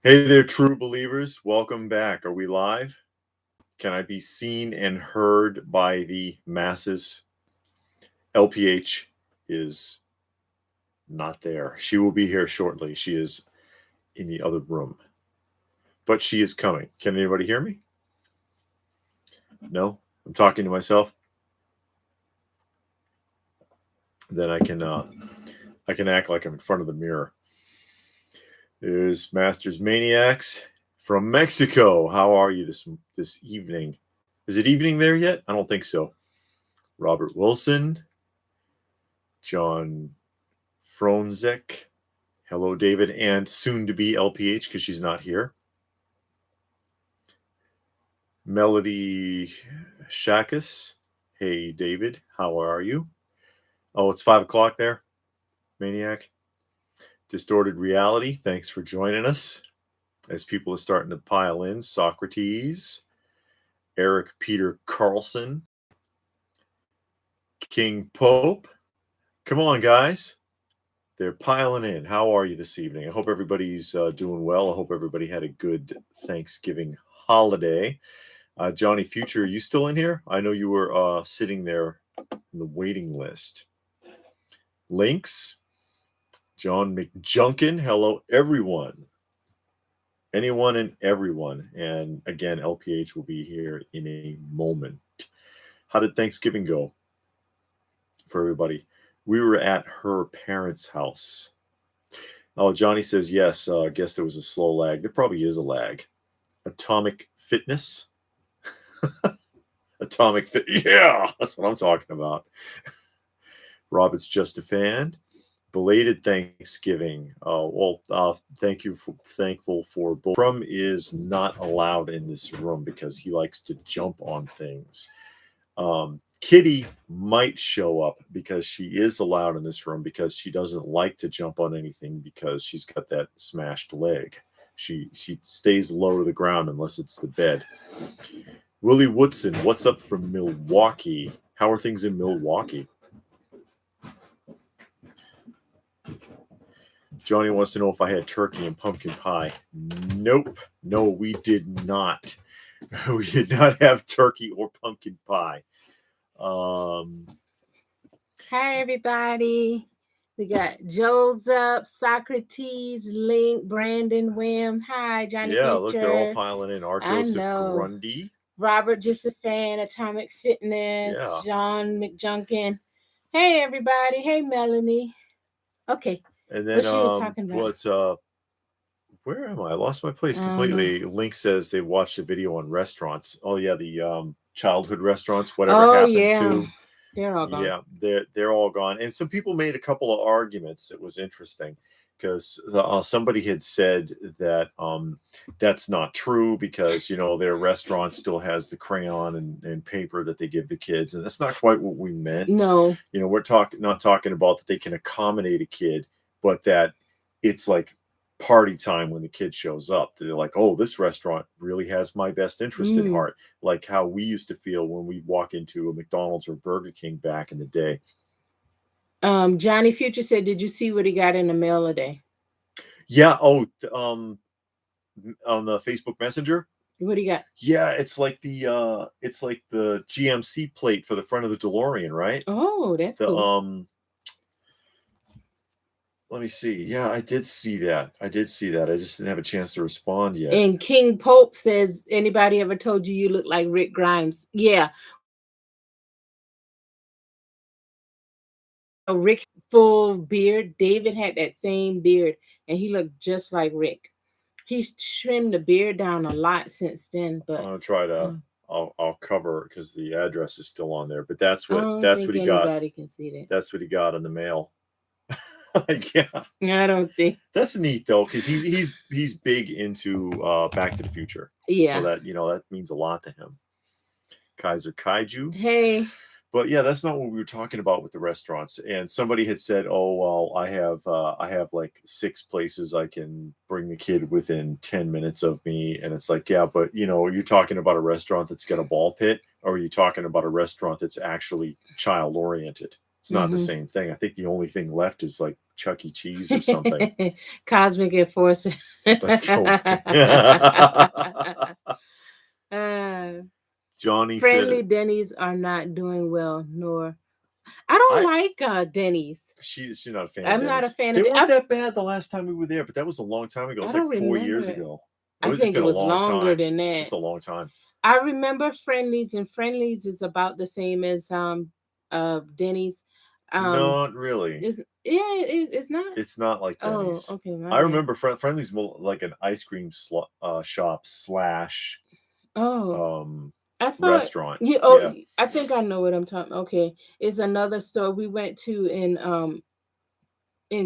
Hey there, true believers. Welcome back. Are we live? Can I be seen and heard by the masses? LPH is not there. She will be here shortly. She is in the other room, but she is coming. Can anybody hear me? No? I'm talking to myself. Then I can act like I'm in front of the mirror. There's Masters Maniacs from Mexico. How are you this evening? Is it evening there yet? I don't think so. Robert Wilson, John Fronzek, hello David, and soon to be LPH because she's not here. Melody Shakus, hey David, how are you? Oh, it's 5 o'clock there, Maniac. Distorted Reality, thanks for joining us. As people are starting to pile in, Socrates, Eric Peter Carlson, King Pope. Come on, guys. They're piling in. How are you this evening? I hope everybody's doing well. I hope everybody had a good Thanksgiving holiday. Johnny Future, are you still in here? I know you were sitting there in the waiting list. Links, John McJunkin, hello everyone. Anyone and everyone. And again, LPH will be here in a moment. How did Thanksgiving go for everybody? We were at her parents' house. Oh, Johnny says, yes, I guess there was a slow lag. There probably is a lag. Atomic Fitness. Atomic Fit. Yeah, that's what I'm talking about. Robert's just a fan. Belated Thanksgiving. Thankful for both. From is not allowed in this room because he likes to jump on things. Kitty might show up because she is allowed in this room because she doesn't like to jump on anything because she's got that smashed leg. She stays low to the ground unless it's the bed. Willie Woodson, what's up from Milwaukee? How are things in Milwaukee? Johnny wants to know if I had turkey and pumpkin pie. Nope. No, we did not. We did not have turkey or pumpkin pie. Hi, everybody. We got Joe's up, Socrates, Link, Brandon, Wim. Hi, Johnny. Yeah, look, they're all piling in. R. Joseph Grundy. Robert, just a fan. Atomic Fitness. Yeah. John McJunkin. Hey, everybody. Hey, Melanie. Okay. And then what she was talking about. Where am I? I lost my place completely. Link says they watched a video on restaurants. Oh yeah, the childhood restaurants, whatever happened to. They're all gone. Yeah, they're all gone. And some people made a couple of arguments. It was interesting because somebody had said that that's not true because their restaurant still has the crayon and paper that they give the kids, and that's not quite what we meant. No, we're not talking about that they can accommodate a kid, but that it's like party time when the kid shows up. They're like, oh, this restaurant really has my best interest at heart, like how we used to feel when we walk into a McDonald's or Burger King back in the day. Johnny Future said, did you see what he got in the mail today? Yeah. Oh, on the Facebook Messenger. What do you got? Yeah, it's like the GMC plate for the front of the DeLorean, right? Oh, that's cool. Let me see. Yeah, I did see that. I just didn't have a chance to respond yet. And King Pope says, anybody ever told you look like Rick Grimes? Yeah. A Rick full beard. David had that same beard, and he looked just like Rick. He's trimmed the beard down a lot since then. But I'll try to. I'll cover it because the address is still on there. But that's what he got. Anybody can see that. That's what he got in the mail. Yeah, I don't think that's neat though, because he's big into Back to the Future. Yeah, so that means a lot to him. Kaiser Kaiju. Hey. But yeah, that's not what we were talking about with the restaurants. And somebody had said, "Oh well, I have like 6 places I can bring the kid within 10 minutes of me." And it's like, yeah, but you're talking about a restaurant that's got a ball pit, or are you talking about a restaurant that's actually child oriented? It's not the same thing. I think the only thing left is like Chuck E. Cheese or something. Cosmic Enforcer. Let's go. Johnny Friendly said Denny's are not doing well, nor I don't like Denny's. she's not a fan. I'm of not a Denny's. fan They of it. weren't that bad the last time we were there, but that was a long time ago. It was I like don't 4 remember years it. ago. I It's think been it was a long longer time. than that. It's a long time. I remember Friendly's, and Friendly's is about the same as Denny's. Not really. It's not. It's not like Denny's. Oh, okay. I remember Friendly's more like an ice cream shop slash I thought restaurant. yeah. I think I know what I'm talking. Okay, it's another store we went to in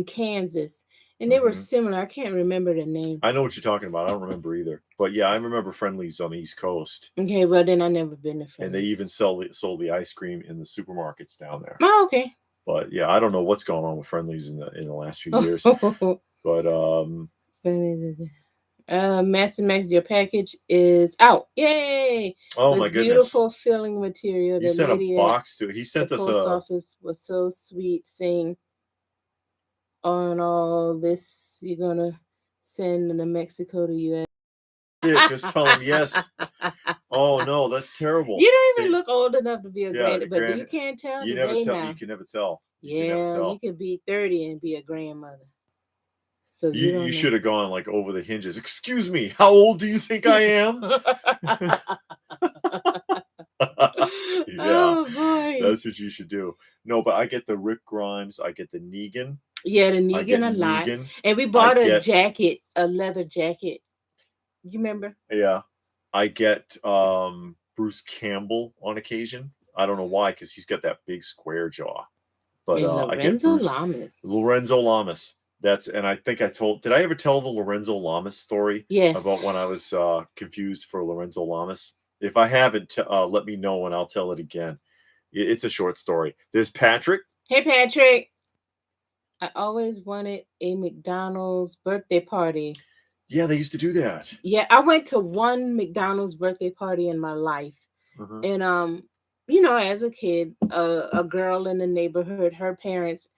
Kansas, and they were similar. I can't remember the name. I know what you're talking about. I don't remember either. But yeah, I remember Friendly's on the East Coast. Okay, well then I never been to Friendly's. And they even sold the ice cream in the supermarkets down there. Oh, okay. But yeah, I don't know what's going on with Friendly's in the last few years. But Master Max, your package is out. Yay! Oh with my goodness. Beautiful filling material. He sent a box to. He sent us a post office was so sweet, saying on all this you're gonna send to Mexico to US. Yeah, just tell him yes. Oh no, that's terrible. You don't even look old enough to be a grandmother, but you can't tell. You never tell. Now. You can never tell. You could be 30 and be a grandmother. So you should have gone like over the hinges. Excuse me, how old do you think I am? Oh boy, that's what you should do. No, but I get the Rick Grimes. I get the Negan. Yeah, the Negan a lot. And we bought a jacket, a leather jacket. You remember? Yeah, I get Bruce Campbell on occasion. I don't know why, because he's got that big square jaw. But I get Lorenzo Lamas. And I think did I ever tell the Lorenzo Lamas story? Yes. About when I was confused for Lorenzo Lamas? If I haven't, let me know and I'll tell it again. It's a short story. There's Patrick. Hey, Patrick. I always wanted a McDonald's birthday party. Yeah, they used to do that. Yeah, I went to one McDonald's birthday party in my life. And as a kid, a girl in the neighborhood, her parents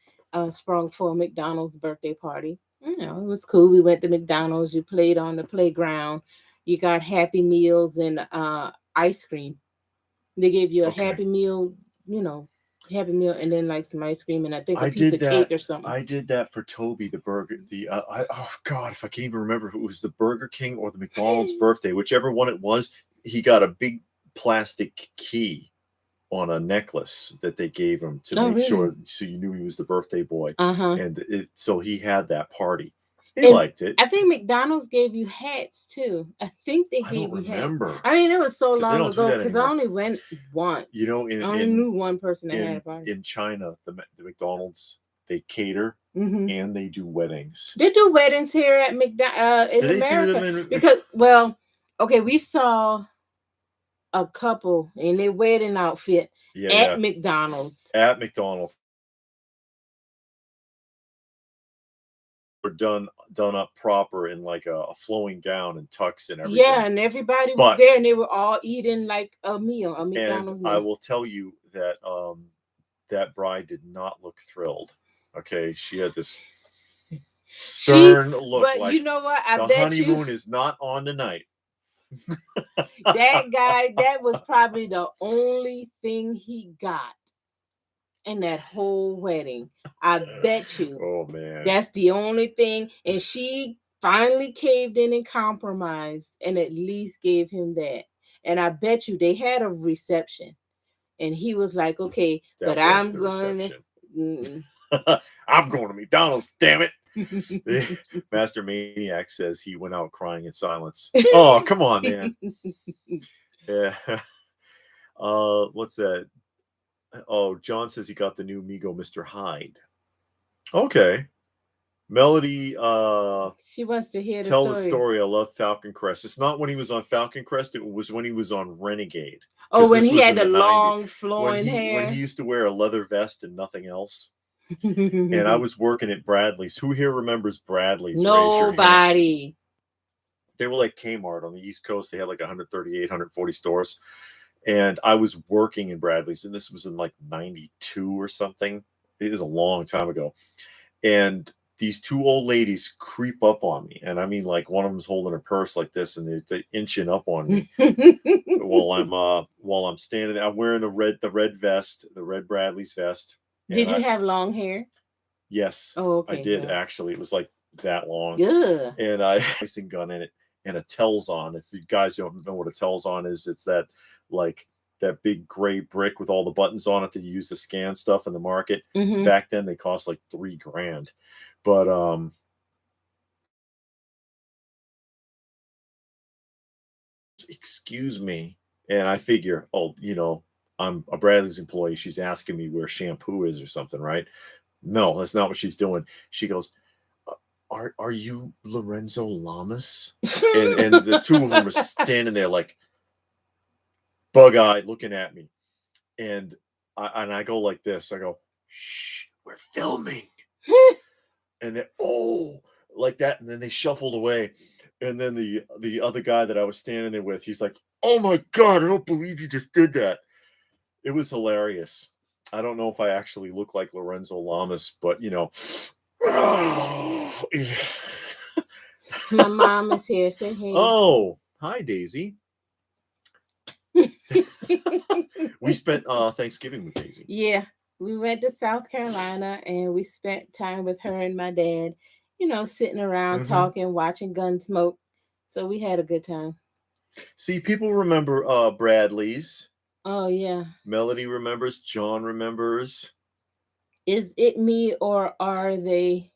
sprung for a McDonald's birthday party. It was cool. We went to McDonald's. You played on the playground. You got Happy Meals and ice cream. They gave you a Happy Meal, Happy Meal, and then like some ice cream, and I think a piece of cake or something. I did that for Toby, the burger. Oh God, if I can't even remember if it was the Burger King or the McDonald's birthday, whichever one it was, he got a big plastic key on a necklace that they gave him to make sure, so you knew he was the birthday boy. And so he had that party. He liked it. I think McDonald's gave you hats too. I think they gave you hats. I mean, it was so long ago because I only went once. I only knew one person that had a party. In China, the McDonald's, they cater and they do weddings. They do weddings here at McDonald's in America. Because we saw a couple in their wedding outfit at McDonald's. At McDonald's. Done up proper in like a flowing gown and tux and everything. Yeah, and everybody was there, and they were all eating like a meal, a McDonald's meal. I will tell you that that bride did not look thrilled. Okay, she had this stern look. But like, you know what? The honeymoon is not on tonight. That guy, that was probably the only thing he got in that whole wedding. I bet you. Oh man. That's the only thing. And she finally caved in and compromised and at least gave him that. And I bet you they had a reception. And he was like, okay, but I'm going to I'm going to McDonald's, damn it. Master Maniac says he went out crying in silence. Oh, come on, man. Yeah. What's that? Oh, John says he got the new Mego Mr. Hyde. Okay. Melody she wants to hear the story. I love Falcon Crest. It's not when he was on Falcon Crest, it was when he was on Renegade. Oh, when he had the long flowing hair. When he used to wear a leather vest and nothing else. And I was working at Bradley's. Who here remembers Bradley's? Nobody. They were like Kmart on the East Coast. They had like 138, 140 stores. And I was working in Bradley's, and this was in like 92 or something. It was a long time ago. And these two old ladies creep up on me. And I mean, like, one of them's holding a purse like this, and they're inching up on me while I'm standing there. I'm wearing the red vest, the red Bradley's vest. Did you have long hair? Yes. Oh, okay. I did, actually. It was like that long. Yeah. And I had a racing gun in it and a Telzon. If you guys don't know what a Telzon is, it's that, like, that big gray brick with all the buttons on it that you use to scan stuff in the market. Mm-hmm. Back then they cost like $3,000. But excuse me. And I figure, oh, you know, I'm a Bradley's employee. She's asking me where shampoo is or something, right? No, that's not what she's doing. She goes, Are you Lorenzo Lamas? and the two of them are standing there like bug-eyed looking at me. And I go like this. I go, shh, we're filming. And then, oh, like that. And then they shuffled away. And then the other guy that I was standing there with, he's like, oh my God, I don't believe you just did that. It was hilarious. I don't know if I actually look like Lorenzo Lamas, but you know. My mom is here. Say hey. Oh, hi, Daisy. We spent Thanksgiving with Daisy. Yeah, we went to South Carolina and we spent time with her and my dad, you know, sitting around talking, watching Gunsmoke. So we had a good time. See, people remember Bradley's. Oh, yeah. Melody remembers. John remembers. Is it me or are they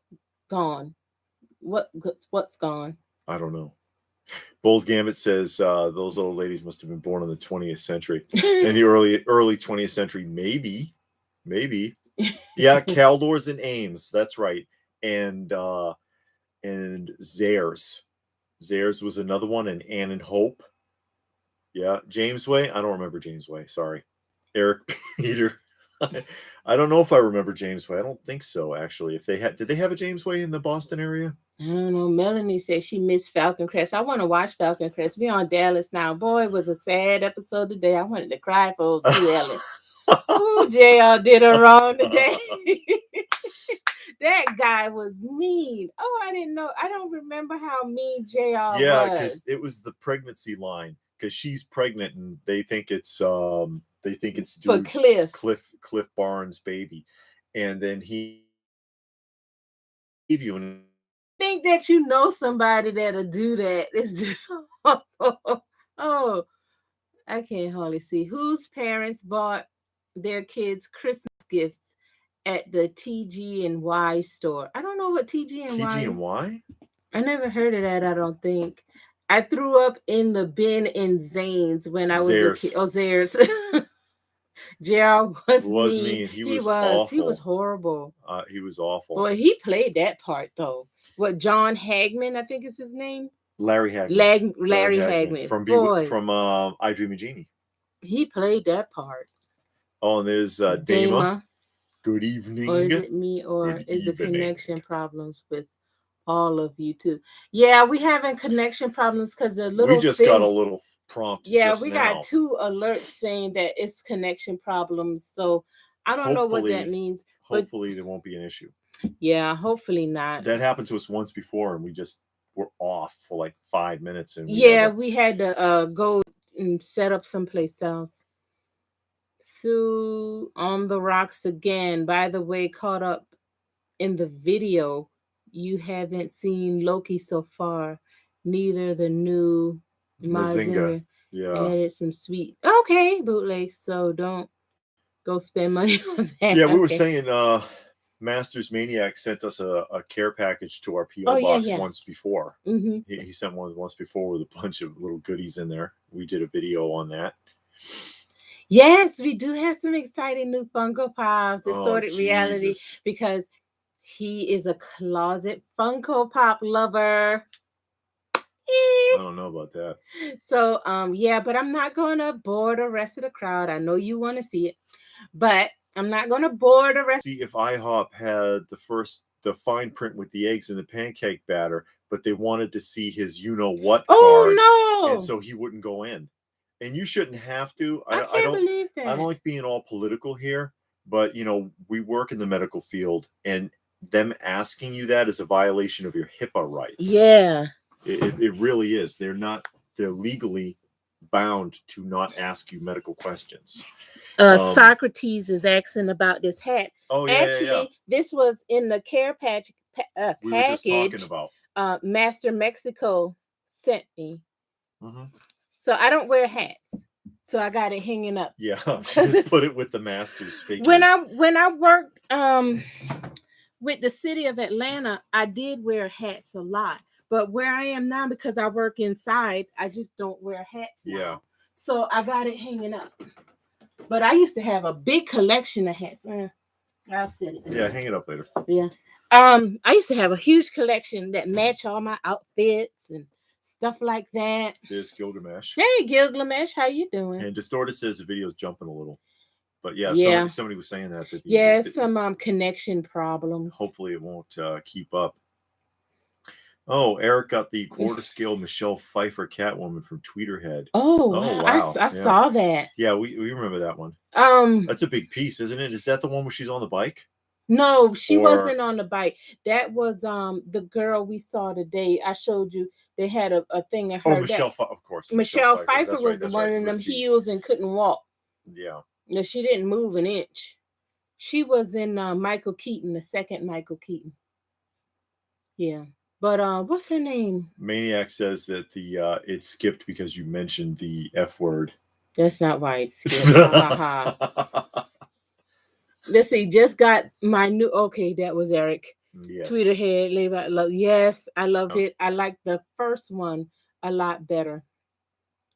gone? What's gone? I don't know. Bold Gambit says those old ladies must have been born in the 20th century. In the early 20th century, maybe. Yeah, Caldors and Ames, that's right. And Zares. Zares was another one, and Ann and Hope. Yeah, James Way. I don't remember James Way. Sorry. Eric Peter. I don't know if I remember James Way. I don't think so, actually. If they had, did they have a James Way in the Boston area? I don't know. Melanie said she missed Falcon Crest. I want to watch Falcon Crest. We're on Dallas now. Boy, it was a sad episode today. I wanted to cry for old Sue Ellen. Ooh, JR did her wrong today. That guy was mean. Oh, I didn't know. I don't remember how mean JR was. Yeah, because it was the pregnancy line. Because she's pregnant and they think it's for Cliff Barnes' baby, and then he gave you an think that you know somebody that'll do that. It's just oh, I can't hardly see. Whose parents bought their kids Christmas gifts at the TG&Y store? I don't know what TG&Y. TG&Y? I never heard of that. I don't think. I threw up in the bin in Zane's when I was a kid. Oh, Zares. Gerald was mean. He was awful. He was horrible. He was awful. Boy, he played that part though. What, John Hagman, I think is his name? Larry Hagman. Larry Hagman. From I Dream of Jeannie. He played that part. Oh, and there's Dama. Good evening. Or is it me, or is it connection problems with all of you too? Yeah, we having connection problems because the little. We just got a little prompt. Yeah, we got 2 alerts saying that it's connection problems. So I don't know what that means. Hopefully there won't be an issue. Yeah, hopefully not. That happened to us once before, and we just were off for like 5 minutes. And we had to go and set up someplace else. Sue on the rocks again. By the way, caught up in the video. You haven't seen Loki so far. Neither the new Mazinga. Yeah. Added some sweet. Okay, bootleg. So don't go spend money on that. Yeah, we were saying Masters Maniac sent us a care package to our P.O. box once before. He sent one once before with a bunch of little goodies in there. We did a video on that. Yes, we do have some exciting new Funko Pops. Distorted Reality, because he is a closet Funko Pop lover. I don't know about that. So, yeah, but I'm not going to bore the rest of the crowd. I know you want to see it, but I'm not going to bore the rest. See if IHOP had the fine print with the eggs and the pancake batter, but they wanted to see his card. Oh, no. And so he wouldn't go in. And you shouldn't have to. I can't believe that. I don't like being all political here, But, you know, we work in the medical field, and them asking you that is a violation of your HIPAA rights. Yeah. It really is. They're legally bound to not ask you medical questions. Socrates is asking about this hat. Oh, yeah, Actually, this was in the care package we were just talking about. Master Mexico sent me. Mm-hmm. So I don't wear hats. So I got it hanging up. Yeah, she just put it with the master's figures. When I worked with the city of Atlanta, I did wear hats a lot. But where I am now, because I work inside, I just don't wear hats now. Yeah. So I got it hanging up. But I used to have a big collection of hats. I'll set it. Yeah, hang it up later. Yeah. I used to have a huge collection that matched all my outfits and stuff like that. There's Gilgamesh. Hey, Gilgamesh, how you doing? And Distorted says the video's jumping a little. But yeah, somebody was saying that. Some connection problems. Hopefully it won't keep up. Oh, Eric got the quarter scale Michelle Pfeiffer Catwoman from Tweeterhead. Oh wow. I saw that. Yeah, we remember that one. That's a big piece, isn't it? Is that the one where she's on the bike? No, she wasn't on the bike. That was the girl we saw today. I showed you. They had a thing of her. Oh, Michelle Pfeiffer, of course. Michelle Pfeiffer was the one in them heels and couldn't walk. Yeah. No, she didn't move an inch. She was in Michael Keaton, the second Michael Keaton. Yeah. But what's her name? Maniac says that it skipped because you mentioned the F word. That's not why it skipped. Let's see, just got my new. Okay, that was Eric. Yes. Tweeterhead, Live Out Love. Yes, I love it. I like the first one a lot better.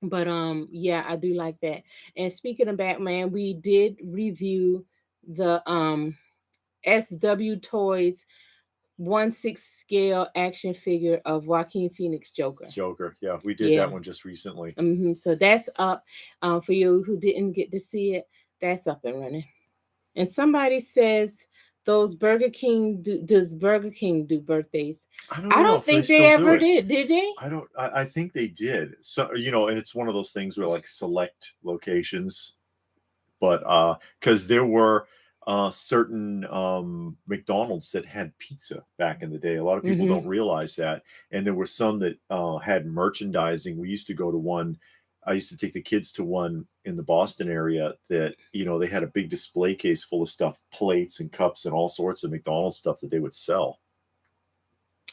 But yeah, I do like that. And speaking of Batman, we did review the SW Toys 1/6 scale action figure of Joaquin Phoenix Joker. Yeah, we did that one just recently. So that's up. For you who didn't get to see it, that's up and running. And somebody says those Burger King does Burger King do birthdays? I don't think they ever did. Did they? I think they did. So, you know, and it's one of those things where like select locations, but because there were certain McDonald's that had pizza back in the day. A lot of people don't realize that. And there were some that had merchandising. We used to go to one. I used to take the kids to one in the Boston area that, you know, they had a big display case full of stuff, plates and cups and all sorts of McDonald's stuff that they would sell.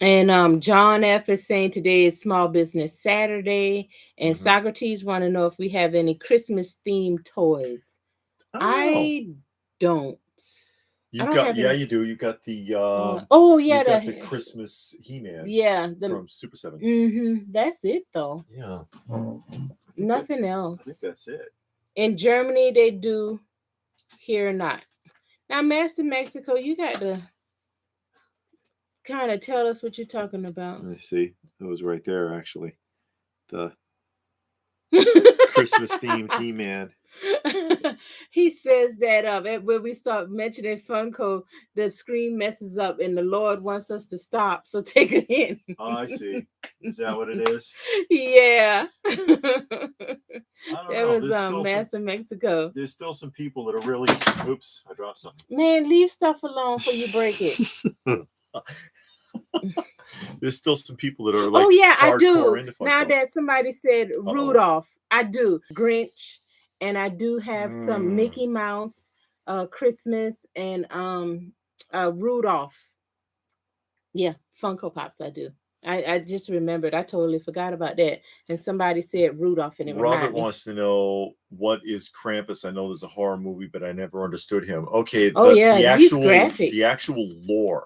And John F is saying today is Small Business Saturday. And Socrates want to know if we have any Christmas themed toys. I don't. You do. You got the the Christmas He-Man. Yeah, from Super 7. That's it though. Yeah. Nothing else. I think that's it. In Germany, they do. Here not. Now, Master Mexico, you got to kind of tell us what you're talking about. Let me see. It was right there, actually. The Christmas themed He-Man. He says that when we start mentioning Funko, the screen messes up and the Lord wants us to stop. So take a hint. Oh, I see. Is that what it is? Yeah. I don't know. Was Master Mexico. There's still some people that are really. Oops, I dropped something. Man, leave stuff alone before you break it. There's still some people that are like. Oh yeah, I do. Into Funko. Now that somebody said Rudolph, I do. Grinch. And I do have some Mickey Mouse, Christmas, and Rudolph. Yeah, Funko Pops I do. I just remembered. I totally forgot about that. And somebody said Rudolph, and it Robert wants to know, what is Krampus? I know there's a horror movie, but I never understood him. Okay, he's graphic. The actual lore,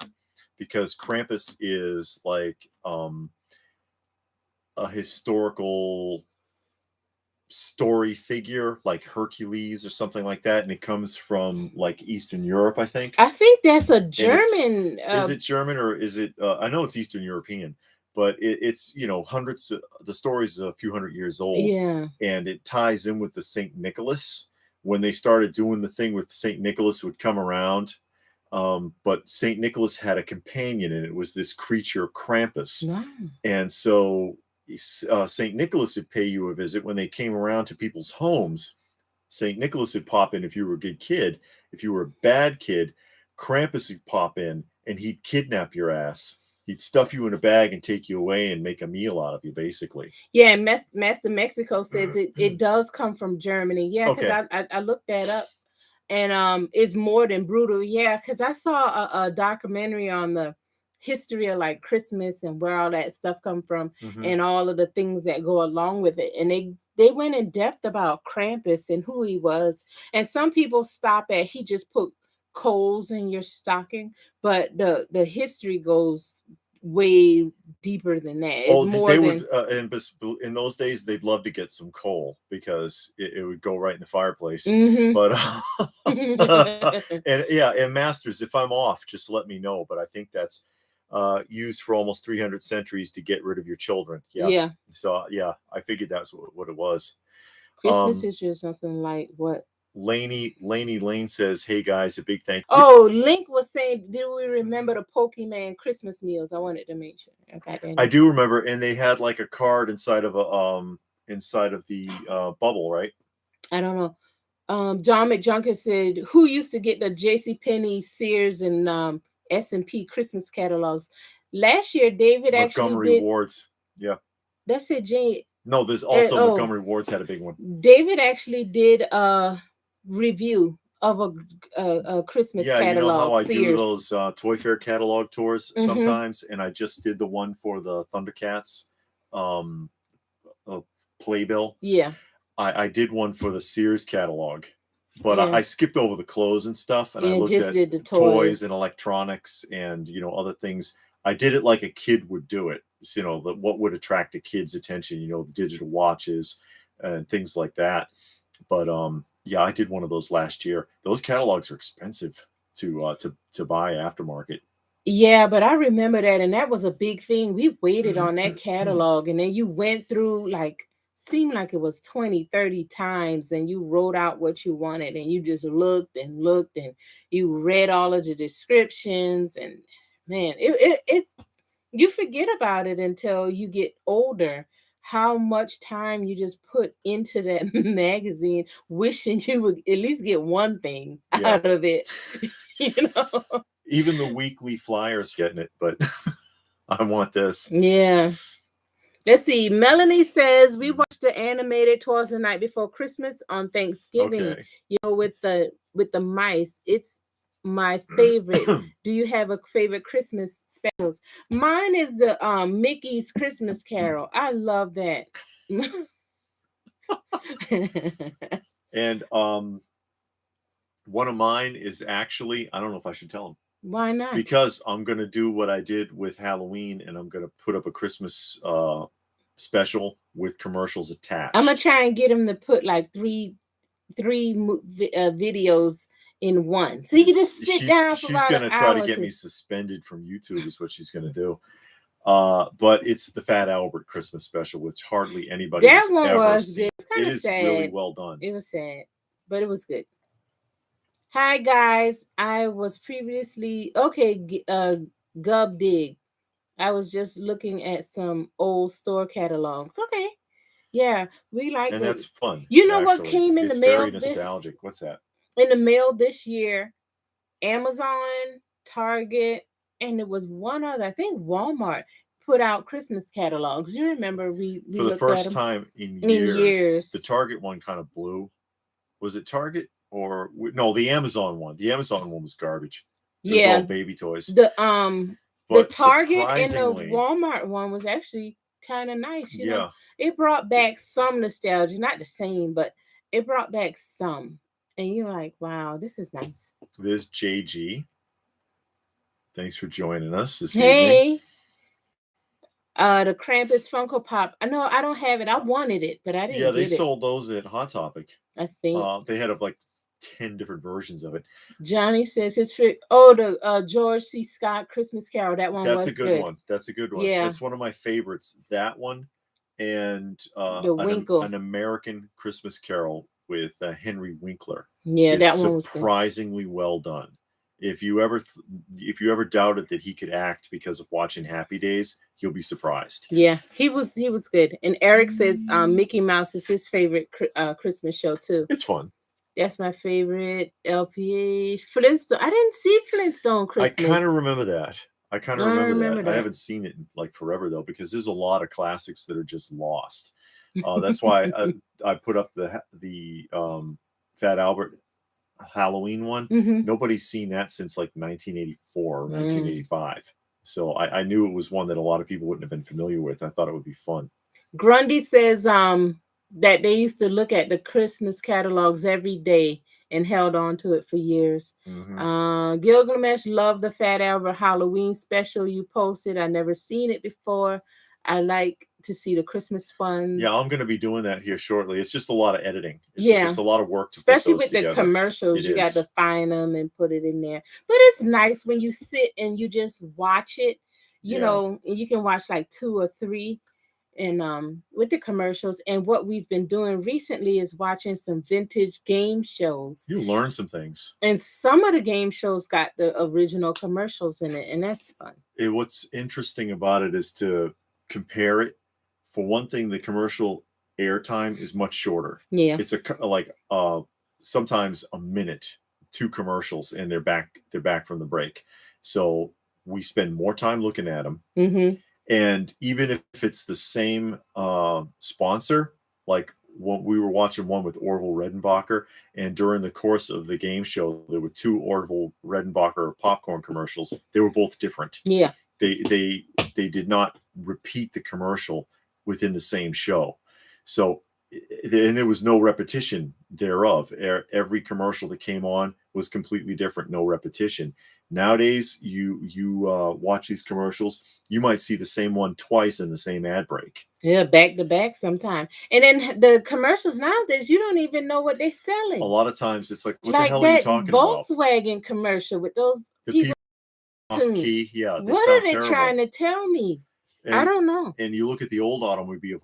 because Krampus is like a historical story figure like Hercules or something like that, and it comes from like Eastern Europe. I think that's a German. Is it German or is it I know it's Eastern European, but it's, you know, the story's a few hundred years old. Yeah, and it ties in with the Saint Nicholas. When they started doing the thing with Saint Nicholas who would come around, but Saint Nicholas had a companion, and it was this creature Krampus. wow. And so St. Nicholas would pay you a visit when they came around to people's homes. St. Nicholas would pop in if you were a good kid, If you were a bad kid, Krampus would pop in and he'd kidnap your ass. He'd stuff you in a bag and take you away and make a meal out of you, basically. Yeah, and Master Mexico says it does come from Germany. Yeah, because Okay. I looked that up, and it's more than brutal. Yeah, because I saw a documentary on the history of like Christmas and where all that stuff come from, and all of the things that go along with it, and they went in depth about Krampus and who he was. And some people stop at he just put coals in your stocking, but the history goes way deeper than that. It's more they than would in those days they'd love to get some coal because it would go right in the fireplace. Mhm. But and Masters, if I'm off, just let me know. But I think that's used for almost 300 centuries to get rid of your children. Yeah. So yeah, I figured that's what it was. Christmas history or something like what? Laney Lane says, "Hey guys, a big thank you." Oh, Link was saying, "Do we remember the Pokemon Christmas meals?" I wanted to make sure. Okay, I do remember, and they had like a card inside of the bubble, right? I don't know. John McJunkin said, "Who used to get the JCPenney, Sears, and S&P Christmas catalogs?" Last year, David Montgomery actually did. Ward's. Yeah. That's it, Jane. No, there's also Montgomery Ward's had a big one. David actually did a review of a Christmas catalog. You know how I Sears. do those Toy Fair catalog tours sometimes, and I just did the one for the Thundercats playbill. Yeah. I did one for the Sears catalog, but I skipped over the clothes and stuff, and I looked at the toys and electronics and other things. I did it like a kid would do it. So, what would attract a kid's attention? The digital watches and things like that. But I did one of those last year. Those catalogs are expensive to buy aftermarket. Yeah, but I remember that, and that was a big thing. We waited on that catalog, and then you went through seemed like it was 20, 30 times, and you wrote out what you wanted, and you just looked and looked, and you read all of the descriptions, and man, it's you forget about it until you get older. How much time you just put into that magazine, wishing you would at least get one thing out of it. Even the weekly flyers getting it, but I want this. Yeah. Let's see. Melanie says we watched the animated Toys the Night Before Christmas on Thanksgiving. Okay. With the mice. It's my favorite. Do you have a favorite Christmas specials? Mine is the Mickey's Christmas Carol. I love that. And one of mine is actually, I don't know if I should tell him. Why not? Because I'm going to do what I did with Halloween, and I'm going to put up a Christmas special with commercials attached. I'm going to try and get him to put like three videos in one. So you can just sit down for about an hour. She's going to try to get me suspended from YouTube is what she's going to do. But it's the Fat Albert Christmas special, which hardly anybody has ever seen. It is really well done. It was sad, but it was good. Hi guys, I was previously Gub Dig. I was just looking at some old store catalogs. Okay, yeah, we like and that's fun. You know what came in the mail? Very nostalgic. What's that? In the mail this year, Amazon, Target, and it was one other. I think Walmart put out Christmas catalogs. You remember we for the first time in years. The Target one kind of blew. Was it Target? Or no, the Amazon one. The Amazon one was garbage. It was all baby toys. The Target and the Walmart one was actually kind of nice. You know, it brought back some nostalgia, not the same, but it brought back some. And you're like, wow, this is nice. There's JG. Thanks for joining us this evening. The Krampus Funko Pop. I know I don't have it. I wanted it, but I didn't. Yeah, they sold those at Hot Topic. I think they had like 10 different versions of it. Johnny says his the George C. Scott Christmas Carol. That one was a good one. That's a good one. Yeah, it's one of my favorites. That one and the Winkle, an American Christmas Carol with Henry Winkler. Yeah, that one was surprisingly well done. If you ever doubted that he could act because of watching Happy Days, you'll be surprised. Yeah, he was good. And Eric says Mickey Mouse is his favorite Christmas show too. It's fun. That's my favorite. LPH Flintstone. I didn't see Flintstone Christmas. I kind of remember that. I remember that. I haven't seen it in like forever though, because there's a lot of classics that are just lost. That's why I put up the Fat Albert Halloween one. Nobody's seen that since like 1984 or 1985. So I knew it was one that a lot of people wouldn't have been familiar with. I thought it would be fun. Grundy says that they used to look at the Christmas catalogs every day and held on to it for years. Gilgamesh loved the Fat Albert Halloween special you posted. I never seen it before. I like to see the Christmas ones. Yeah, I'm going to be doing that here shortly. It's just a lot of editing. It's a lot of work to especially put those with together. The commercials. You got to find them and put it in there. But it's nice when you sit and you just watch it. You know, you can watch like 2 or 3. And with the commercials, and what we've been doing recently is watching some vintage game shows. You learn some things, and some of the game shows got the original commercials in it, and that's fun. What's interesting about it is to compare it. For one thing, the commercial airtime is much shorter. Yeah, it's sometimes a minute, 2 commercials, and they're back from the break. So we spend more time looking at them. And even if it's the same sponsor, like we were watching one with Orville Redenbacher, and during the course of the game show, there were 2 Orville Redenbacher popcorn commercials. They were both different. Yeah, they did not repeat the commercial within the same show. So, and there was no repetition thereof. Every commercial that came on was completely different, no repetition. Nowadays, you watch these commercials, you might see the same one twice in the same ad break. Yeah, back to back sometimes. And then the commercials nowadays, you don't even know what they're selling. A lot of times, it's like, what the hell are you talking about? Volkswagen commercial with those people off key. Yeah, what are they trying to tell me? I don't know. And you look at the old automobile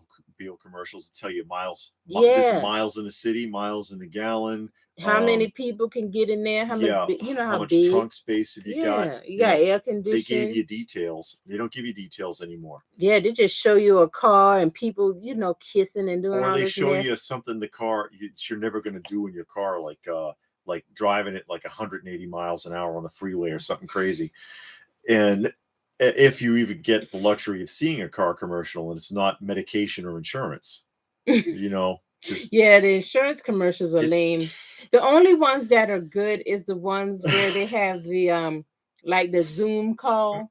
commercials that tell you miles. This miles in the city, miles in the gallon. How many people can get in there? How much trunk space have you got? You got air conditioning. They gave you details. They don't give you details anymore. Yeah, they just show you a car and people, kissing and doing all this. Or they show you something the car you're never going to do in your car, like driving it like 180 miles an hour on the freeway or something crazy. And if you even get the luxury of seeing a car commercial and it's not medication or insurance, the insurance commercials are lame. The only ones that are good is the ones where they have the like the Zoom call.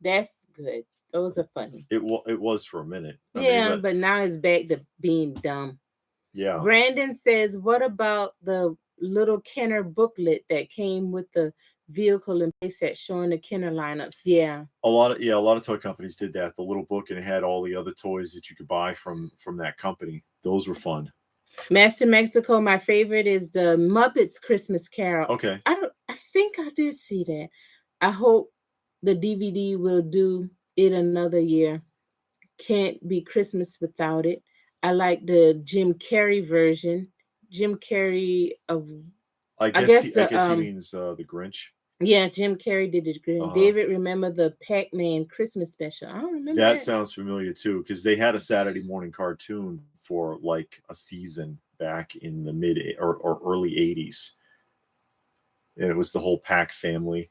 That's good. Those are funny. It was for a minute. But now it's back to being dumb. Yeah. Brandon says, what about the little Kenner booklet that came with the vehicle and playset showing the Kenner lineups? Yeah. A lot of toy companies did that. The little book, and it had all the other toys that you could buy from that company. Those were fun. Master Mexico, my favorite is the Muppets Christmas Carol. Okay. I think I did see that. I hope the DVD will do it another year. Can't be Christmas without it. I like the Jim Carrey version. Jim Carrey of I guess he means the Grinch. Yeah, Jim Carrey did it. David, remember the Pac-Man Christmas special? I don't remember that. That sounds familiar too, because they had a Saturday morning cartoon for like a season back in the mid or early 80s. And it was the whole Pac family.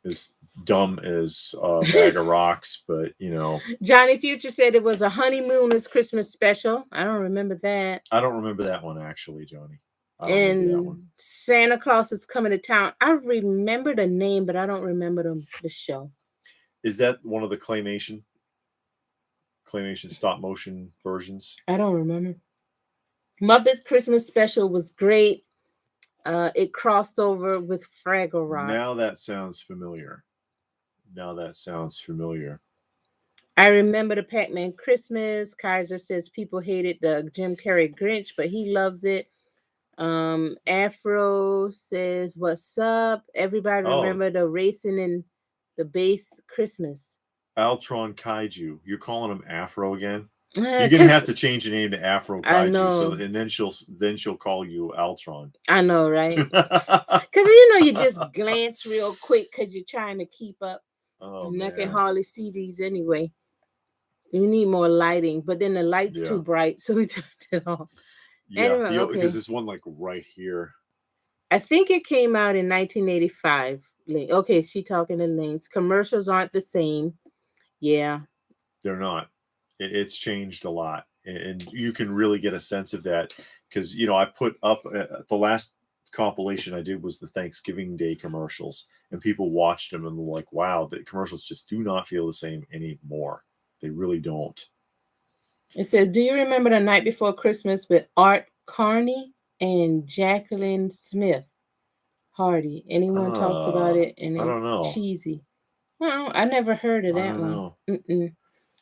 As dumb as a bag of rocks, but Johnny Future said it was a Honeymooners Christmas special. I don't remember that. I don't remember that one actually, Johnny. And Santa Claus is Coming to Town. I remember the name, but I don't remember the show. Is that one of the claymation stop motion versions? I don't remember. Muppet Christmas special was great. It crossed over with Fraggle Rock. Now that sounds familiar. I remember the Pac-Man Christmas. Kaiser says people hated the Jim Carrey Grinch, but he loves it. Afro says, what's up? Everybody remember the racing in the base Christmas. Altron Kaiju. You're calling him Afro again? You're gonna have to change your name to Afro Kaiju. So and then she'll call you Altron. I know, right? Because you just glance real quick because you're trying to keep up. Oh, and I can hardly see these anyway. You need more lighting, but then the light's too bright, so we turned it off. Yeah, Anyway, okay. because there's one like right here. I think it came out in 1985. Okay, she talking to links. Commercials aren't the same. Yeah. They're not. It's changed a lot. And you can really get a sense of that because, you know, I put up the last compilation I did was the Thanksgiving Day commercials, and people watched them and were like, wow, the commercials just do not feel the same anymore. They really don't. It says, do you remember The Night Before Christmas with Art Carney and Jacqueline Smith Hardy? Anyone talks about it and I don't know. it's cheesy. Well, I never heard of that one. Know.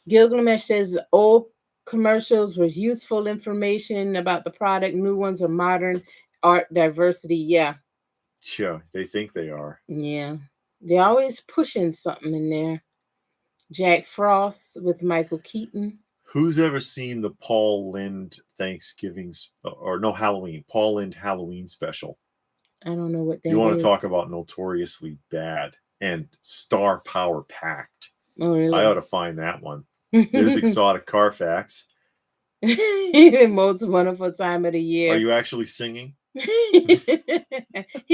Gilgamesh says old commercials with useful information about the product. New ones are modern art diversity. Yeah. Yeah, they think they are. Yeah. They're always pushing something in there. Jack Frost with Michael Keaton. Who's ever seen the Paul Lynde Thanksgiving or no Halloween? Paul Lynde Halloween special. I don't know what that is. You want to talk about notoriously bad and star power packed. Oh, really? I ought to find that one. There's Exotic Carfax. Most wonderful time of the year. Are you actually singing? He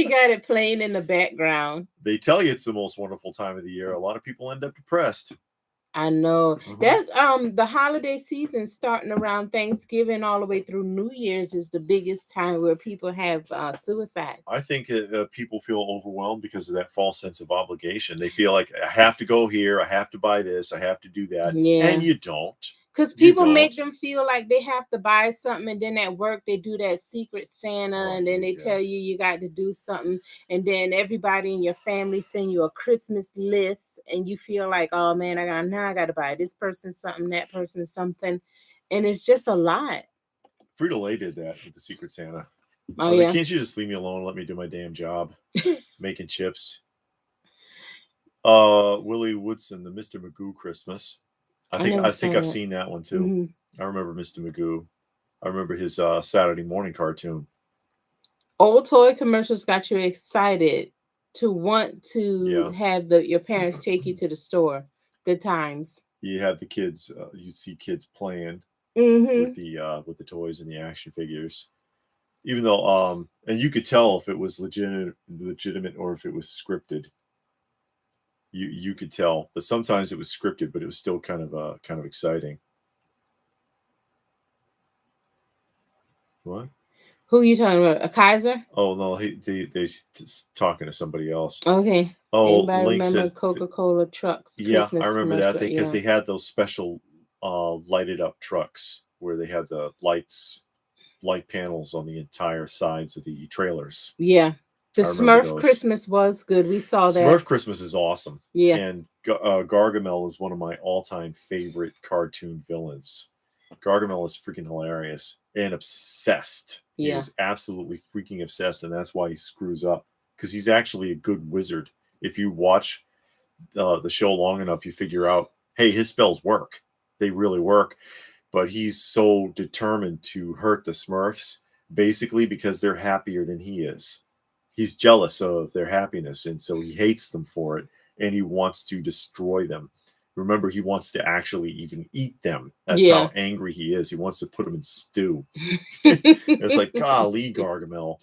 got it playing in the background. They tell you it's the most wonderful time of the year. A lot of people end up depressed. I know. That's the holiday season starting around Thanksgiving all the way through New Year's is the biggest time where people have suicide. I think people feel overwhelmed because of that false sense of obligation. They feel like I have to go here, I have to buy this, I have to do that, and you don't. Because people make them feel like they have to buy something, and then at work they do that secret Santa, and then they tell you got to do something, and then everybody in your family send you a Christmas list, and you feel like, oh man, I got to buy this person something, that person something, and it's just a lot. Frito-Lay did that with the secret Santa. Oh, I was like, can't you just leave me alone and let me do my damn job making chips? Willie Woodson, the Mr. Magoo Christmas. I think I've seen that one too. I remember Mr. Magoo. I remember his Saturday morning cartoon. Old toy commercials got you excited to want to have your parents take you to the store. Good times. You have the kids. You'd see kids playing with the toys and the action figures. Even though and you could tell if it was legitimate or if it was scripted. You could tell, but sometimes it was scripted, but it was still kind of exciting. What? Who are you talking about? A Kaiser? Oh no, they're talking to somebody else. Okay. Oh, anybody remember Coca-Cola trucks? Christmas I remember that because they had those special lighted up trucks where they had the light panels on the entire sides of the trailers. Yeah. The Smurf Christmas was good. We saw that. Smurf Christmas is awesome. Yeah. And Gargamel is one of my all-time favorite cartoon villains. Gargamel is freaking hilarious and obsessed. Yeah. He is absolutely freaking obsessed, and that's why he screws up. Because he's actually a good wizard. If you watch the show long enough, you figure out, hey, his spells work. They really work. But he's so determined to hurt the Smurfs, basically because they're happier than he is. He's jealous of their happiness, and so he hates them for it, and he wants to destroy them. Remember, he wants to actually even eat them. That's how angry he is. He wants to put them in stew. It's like, golly, Gargamel.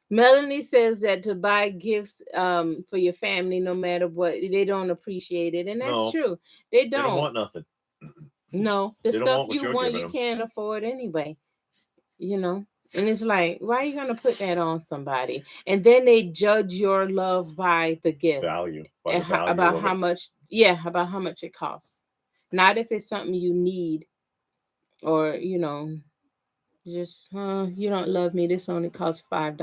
Melanie says that to buy gifts for your family, no matter what, they don't appreciate it. And that's true. They don't. They don't want nothing. No. The stuff you want, you can't afford anyway. You know? And it's like, why are you going to put that on somebody? And then they judge your love by the gift. Value. By and the value about of how it. much, about how much it costs. Not if it's something you need or, just, you don't love me. This only costs $5.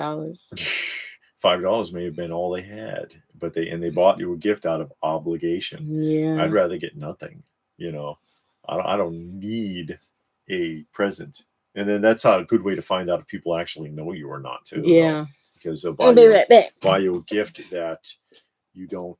$5 may have been all they had, but they bought you a gift out of obligation. Yeah. I'd rather get nothing, I don't need a present. And then that's a good way to find out if people actually know you or not, too. Yeah. Because they'll buy you a gift that you don't,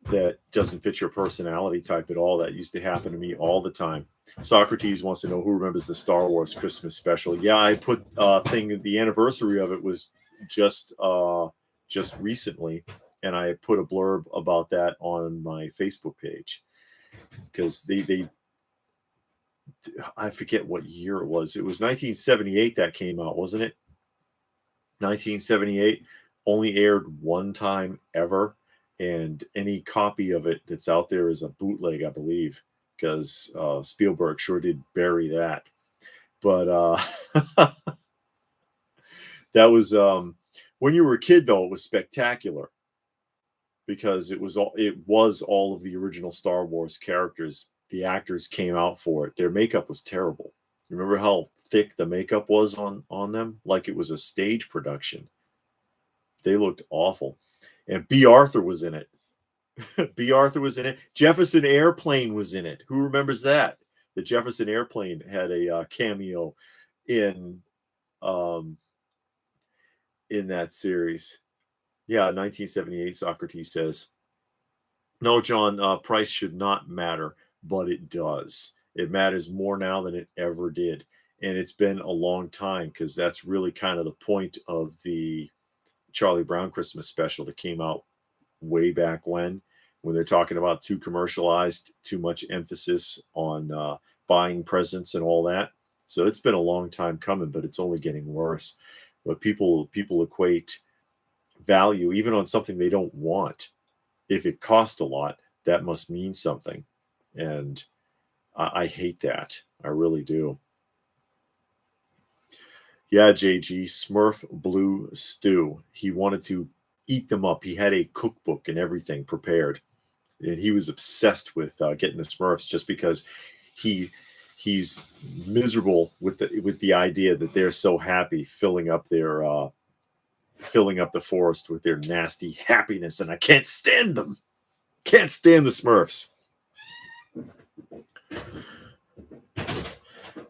that doesn't fit your personality type at all. That used to happen to me all the time. Socrates wants to know who remembers the Star Wars Christmas special. Yeah, I put the anniversary of it was just recently, and I put a blurb about that on my Facebook page because they I forget what year it was. It was 1978 that came out, wasn't it? 1978, only aired one time ever, and any copy of it that's out there is a bootleg, I believe, because Spielberg sure did bury that. But that was when you were a kid, though, it was spectacular because it was all of the original Star Wars characters. The actors came out for it. Their makeup was terrible. Remember how thick the makeup was on them? Like it was a stage production. They looked awful. And B. Arthur was in it. B. Arthur was in it. Jefferson Airplane was in it. Who remembers that? The Jefferson Airplane had a cameo in that series. Yeah, 1978, Socrates says. No, John, price should not matter, but it does. It matters more now than it ever did. And it's been a long time because that's really kind of the point of the Charlie Brown Christmas special that came out way back when they're talking about too commercialized, too much emphasis on buying presents and all that. So it's been a long time coming, but it's only getting worse. But people equate value even on something they don't want. If it costs a lot, that must mean something. And I hate that. I really do. Yeah, JG, Smurf Blue Stew. He wanted to eat them up. He had a cookbook and everything prepared. And he was obsessed with getting the Smurfs just because he's miserable with the idea that they're so happy filling up the forest with their nasty happiness, and I can't stand them. Can't stand the Smurfs.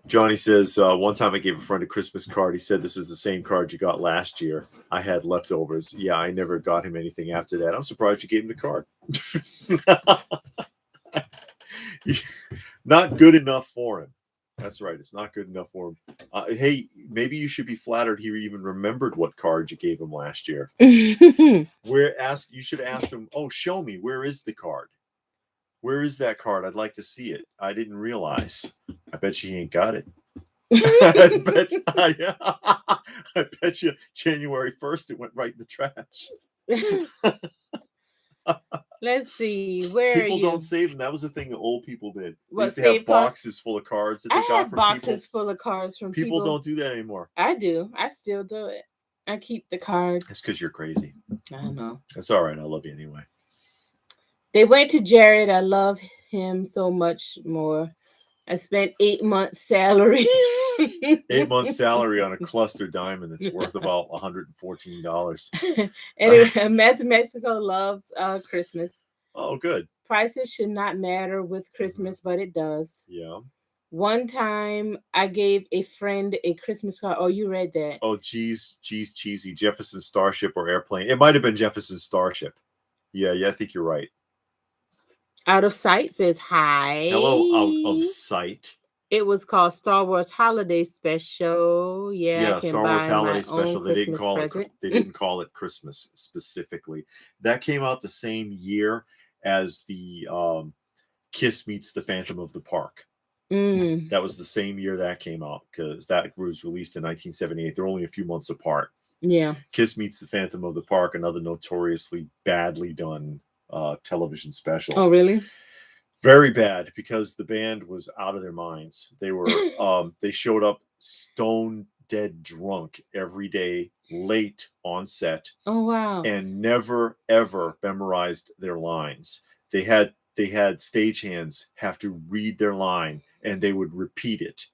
Johnny says, one time I gave a friend a Christmas card. He said, this is the same card you got last year. I had leftovers. Yeah, I never got him anything after that. I'm surprised you gave him the card. Not good enough for him. That's right. It's not good enough for him. Hey, maybe you should be flattered he even remembered what card you gave him last year. You should ask him, oh, show me. Where is the card? Where is that card? I'd like to see it. I didn't realize. I bet you ain't got it. I bet you January 1st it went right in the trash. Let's see. Where people are you? Don't save them. That was the thing that old people did. They used to have boxes full of cards that they got from boxes full of cards from people. People don't do that anymore. I do. I still do it. I keep the cards. It's because you're crazy. I know. That's all right. I love you anyway. They went to Jared. I love him so much more. I spent 8 months' salary. 8 months' salary on a cluster diamond that's worth about $114. Anyway, Mexico loves Christmas. Oh, good. Prices should not matter with Christmas, but it does. Yeah. One time I gave a friend a Christmas card. Oh, you read that? Oh, geez, cheesy. Jefferson Starship or Airplane. It might have been Jefferson Starship. Yeah, I think you're right. Out of Sight says hi. Hello, Out of Sight. It was called Star Wars Holiday Special. Yeah, Star Wars Holiday Special. They didn't call it Christmas specifically. That came out the same year as the Kiss Meets the Phantom of the Park. That was the same year that came out because that was released in 1978. They're only a few months apart. Yeah. Kiss Meets the Phantom of the Park, another notoriously badly done television special. Oh, really? Very bad because the band was out of their minds. They were they showed up stone dead drunk every day, late on set. Oh, wow. And never ever memorized their lines. They had stagehands have to read their line and they would repeat it.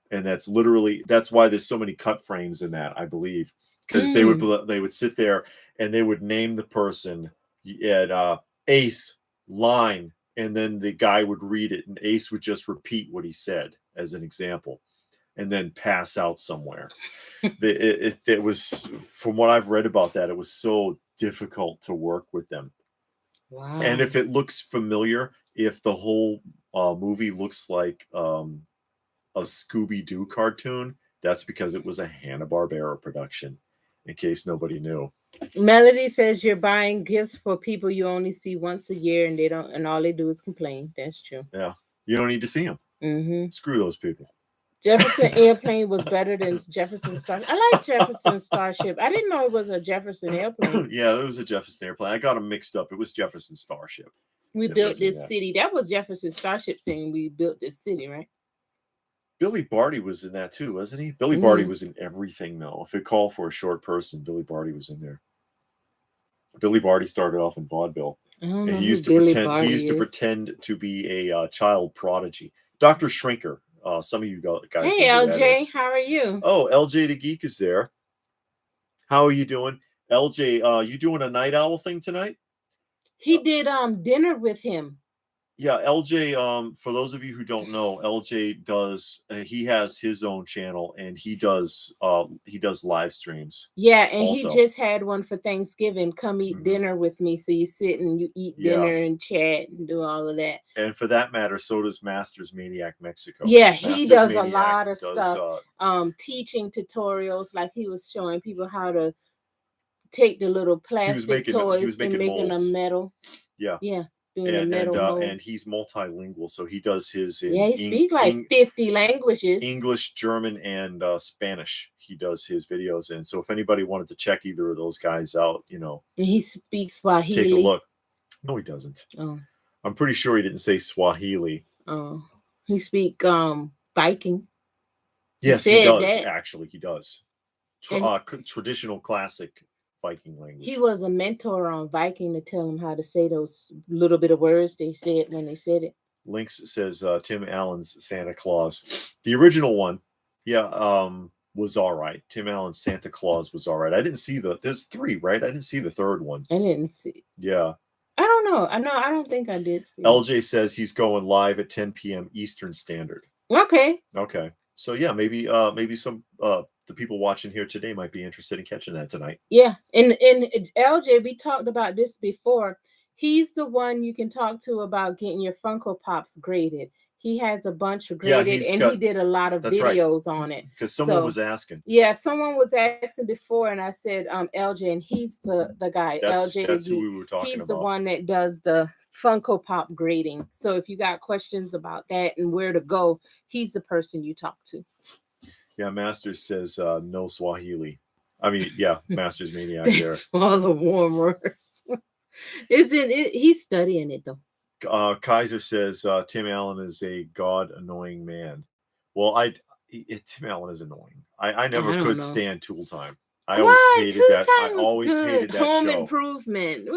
And that's why there's so many cut frames in that, I believe, because they would sit there and they would name the person at Ace line, and then the guy would read it and Ace would just repeat what he said as an example and then pass out somewhere. It was, from what I've read about that, it was so difficult to work with them. Wow. And if it looks familiar, if the whole movie looks like a Scooby-Doo cartoon, that's because it was a Hanna-Barbera production, in case nobody knew. Melody says you're buying gifts for people you only see once a year and all they do is complain. That's true. Yeah. You don't need to see them. Mm-hmm. Screw those people. Jefferson Airplane was better than Jefferson Starship. I like Jefferson Starship. I didn't know it was a Jefferson Airplane. Yeah, it was a Jefferson Airplane. I got them mixed up. It was Jefferson Starship. We built this city. That was Jefferson Starship saying we built this city, right? Billy Barty was in that too, wasn't he? Billy Barty was in everything, though. If it called for a short person, Billy Barty was in there. Billy Barty started off in vaudeville. And he used to pretend to be a child prodigy. Dr. Shrinker. Some of you guys. Hey, LJ, how are you? Oh, LJ the Geek is there. How are you doing, LJ? You doing a night owl thing tonight? He did dinner with him. Yeah, LJ. For those of you who don't know, LJ does. He has his own channel, and he does live streams. Yeah, and also, he just had one for Thanksgiving. Come eat dinner with me. So you sit and you eat dinner and chat and do all of that. And for that matter, so does Masters Maniac Mexico. Yeah, he does a lot of stuff. Teaching tutorials, like he was showing people how to take the little plastic toys and making a metal. Yeah. Yeah. And he's multilingual, so he does his he speaks like 50 languages. English, German, and Spanish. He does his videos, and so if anybody wanted to check either of those guys out, and he speaks Swahili. Take a look. No, he doesn't. Oh. I'm pretty sure he didn't say Swahili. Oh, he speaks Viking. Yes, he does. Actually, he does. Traditional classic Viking language. He was a mentor on Viking to tell him how to say those little bit of words they said when they said it. Lynx says Tim Allen's Santa Claus. The original one, was all right. Tim Allen's Santa Claus was all right. I didn't see there's 3, right? I didn't see the third one. I didn't see. Yeah. I don't know. I don't think I did see. LJ says he's going live at 10 p.m. Eastern Standard. Okay. So yeah, maybe some the people watching here today might be interested in catching that tonight. Yeah, and LJ, we talked about this before. He's the one you can talk to about getting your Funko Pops graded. He has a bunch of graded, and he did a lot of videos on it. Because someone was asking. Yeah, someone was asking before, and I said, LJ, and he's the guy. LJ, that's who we were talking about. He's the one that does the Funko Pop grading. So if you got questions about that and where to go, he's the person you talk to. Yeah, Masters says no Swahili. I mean, yeah, Masters Maniac there. All the warm words. Isn't it? He's studying it though. Kaiser says Tim Allen is a god-annoying man. Well, Tim Allen is annoying. I never could stand Tool Time. I always hated that. I always hated that Home show. Improvement.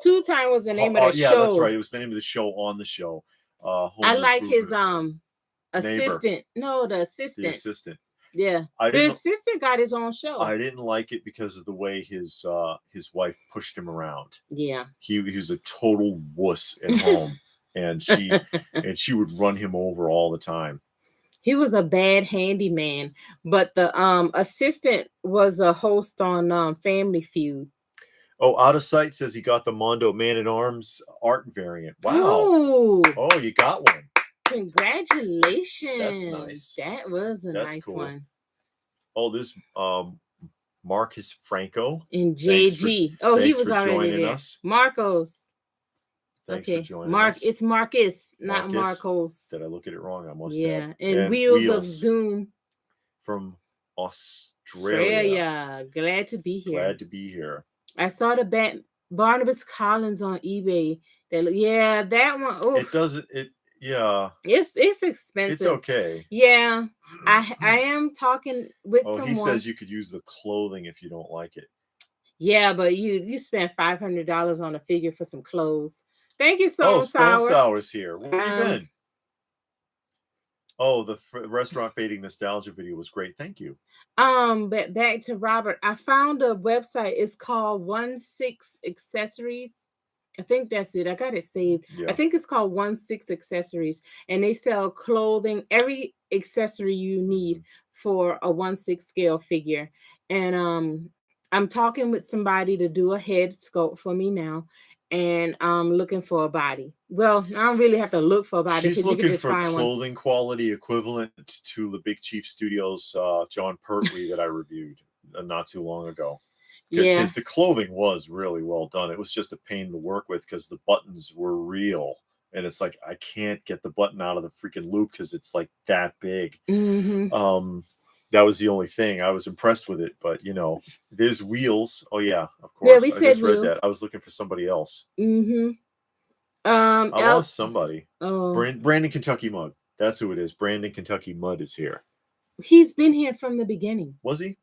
Tool Time was the name of the show. Yeah, that's right. It was the name of the show on the show. I like his assistant. No, the assistant. The assistant. Yeah, the assistant got his own show. I didn't like it because of the way his wife pushed him around. Yeah, he was a total wuss at home, and she would run him over all the time. He was a bad handyman, but the assistant was a host on Family Feud. Oh, Out of Sight says he got the Mondo Man-at-Arms art variant. Wow! Oh, you got one. Congratulations. That's nice. That was a nice one. Oh, this Marcus Franco in JG. He was already there. Us. Marcos. Thanks for joining us. It's Marcus, not Marcos. Did I look at it wrong? I must have. Yeah, and Wheels of Doom. From Australia. Glad to be here. Glad to be here. I saw the Barnabas Collins on eBay. That one. Oof. It doesn't. Yeah, it's expensive. It's okay. Yeah, I am talking with someone. He says you could use the clothing if you don't like it. Yeah, but you spent $500 on a figure for some clothes. Thank you, Stone Sour. Stone Sour's here. Where have you been? Oh, the restaurant fading nostalgia video was great. Thank you. But back to Robert. I found a website. It's called 16 Accessories. I think that's it. I got it saved. Yeah. I think it's called 16 Accessories, and they sell clothing, every accessory you need for a 16 scale figure. And I'm talking with somebody to do a head sculpt for me now, and I'm looking for a body. Well, I don't really have to look for a body. She's looking for clothing quality equivalent to the Big Chief Studios John Pertwee that I reviewed not too long ago. Yeah, because the clothing was really well done. It was just a pain to work with because the buttons were real. and it's like I can't get the button out of the freaking loop because it's like that big. That was the only thing. I was impressed with it, but you know, there's wheels. Oh yeah, of course. Yeah, we I said just read wheel. that. I was looking for somebody else. I lost somebody. Oh, Brandon Kentucky Mud. That's who it is. Brandon Kentucky Mud is here. He's been here from the beginning. Was he?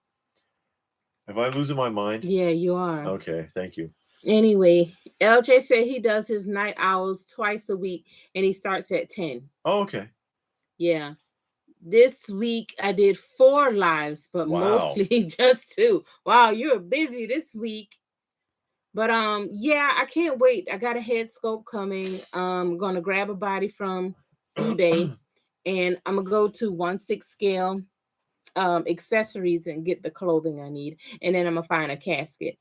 Am I losing my mind? Yeah, you are. Okay, thank you. Anyway, LJ said he does his night owls twice a week, and he starts at 10. Oh, okay. Yeah. This week I did 4 lives, but mostly just 2. Wow, you're busy this week. But yeah, I can't wait. I got a head sculpt coming. I'm gonna grab a body from eBay, and I'm gonna go to 1/6 scale accessories and get the clothing I need, and then I'm gonna find a casket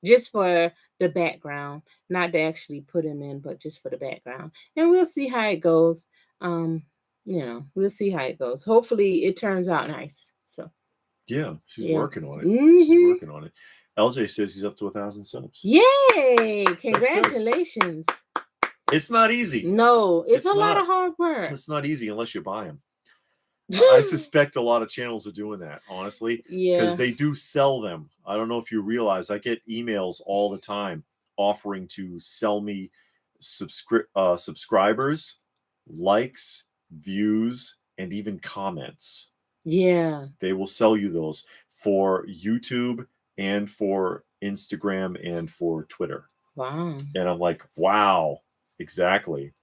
just for the background, not to actually put him in, but just for the background, and we'll see how it goes. You know, we'll see how it goes. Hopefully it turns out nice. So yeah, she's working on it. She's working on it. LJ says he's up to 1,000 subs. Yay! Congratulations. It's not easy. No, it's a lot of hard work. It's not easy unless you buy them. I suspect a lot of channels are doing that, honestly. Yeah. Because they do sell them. I don't know if you realize, I get emails all the time offering to sell me subscribers, likes, views, and even comments. Yeah. They will sell you those for YouTube and for Instagram and for Twitter. Wow. And I'm like, wow, exactly.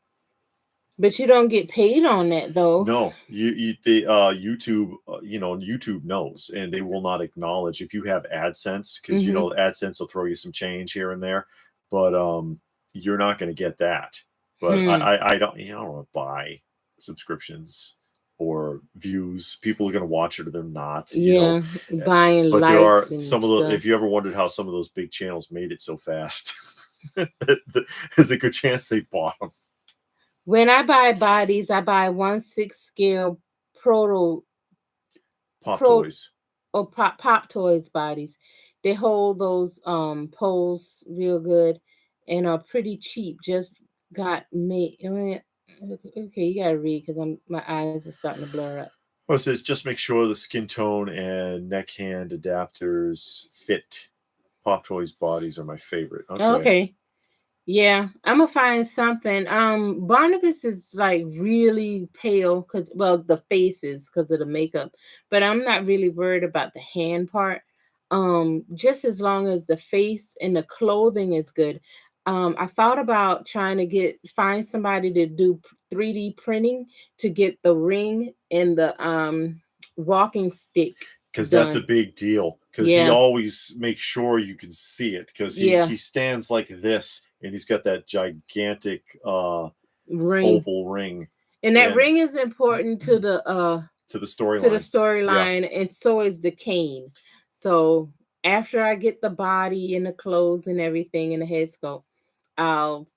But you don't get paid on that, though. No, YouTube, YouTube knows, and they will not acknowledge if you have AdSense, because you know AdSense will throw you some change here and there, but you're not going to get that. But I don't, I don't want to buy subscriptions or views. People are going to watch it or they're not. Yeah, buying. But there are some of the. If you ever wondered how some of those big channels made it so fast, there's a good chance they bought them. When I buy bodies, I buy 1/6 scale toys. Or pop toys bodies. They hold those poles real good and are pretty cheap. Just got made. Okay, you gotta read because my eyes are starting to blur up. Well, it says just make sure the skin tone and neck hand adapters fit. Pop toys bodies are my favorite. Okay. Yeah, I'm gonna find something. Barnabas is like really pale the face is because of the makeup, but I'm not really worried about the hand part. Just as long as the face and the clothing is good. I thought about trying to find somebody to do 3D printing to get the ring and the walking stick. Because that's a big deal. Because he always makes sure you can see it. Because he stands like this, and he's got that gigantic oval ring. And that ring is important to the storyline, and so is the cane. So after I get the body and the clothes and everything and the head sculpt, I'll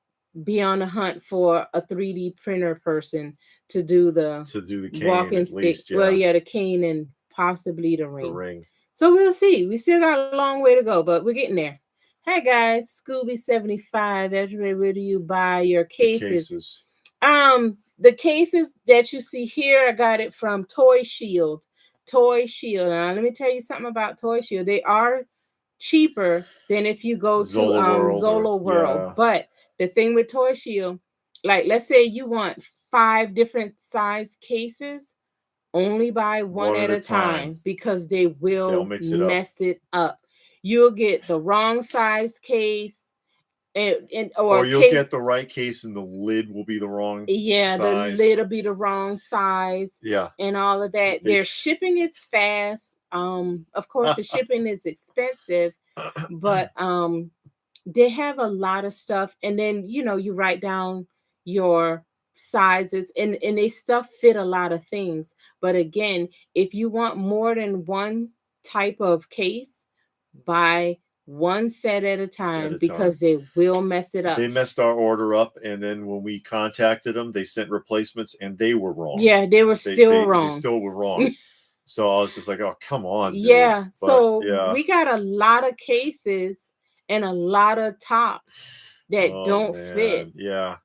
be on the hunt for a 3D printer person to do the cane, walking stick. Least, Well, the cane and possibly the ring. The ring. So we'll see. We still got a long way to go, but we're getting there. Hey guys, Scooby75. Everybody, where do you buy your cases? The cases that you see here, I got it from Toy Shield. Now, let me tell you something about Toy Shield. They are cheaper than if you go to Zola World. Yeah. But the thing with Toy Shield, like let's say you want 5 different size cases, only buy one at a time because they will mess it up. You'll get the wrong size case, or you'll get the right case and the lid will be the wrong size. The lid will be the wrong size. Yeah. And all of that. Their shipping is fast. Of course, the shipping is expensive, but they have a lot of stuff. And then, you write down your sizes and they stuff fit a lot of things. But again, if you want more than one type of case, buy one set at a time because they will mess it up. They messed our order up, and then when we contacted them, they sent replacements, and they were wrong. Yeah, they were still wrong. They still were wrong. So I was just like, "Oh, come on, dude." Yeah. We got a lot of cases and a lot of tops that don't fit. Yeah.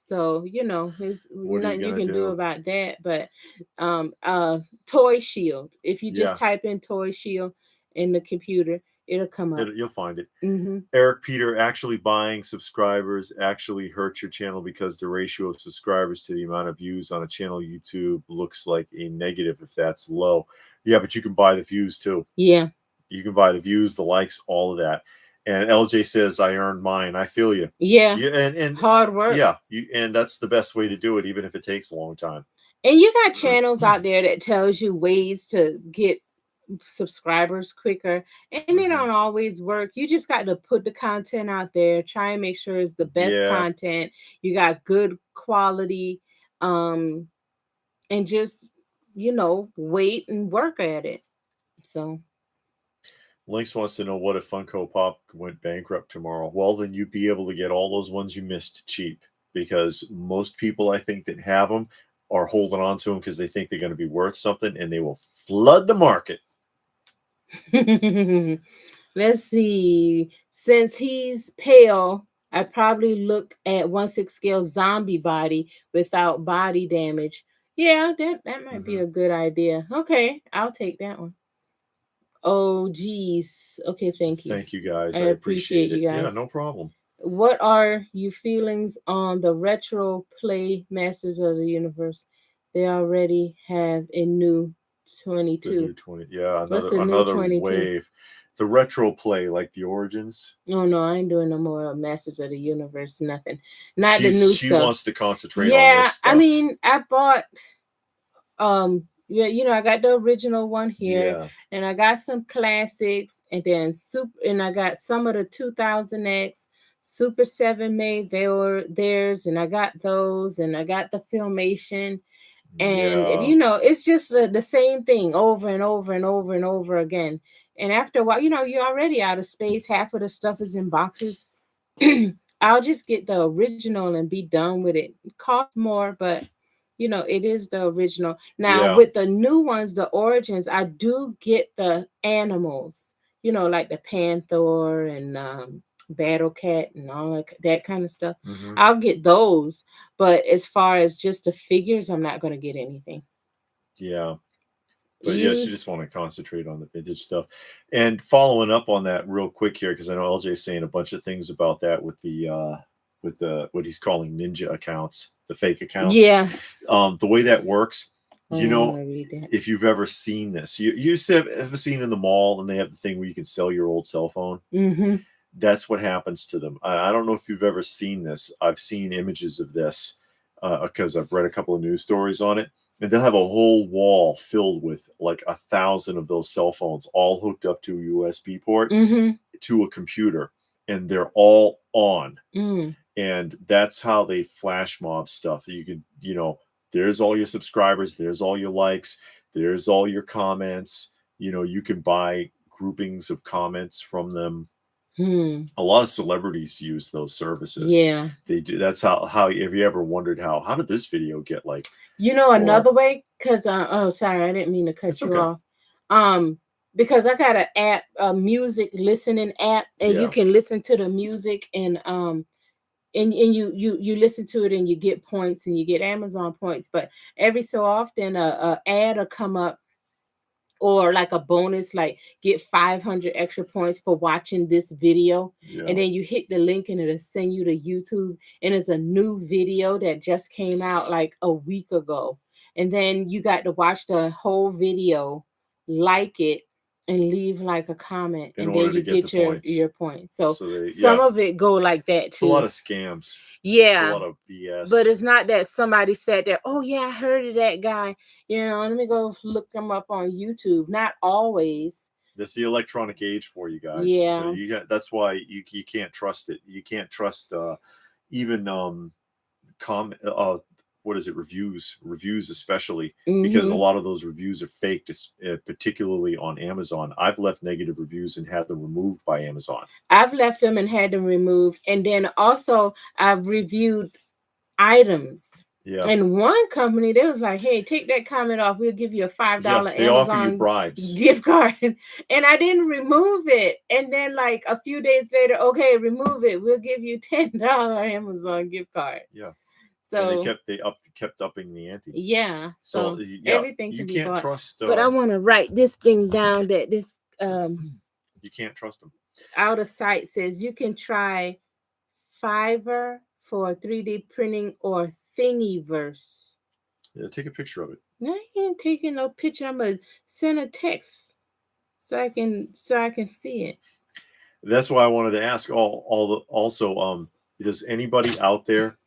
So, there's What are you nothing you gonna can do do? about that. But Toy Shield. If you just Yeah, type in Toy Shield in the computer, it'll come up. you'll find it. Mm-hmm. Eric Peter, actually buying subscribers actually hurts your channel because the ratio of subscribers to the amount of views on a channel YouTube looks like a negative if that's low. Yeah, but you can buy the views too. Yeah. You can buy the views, the likes, all of that. And LJ says, I earned mine. I feel you. Yeah. Yeah, and Hard work. yeah, and that's the best way to do it, even if it takes a long time. And you got channels out there that tells you ways to get subscribers quicker, and they don't always work. You just got to put the content out there, try and make sure it's the best content, you got good quality, and just wait and work at it. So Lynx wants to know, what if Funko Pop went bankrupt tomorrow? Well, then you'd be able to get all those ones you missed cheap, because most people, I think, that have them are holding on to them because they think they're going to be worth something, and they will flood the market. let's see. Since he's pale, I probably look at 1/6 scale zombie body without body damage. Yeah, that might be a good idea. Okay, I'll take that one. Oh, geez. Okay, thank you. Thank you, guys. I I appreciate you it. guys. Yeah, no problem. What are your feelings on the retro play Masters of the Universe? They already have a new 22. The new 20. Yeah, What's the another new 22? wave. The retro play, like the Origins. Oh no, I ain't doing no more Masters of the Universe. Nothing. Not the new She stuff. wants to concentrate on this stuff. I mean, I bought I got the original one here, and I got some classics, and then I got some of the 2000X Super 7 made theirs, and I got those, and I got the Filmation, and it's just the same thing over and over and over and over again. And after a while, you're already out of space. Half of the stuff is in boxes. I'll just get the original and be done with it. It costs more, but it is the original. Now with the new ones, the Origins, I do get the animals, like the Panther and Battle Cat and all that kind of stuff. I'll get those, but as far as just the figures, I'm not going to get anything. Yeah. But yeah, she just want to concentrate on the vintage stuff. And following up on that real quick here, because I know LJ's saying a bunch of things about that with the what he's calling ninja accounts, the fake accounts. Yeah. The way that works, if you've ever seen this, you ever seen in the mall, and they have the thing where you can sell your old cell phone. That's what happens to them. I don't know if you've ever seen this. I've seen images of this because I've read a couple of news stories on it. And they'll have a whole wall filled with like 1,000 of those cell phones, all hooked up to a USB port to a computer, and they're all on. And that's how they flash mob stuff. You can, there's all your subscribers, there's all your likes, there's all your comments. You can buy groupings of comments from them. A lot of celebrities use those services. Yeah, they do. That's how. Have you ever wondered how did this video get like? Another way, because sorry, I didn't mean to cut you off. Because I got an app, a music listening app, and you can listen to the music, and you listen to it, and you get points, and you get Amazon points. But every so often, a ad will come up, or like a bonus, like get 500 extra points for watching this video. And then you hit the link and it'll send you to YouTube, and it's a new video that just came out like a week ago, and then you got to watch the whole video, like it, and leave like a comment, and then you get your points. So some of it go like that too. It's a lot of scams. Yeah, it's a lot of BS. But it's not that somebody sat there, oh yeah, I heard of that guy, let me go look them up on YouTube. Not always. That's the electronic age for you guys. Yeah, that's why you can't trust it. You can't trust even what is it, reviews especially, because a lot of those reviews are faked, particularly on Amazon. I've left negative reviews and had them removed by Amazon. I've left them and had them removed, and then also I've reviewed items. Yeah. And one company, they was like, hey, take that comment off, we'll give you a $5 they Amazon offer you bribes, gift card. And I didn't remove it, and then like a few days later, okay, remove it, we'll give you $10 Amazon gift card. Yeah. So and they kept upping the ante. Yeah. So yeah, everything can you be can't bought. trust. But I want to write this thing down that this you can't trust them. Out of sight says you can try Pfeiffer for 3D printing or Thingiverse. Yeah, take a picture of it. No, I ain't taking no picture. I'm gonna send a text so I can see it. That's why I wanted to ask also, does anybody out there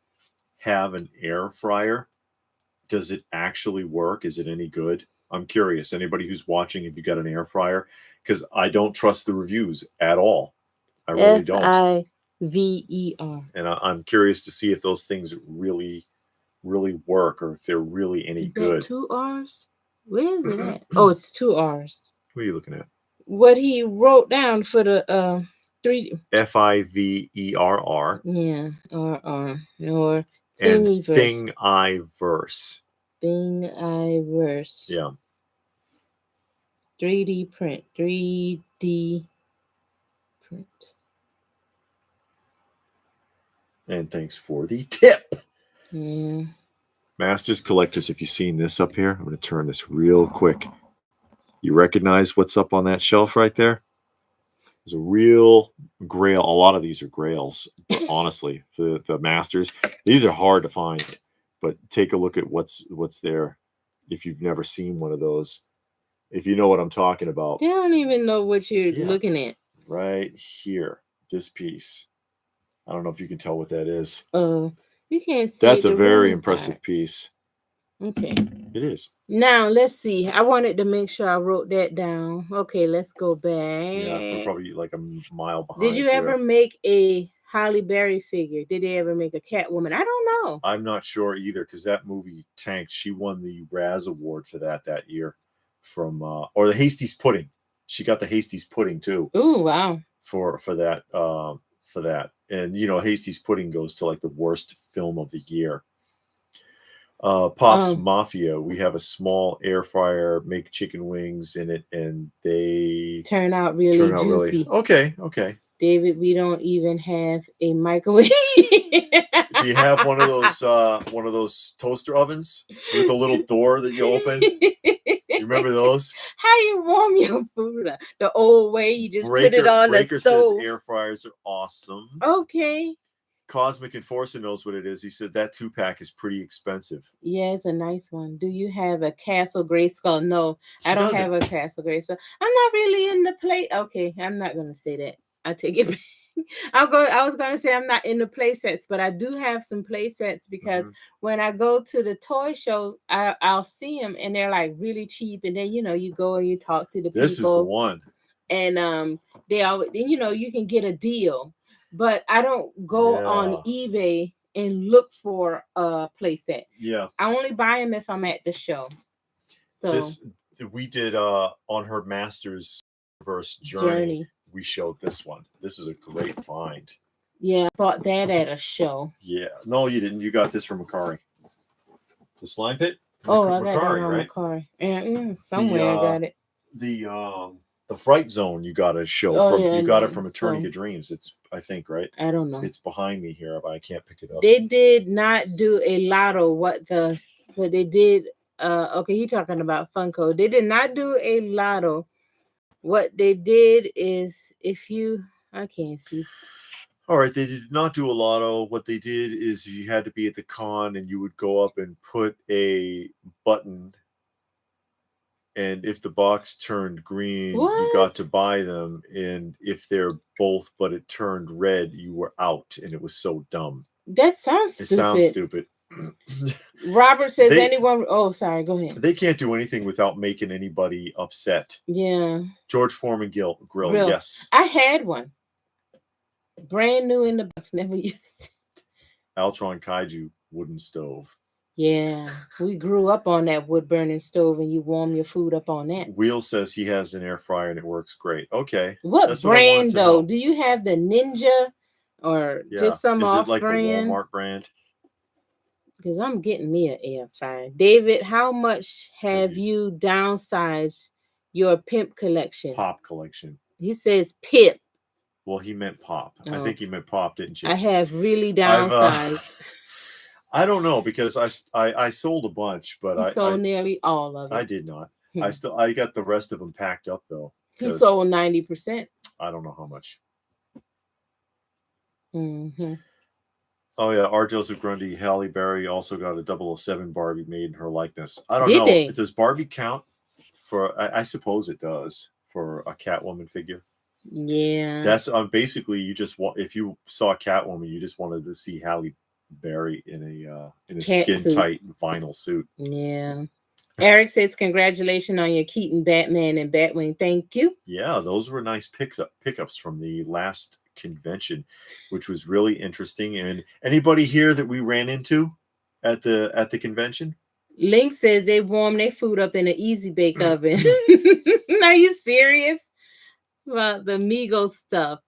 have an air fryer? Does it actually work? Is it any good? I'm curious. Anybody who's watching, if you got an air fryer, because I don't trust the reviews at all. I really don't. Pfeiffer. And I'm curious to see if those things really work or if they're really any Is good. That 2 R's? Where is it at? Oh, it's 2 R's. What are you looking at? What he wrote down for the 3 Pfeiffer. Yeah, or and Thingiverse. Thingiverse. Yeah. 3D print. 3D print. And thanks for the tip. Yeah. Masters Collectors, if you've seen this up here, I'm going to turn this real quick. You recognize what's up on that shelf right there? There's a real grail. A lot of these are grails, but honestly, the Masters, these are hard to find. But take a look at what's there if you've never seen one of those. If you know what I'm talking about. They don't even know what you're looking at. Right here, this piece. I don't know if you can tell what that is. You can't see. That's a very impressive piece. Okay. It is. Now, let's see. I wanted to make sure I wrote that down. Okay, let's go back. Yeah, we're probably like a mile behind. Did you ever make a Halle Berry figure? Did they ever make a Catwoman? I don't know. I'm not sure either because that movie tanked. She won the Raz Award for that year from or the Hasty's Pudding. She got the Hasty's Pudding too. Oh, wow. For that. And you know, Hasty's Pudding goes to like the worst film of the year. Pop's Mafia, we have a small air fryer, make chicken wings in it, and they turn out really juicy. Okay. David, we don't even have a microwave. Do you have one of those toaster ovens with a little door that you open? You remember those? How you warm your food up? The old way, you just put it on the stove. Says air fryers are awesome. Okay. Cosmic Enforcer knows what it is. He said that 2-pack is pretty expensive. Yeah, it's a nice one. Do you have a Castle Grayskull? No, I don't have a Castle Grayskull. I'm not really in the play. Okay, I'm not going to say that. I take it back. I was going to say I'm not in the play sets, but I do have some play sets because when I go to the toy show, I'll see them and they're like really cheap. And then, you go and you talk to the people. This is the one. And they always, you can get a deal. But I don't go on eBay and look for a playset. Yeah. I only buy them if I'm at the show. So we did on her Master's Verse journey. We showed this one. This is a great find. Yeah, I bought that at a show. Yeah. No, you didn't. You got this from Macari. The Slime Pit? I got that on Macari. Yeah, somewhere I got it. The Fright Zone you got a show from. You got it from Eternica Dreams. It's, I think, right? I don't know. It's behind me here, but I can't pick it up. They did not do a lotto. What they did? Okay, you talking about Funko? They did not do a lotto. What they did is, I can't see. All right, they did not do a lotto. What they did is you had to be at the con and you would go up and put a button. And if the box turned green, you got to buy them. And if they're both, but it turned red, you were out. And it was so dumb. That sounds stupid. It sounds stupid. Robert says anyone. Oh, sorry. Go ahead. They can't do anything without making anybody upset. Yeah. George Foreman grill. Yes. I had one. Brand new in the box. Never used it. Altron Kaiju wooden stove. Yeah, we grew up on that wood burning stove, and you warm your food up on that. Wheel says he has an air fryer and it works great. Okay. What brand though? Do you have the Ninja or just some off brand? Is it like the Walmart brand? Because I'm getting me an air fryer. David, how much have you downsized your Pimp collection? Pop collection. He says Pip. Well, he meant Pop. I think he meant Pop, didn't you? I have really downsized. I don't know, because I sold a bunch, but He sold nearly all of it. I did not. I got the rest of them packed up though. He sold 90%. I don't know how much. Mm-hmm. Oh yeah, R. Joseph Grundy, Halle Berry also got a 007 Barbie made in her likeness. I don't know. Does Barbie count for? I suppose it does for a Catwoman figure. Yeah, that's basically, you just want, if you saw Catwoman, you just wanted to see Halle Berry in a skin tight vinyl suit. Yeah. Eric says, congratulations on your Keaton Batman and Batwing. Thank you. Yeah, those were nice pickups from the last convention, which was really interesting. And anybody here that we ran into at the convention? Link says they warm their food up in an easy bake oven. Are you serious? Well, the Migos stuff.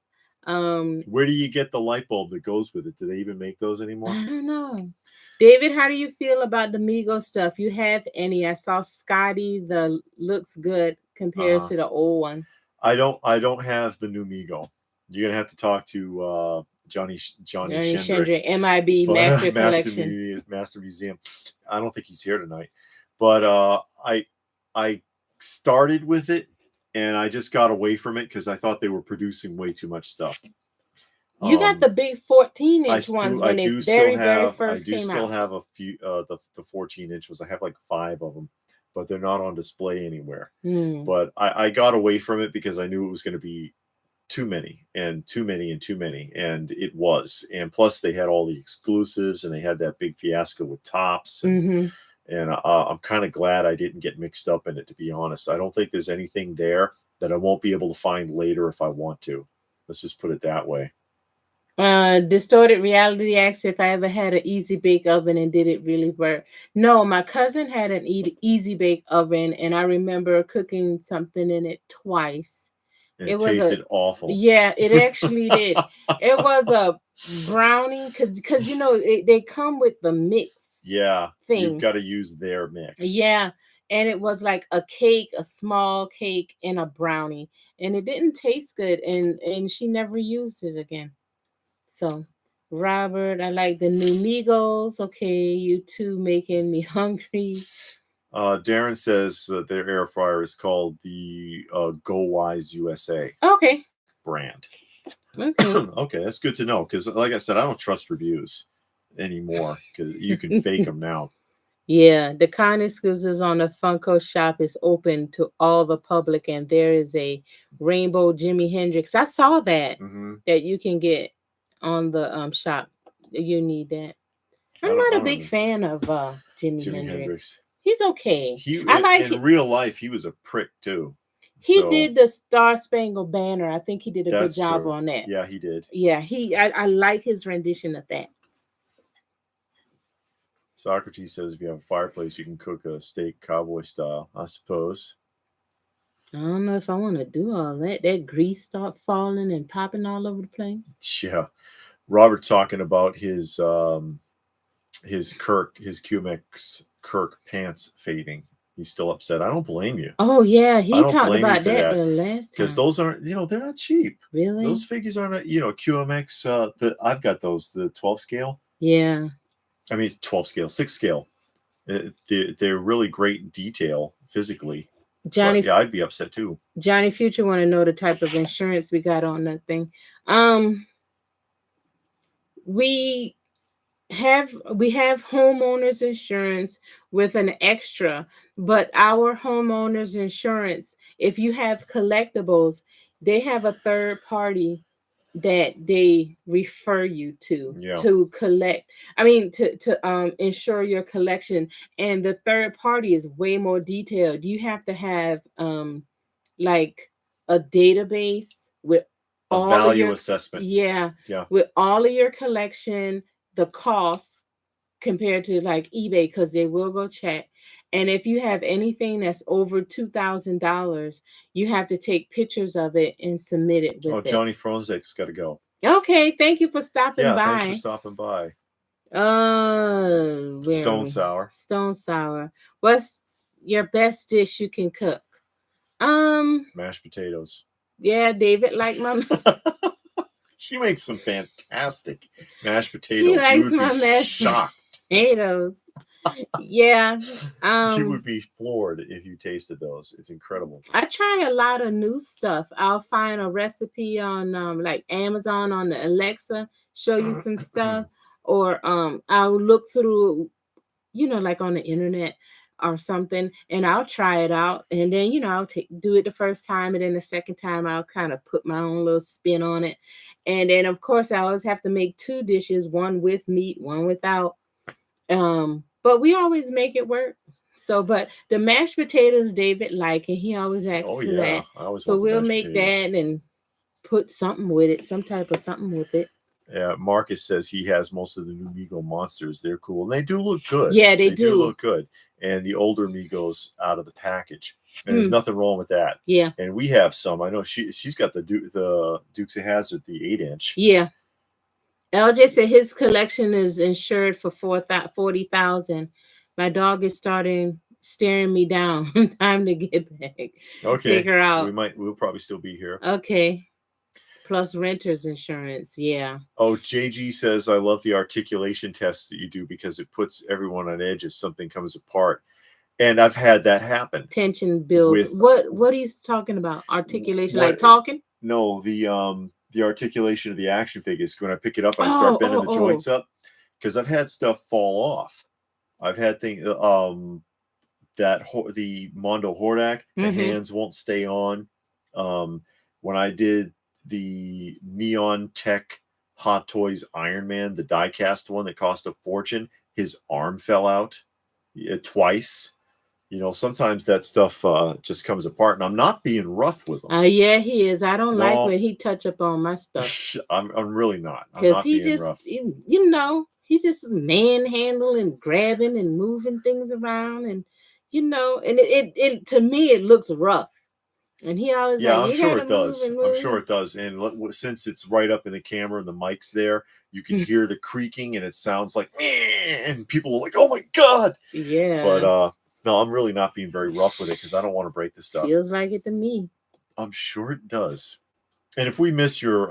Where do you get the light bulb that goes with it? Do they even make those anymore? I don't know. David, how do you feel about the Migos stuff? You have any? I saw Scotty. The looks good compared to the old one. I don't have the new Migo. You're gonna have to talk to Johnny Shendrick, MIB Master Collection, Master Museum. I don't think he's here tonight, but I started with it and I just got away from it because I thought they were producing way too much stuff. You got the big 14-inch ones when they very first came out. I do still have a few the 14-inch ones. I have like 5 of them, but they're not on display anywhere. But I got away from it because I knew it was going to be too many, and it was. And plus they had all the exclusives, and they had that big fiasco with Tops. And I'm kind of glad I didn't get mixed up in it, to be honest. I don't think there's anything there that I won't be able to find later if I want to. Let's just put it that way. Distorted Reality asks if I ever had an easy bake oven and did it really work. No, my cousin had an easy bake oven, and I remember cooking something in it twice. And it tasted awful. Yeah, it actually did. It was a brownie because you know they come with the mix. Yeah, thing. You've got to use their mix. Yeah, and it was like a cake, a small cake, and a brownie, and it didn't taste good, and she never used it again. So, Robert, I like the new Migos. Okay, you two making me hungry. Darren says their air fryer is called the Go Wise USA. Okay. Brand. Okay. Okay, that's good to know, because like I said, I don't trust reviews anymore because you can fake them now. Yeah, the Con exclusives on the Funko shop is open to all the public, and there is a rainbow Jimi Hendrix. I saw that that you can get on the shop. You need that. I'm not a big fan of Jimi Hendrix. He's okay. In real life, he was a prick too. He did the Star Spangled Banner. I think he did a good job on that. Yeah, he did. Yeah, I like his rendition of that. Socrates says if you have a fireplace, you can cook a steak cowboy style, I suppose. I don't know if I want to do all that. That grease start falling and popping all over the place. Yeah. Robert talking about his QMX Kirk pants fading. He's still upset. I don't blame you. Oh yeah, he talked about that the last time. Because those aren't, they're not cheap. Really? Those figures aren't, QMX. I've got those, the 12 scale. Yeah. I mean, 12 scale, 6 scale. They're really great detail physically. Johnny, yeah, I'd be upset too. Johnny Future want to know the type of insurance we got on that thing. We have homeowners insurance with an extra, but our homeowners insurance, if you have collectibles, they have a third party that they refer you to collect. I mean, to insure your collection, and the third party is way more detailed. You have to have like a database with a value assessment. Yeah, with all of your collection, the costs compared to like eBay, because they will go check. And if you have anything that's over $2,000, you have to take pictures of it and submit it with Johnny Fronzek's got to go. Okay, thank you for stopping by. Yeah, thanks for stopping by. Stone Sour. What's your best dish you can cook? Mashed potatoes. Yeah, David liked my. She makes some fantastic mashed potatoes. He likes my mashed shocked. Tomatoes. Yeah. You would be floored if you tasted those. It's incredible. I try a lot of new stuff. I'll find a recipe on like Amazon on the Alexa, show you some stuff, or I'll look through, like on the internet or something, and I'll try it out, and then I'll do it the first time, and then the second time I'll kind of put my own little spin on it, and then of course I always have to make two dishes, one with meat, one without. But we always make it work. So, but the mashed potatoes David like, and he always asks for that. I always so want the we'll mashed make potatoes. that and put something with it, some type of something with it. Marcus says he has most of the new Mego monsters. They're cool. And they do look good. Yeah, they do look good. And the older Megos out of the package. And there's nothing wrong with that. Yeah. And we have some. I know she's got the Dukes of Hazzard, the 8-inch. Yeah. LJ said his collection is insured for $40,000. My dog is staring me down. Time to get back. Okay. Take her out. We'll probably still be here. Okay. Plus renter's insurance. Yeah. Oh, JG says, I love the articulation tests that you do because it puts everyone on edge if something comes apart. And I've had that happen. Tension builds. What are you talking about? Articulation, like talking? No, the articulation of the action figures. When I pick it up, I start bending the joints up, because I've had stuff fall off. I've had things the Mondo Hordak, the hands won't stay on. When I did the Neon Tech Hot Toys Iron Man, the die-cast one that cost a fortune, his arm fell out twice. Sometimes that stuff just comes apart, and I'm not being rough with him. Yeah, he is. I don't like when he touch up on my stuff. I'm really not. Because he just, rough. He's just manhandling, grabbing, and moving things around, and and it to me it looks rough. And he always I'm sure it does. I'm sure it does. And since it's right up in the camera and the mic's there, you can hear the creaking, and it sounds like, and people are like, "Oh my god!" Yeah. But no, I'm really not being very rough with it because I don't want to break the stuff. Feels like it to me. I'm sure it does. And if we miss your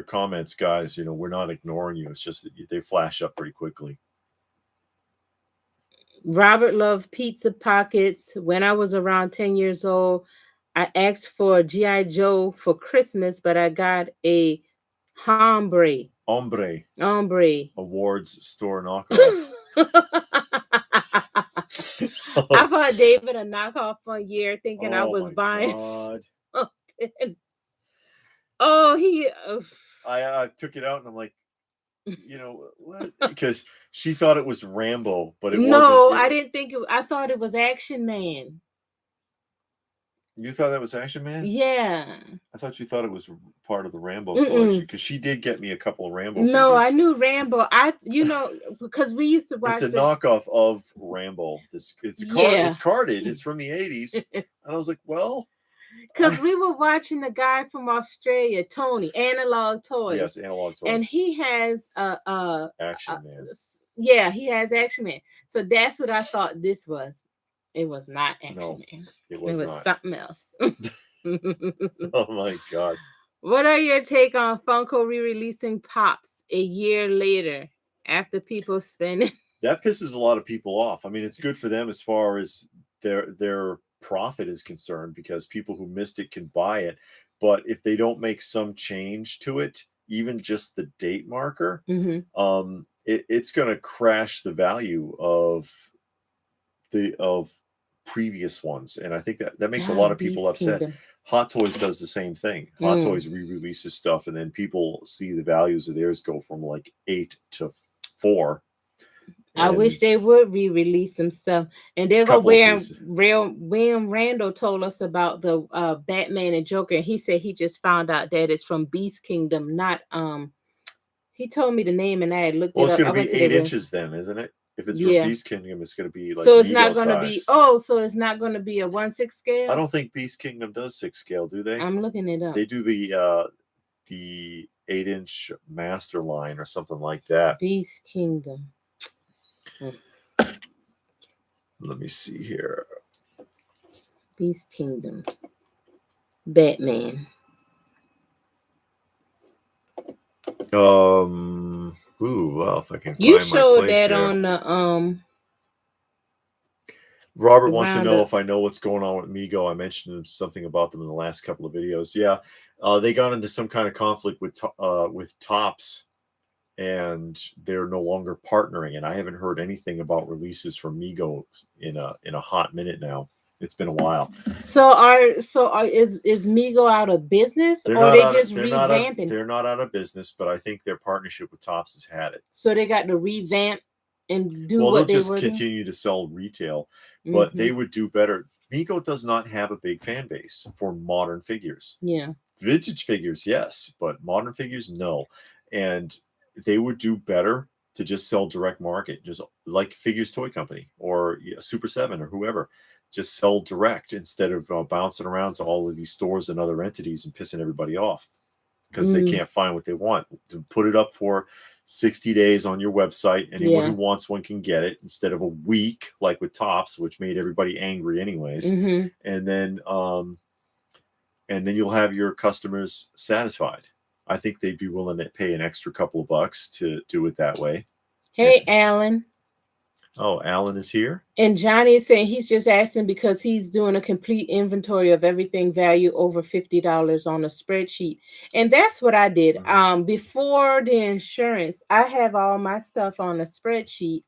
comments, guys, we're not ignoring you. It's just that they flash up pretty quickly. Robert loves pizza pockets. When I was around 10 years old, I asked for a G.I. Joe for Christmas, but I got a Hombre Awards store knockoff. I bought David a knockoff one year thinking I was buying something. I took it out and I'm like, what? Because she thought it was Rambo, but it wasn't. No, I didn't think it. I thought it was Action Man. You thought that was Action Man? Yeah. I thought you thought it was part of the Rambo collection, because she did get me a couple of Rambo figures. No, I knew Rambo. Because we used to watch. It's a knockoff of Rambo. It's carded. It's from the 80s. And I was like, well. Because we were watching the guy from Australia, Tony, Analog Toys. Yes, Analog Toys. And he has Action Man. Yeah, he has Action Man. So that's what I thought this was. It was not Action Man. It was not. Something else. Oh my god. What are your take on Funko re-releasing Pops a year later after people spend it? That pisses a lot of people off. I mean, it's good for them as far as their profit is concerned, because people who missed it can buy it. But if they don't make some change to it, even just the date marker, it's going to crash the value of previous ones. And I think that makes a lot of people upset. Hot Toys does the same thing. Hot Toys re-releases stuff, and then people see the values of theirs go from like 8 to 4. I wish they would re-release some stuff. And they're going to William Randall told us about the Batman and Joker. And he said he just found out that it's from Beast Kingdom, not he told me the name, and I had looked it up. It's going to be 8 inches then, isn't it? If it's from Beast Kingdom, it's going to be like, so it's not going to be. So it's not going to be a 1/6 scale. I don't think Beast Kingdom does 6 scale, do they? I'm looking it up. They do the 8-inch master line or something like that. Beast Kingdom. Let me see here. Beast Kingdom. Batman. Well, if I can You find my showed place that here. on Robert the wants to know roundup. if I know what's going on with Mego. I mentioned something about them in the last couple of videos. Yeah, they got into some kind of conflict with Tops, and they're no longer partnering. And I haven't heard anything about releases from Mego in a hot minute now. It's been a while. Is Migo out of business, They're or not they out of just revamping? they're not out of business, but I think their partnership with Tops has had it. So they got to revamp and do Well, they'll what they just were doing. continue to sell retail, but they would do better. Mego does not have a big fan base for modern figures. Yeah. Vintage figures, yes, but modern figures, no. And they would do better to just sell direct market, just like Figures Toy Company or Super 7 or whoever. Just sell direct instead of bouncing around to all of these stores and other entities and pissing everybody off because they can't find what they want. To put it up for 60 days on your website. Anyone who wants one can get it instead of a week, like with Tops, which made everybody angry anyways. And then you'll have your customers satisfied. I think they'd be willing to pay an extra couple of bucks to do it that way. Hey, Alan. Oh, Alan is here. And Johnny is saying he's just asking because he's doing a complete inventory of everything value over $50 on a spreadsheet. And that's what I did. Before the insurance, I have all my stuff on a spreadsheet.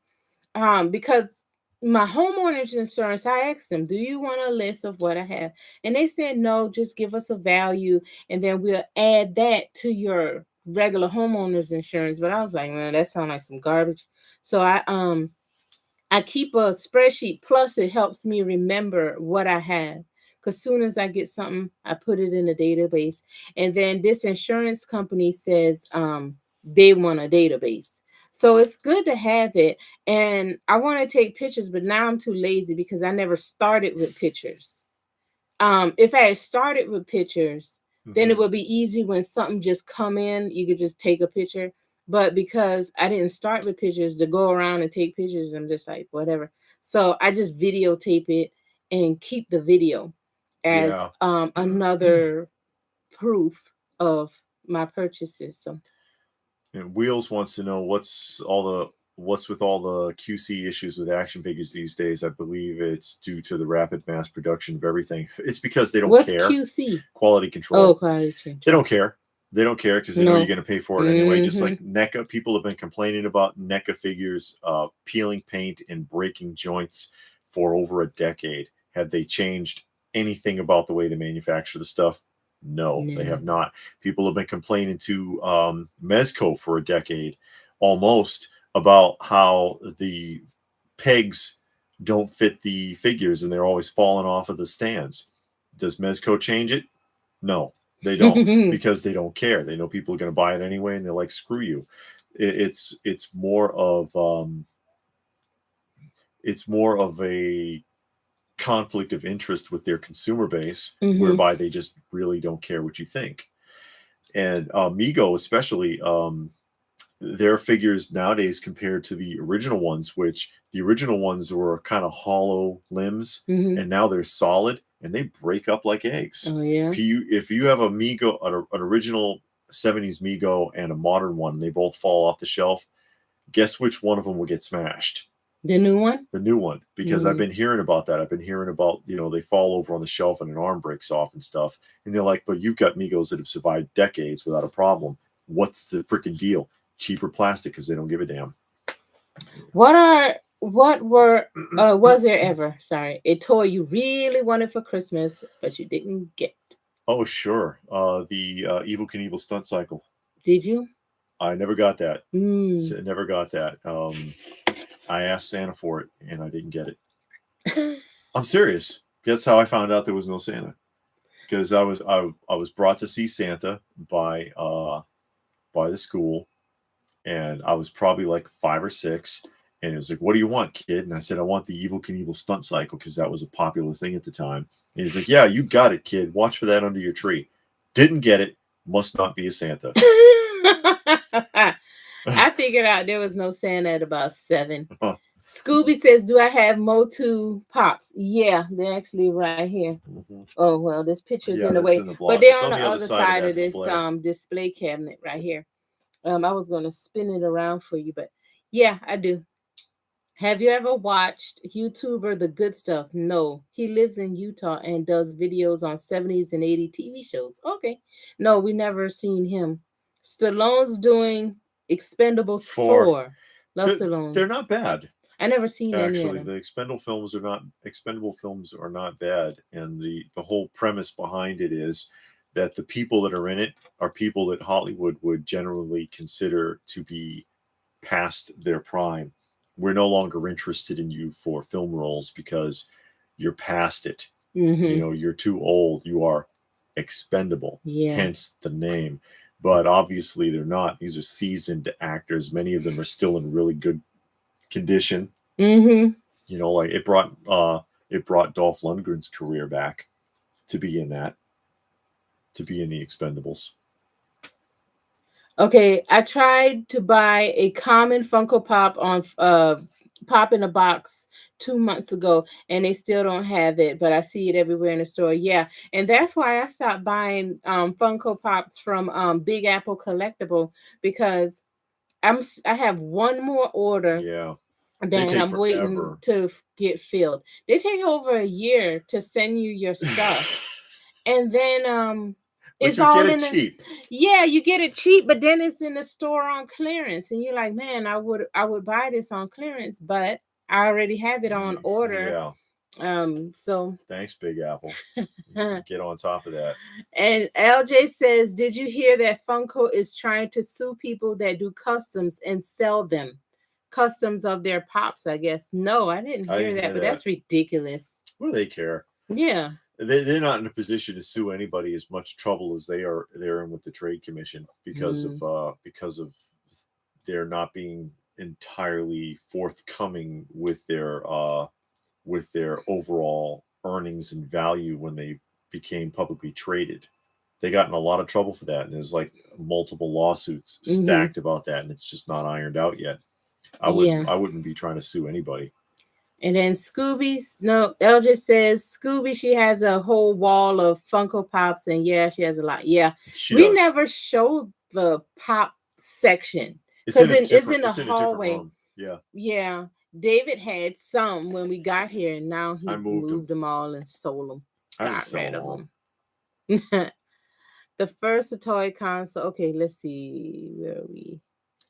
Because my homeowner's insurance, I asked them, do you want a list of what I have? And they said, no, just give us a value and then we'll add that to your regular homeowner's insurance. But I was like, man, that sounds like some garbage. So I keep a spreadsheet, plus it helps me remember what I have. Because soon as I get something, I put it in a database. And then this insurance company says they want a database. So it's good to have it. And I want to take pictures, but now I'm too lazy because I never started with pictures. If I had started with pictures, then it would be easy when something just come in, you could just take a picture. But because I didn't start with pictures to go around and take pictures, I'm just like, whatever. So I just videotape it and keep the video as another proof of my purchases. So And Wheels wants to know what's with all the QC issues with action figures these days. I believe it's due to the rapid mass production of everything. It's because they don't care. What's QC? Quality control. Oh, quality control. They don't care. They don't care because they know you're going to pay for it anyway. Just like NECA, people have been complaining about NECA figures peeling paint and breaking joints for over a decade. Have they changed anything about the way they manufacture the stuff? No, they have not. People have been complaining to Mezco for a decade almost about how the pegs don't fit the figures and they're always falling off of the stands. Does Mezco change it? No, they don't, because they don't care. They know people are going to buy it anyway, and they're like, "Screw you." It's more of a conflict of interest with their consumer base, whereby they just really don't care what you think. And Mego, especially, their figures nowadays compared to the original ones, which the original ones were kind of hollow limbs, and now they're solid and they break up like eggs. Oh yeah. If you have a Mego, an original 70s Mego and a modern one, they both fall off the shelf. Guess which one of them will get smashed? The new one? The new one, because I've been hearing about that. I've been hearing about, they fall over on the shelf and an arm breaks off and stuff. And they're like, but you've got Megos that have survived decades without a problem. What's the freaking deal? Cheaper plastic because they don't give a damn. Was there ever, a toy you really wanted for Christmas, but you didn't get? Oh, sure. The Evil Knievel stunt cycle. Did you? I never got that. Never got that. I asked Santa for it and I didn't get it. I'm serious. That's how I found out there was no Santa. Because I was brought to see Santa by the school, and I was probably like 5 or 6. And it was like, "What do you want, kid?" And I said, "I want the Evil Knievel stunt cycle," because that was a popular thing at the time. And he's like, "Yeah, you got it, kid. Watch for that under your tree." Didn't get it. Must not be a Santa. I figured out there was no Santa at about 7. Scooby says, "Do I have Motu Pops?" Yeah, they're actually right here. Oh well, this picture's in the way, but they're on the other side of this display cabinet right here. I was going to spin it around for you, but yeah, I do. Have you ever watched YouTuber The Good Stuff? No. He lives in Utah and does videos on 70s and 80s TV shows. Okay. No, we never seen him. Stallone's doing Expendables 4. Love Stallone. They're not bad. I never seen any of Actually, them. the expendable films are not bad, and the whole premise behind it is that the people that are in it are people that Hollywood would generally consider to be past their prime. We're no longer interested in you for film roles because you're past it. You know, you're too old. You are expendable. Yeah. Hence the name. But obviously they're not. These are seasoned actors. Many of them are still in really good condition. You know, like it brought Dolph Lundgren's career back to be in that, to be in the Expendables. Okay, I tried to buy a common Funko Pop on Pop in a Box 2 months ago, and they still don't have it, but I see it everywhere in the store. Yeah, and that's why I stopped buying Funko Pops from Big Apple Collectible, because I have one more order. Yeah. Then I'm waiting to get filled. They take over a year to send you your stuff. And then but it's you all get in it cheap. Yeah, you get it cheap, but then it's in the store on clearance, and you're like, man, I would buy this on clearance, but I already have it on order. Yeah. So thanks, Big Apple. Get on top of that. And LJ says, did you hear that Funko is trying to sue people that do customs and sell them? Customs of their pops, I guess. No, I didn't hear that, but that's ridiculous. What do they care? Yeah. They're not in a position to sue anybody as much trouble as they're in with the Trade Commission because of their not being entirely forthcoming with their overall earnings and value when they became publicly traded. They got in a lot of trouble for that, and there's like multiple lawsuits stacked about that, and it's just not ironed out yet. I wouldn't be trying to sue anybody. And then LJ says Scooby, she has a whole wall of Funko Pops, and yeah, she has a lot. Yeah, we never showed the pop section because it's in the hallway. Yeah. David had some when we got here, and now he moved them all and sold them. Got rid of them. The first toy console. Okay, let's see where are we.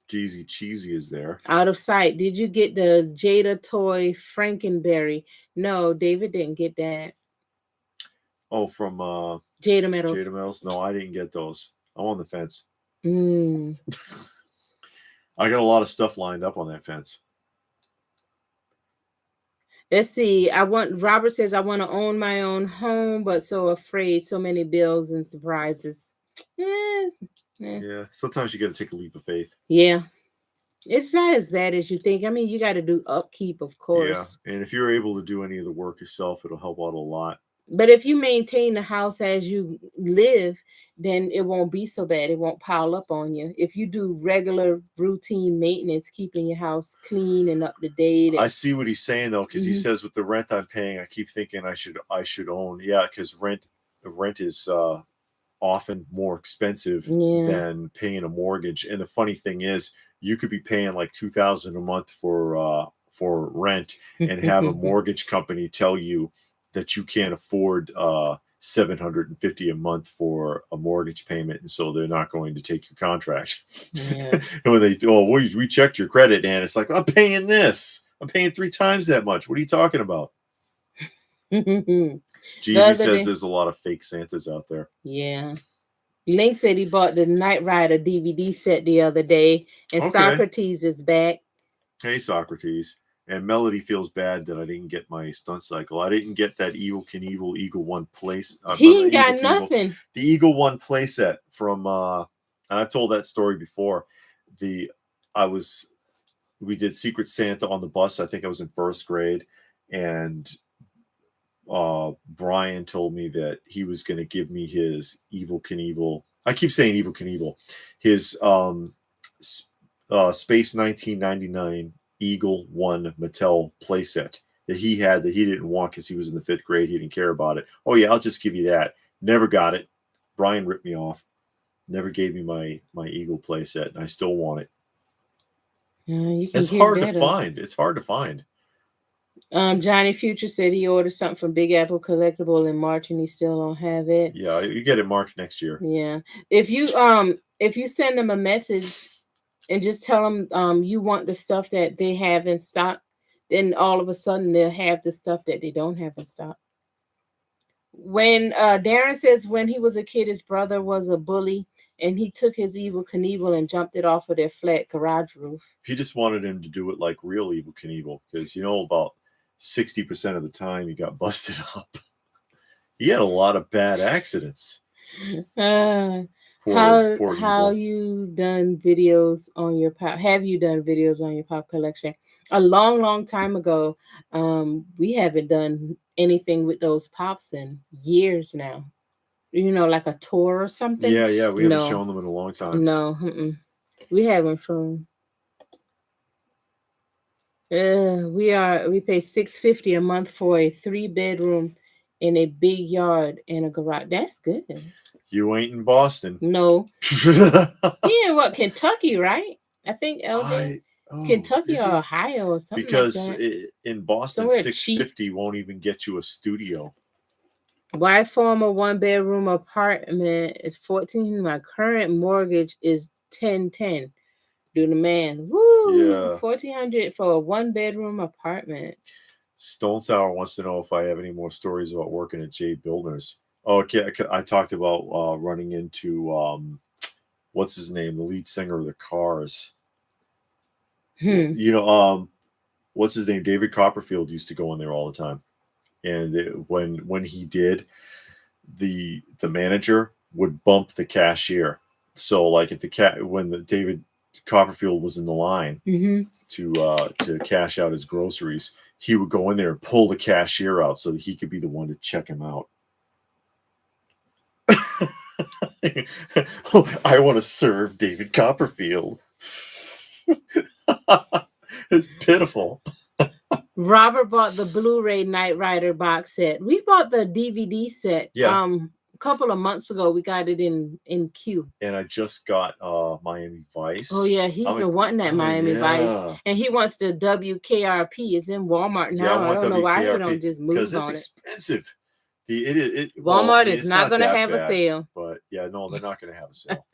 Jeezy Cheesy is there. Out of sight. Did you get the Jada toy Frankenberry? No, David didn't get that. Oh, from Jada Metals. Jada Metals? No, I didn't get those. I'm on the fence. I got a lot of stuff lined up on that fence. Let's see. Robert says, I want to own my own home, but so afraid, so many bills and surprises. Yeah, sometimes you got to take a leap of faith. Yeah. It's not as bad as you think. I mean, you got to do upkeep, of course. Yeah, and if you're able to do any of the work yourself, it'll help out a lot. But if you maintain the house as you live, then it won't be so bad. It won't pile up on you. If you do regular routine maintenance, keeping your house clean and up to date. I see what he's saying though, because he says with the rent I'm paying, I keep thinking I should own. Yeah, because rent is often more expensive than paying a mortgage. And the funny thing is, you could be paying like $2,000 a month for rent and have a mortgage company tell you that you can't afford $750 a month for a mortgage payment, and so they're not going to take your contract. And when they we checked your credit, and it's like, I'm paying this. I'm paying 3 times that much. What are you talking about? Jeezy says there's a lot of fake Santas out there. Yeah. Link said he bought the Knight Rider DVD set the other day, and Socrates is back. Hey, Socrates. And Melody feels bad that I didn't get my stunt cycle. I didn't get that Evel Knievel Eagle One place. He ain't got nothing. The Eagle One playset from, and I've told that story before. We did Secret Santa on the bus. I think I was in 1st grade, and Brian told me that he was going to give me his Evel Knievel. I keep saying Evel Knievel. His Space 1999 Eagle One Mattel playset that he had that he didn't want because he was in the 5th grade. He didn't care about it. Oh yeah, I'll just give you that. Never got it. Brian ripped me off. Never gave me my Eagle playset, and I still want it. You can It's get hard to better. find. It's hard to find. Johnny Future said he ordered something from Big Apple Collectible in March and he still don't have it. Yeah, you get it March next year. Yeah. If you send them a message and just tell them you want the stuff that they have in stock, then all of a sudden they'll have the stuff that they don't have in stock. When Darren says when he was a kid, his brother was a bully and he took his Evil Knievel and jumped it off of their flat garage roof. He just wanted him to do it like real Evil Knievel, because about 60% of the time he got busted up. He had a lot of bad accidents. How you done videos on your pop? Have you done videos on your pop collection? A long time ago. We haven't done anything with those pops in years now. Like a tour or something. Yeah, we haven't shown them in a long time. No, we haven't shown. We pay $650 a month for a 3-bedroom in a big yard and a garage. That's good. You ain't in Boston. No. Yeah, what, Kentucky, right? I think LJ. Kentucky or Ohio or something because like that. In Boston, $650 won't even get you a studio. Why form a 1-bedroom apartment is $14. My current mortgage is $1010. Do the man. Woo! Yeah. $1,400 for a 1-bedroom apartment. Stone Sour wants to know if I have any more stories about working at Jay Builders. Oh, okay. I talked about running into what's his name, the lead singer of the Cars. What's his name? David Copperfield used to go in there all the time, and when he did, the manager would bump the cashier. So like if David Copperfield was in the line to cash out his groceries, he would go in there and pull the cashier out so that he could be the one to check him out. I want to serve David Copperfield. It's pitiful. Robert bought the Blu-ray Knight Rider box set. We bought the DVD set. Yeah. A couple of months ago. We got it in Q. And I just got Miami Vice. Oh yeah, he's been wanting that Miami Vice, and he wants the WKRP. It's in Walmart now. Yeah, I don't know why he don't just move on it. Because it's expensive. Walmart is not going to have a sale. But yeah, no, they're not going to have a sale.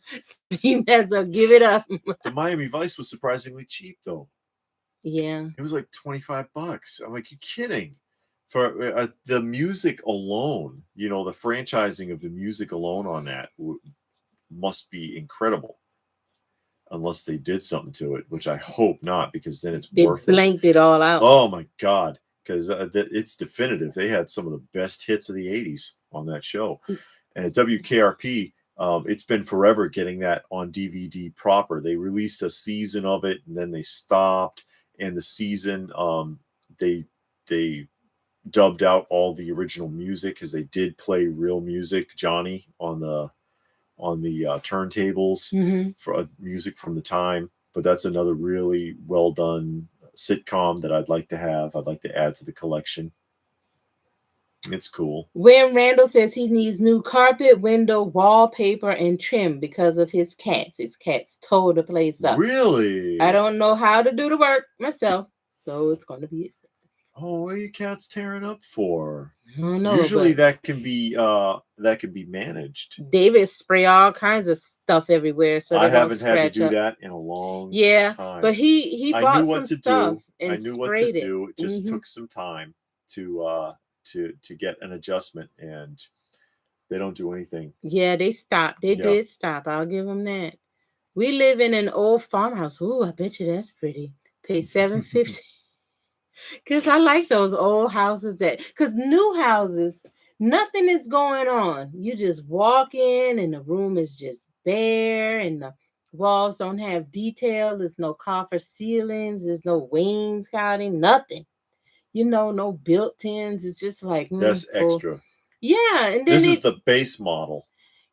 He has to give it up. The Miami Vice was surprisingly cheap, though. Yeah. It was like $25. I'm like, you kidding? For the music alone, the franchising of the music alone on that must be incredible. Unless they did something to it, which I hope not, because then it's worthless. They blanked it all out. Oh my God. Because it's definitive. They had some of the best hits of the 80s on that show. And at WKRP, it's been forever getting that on DVD proper. They released a season of it, and then they stopped. And the season, they dubbed out all the original music, because they did play real music, Johnny, on the turntables for music from the time. But that's another really well done sitcom that I'd like to have. I'd like to add to the collection. It's cool. When Randall says he needs new carpet, window, wallpaper, and trim because of his cats. His cats tore the place up. Really? I don't know how to do the work myself, so it's going to be expensive. Oh, what are your cats tearing up for? I don't know. Usually that can be managed. David spray all kinds of stuff everywhere, so I haven't had to do that in a long time. But he bought some stuff and I knew what to do. It just took some time to get an adjustment, and they don't do anything. Yeah, they stopped. They did stop. I'll give them that. We live in an old farmhouse. Ooh, I bet you that's pretty. Pay $750. Because I like those old houses because new houses, nothing is going on. You just walk in and the room is just bare and the walls don't have detail. There's no copper ceilings. There's no wainscoting, nothing. No built-ins. It's just like that's extra. Yeah, and then this is the base model.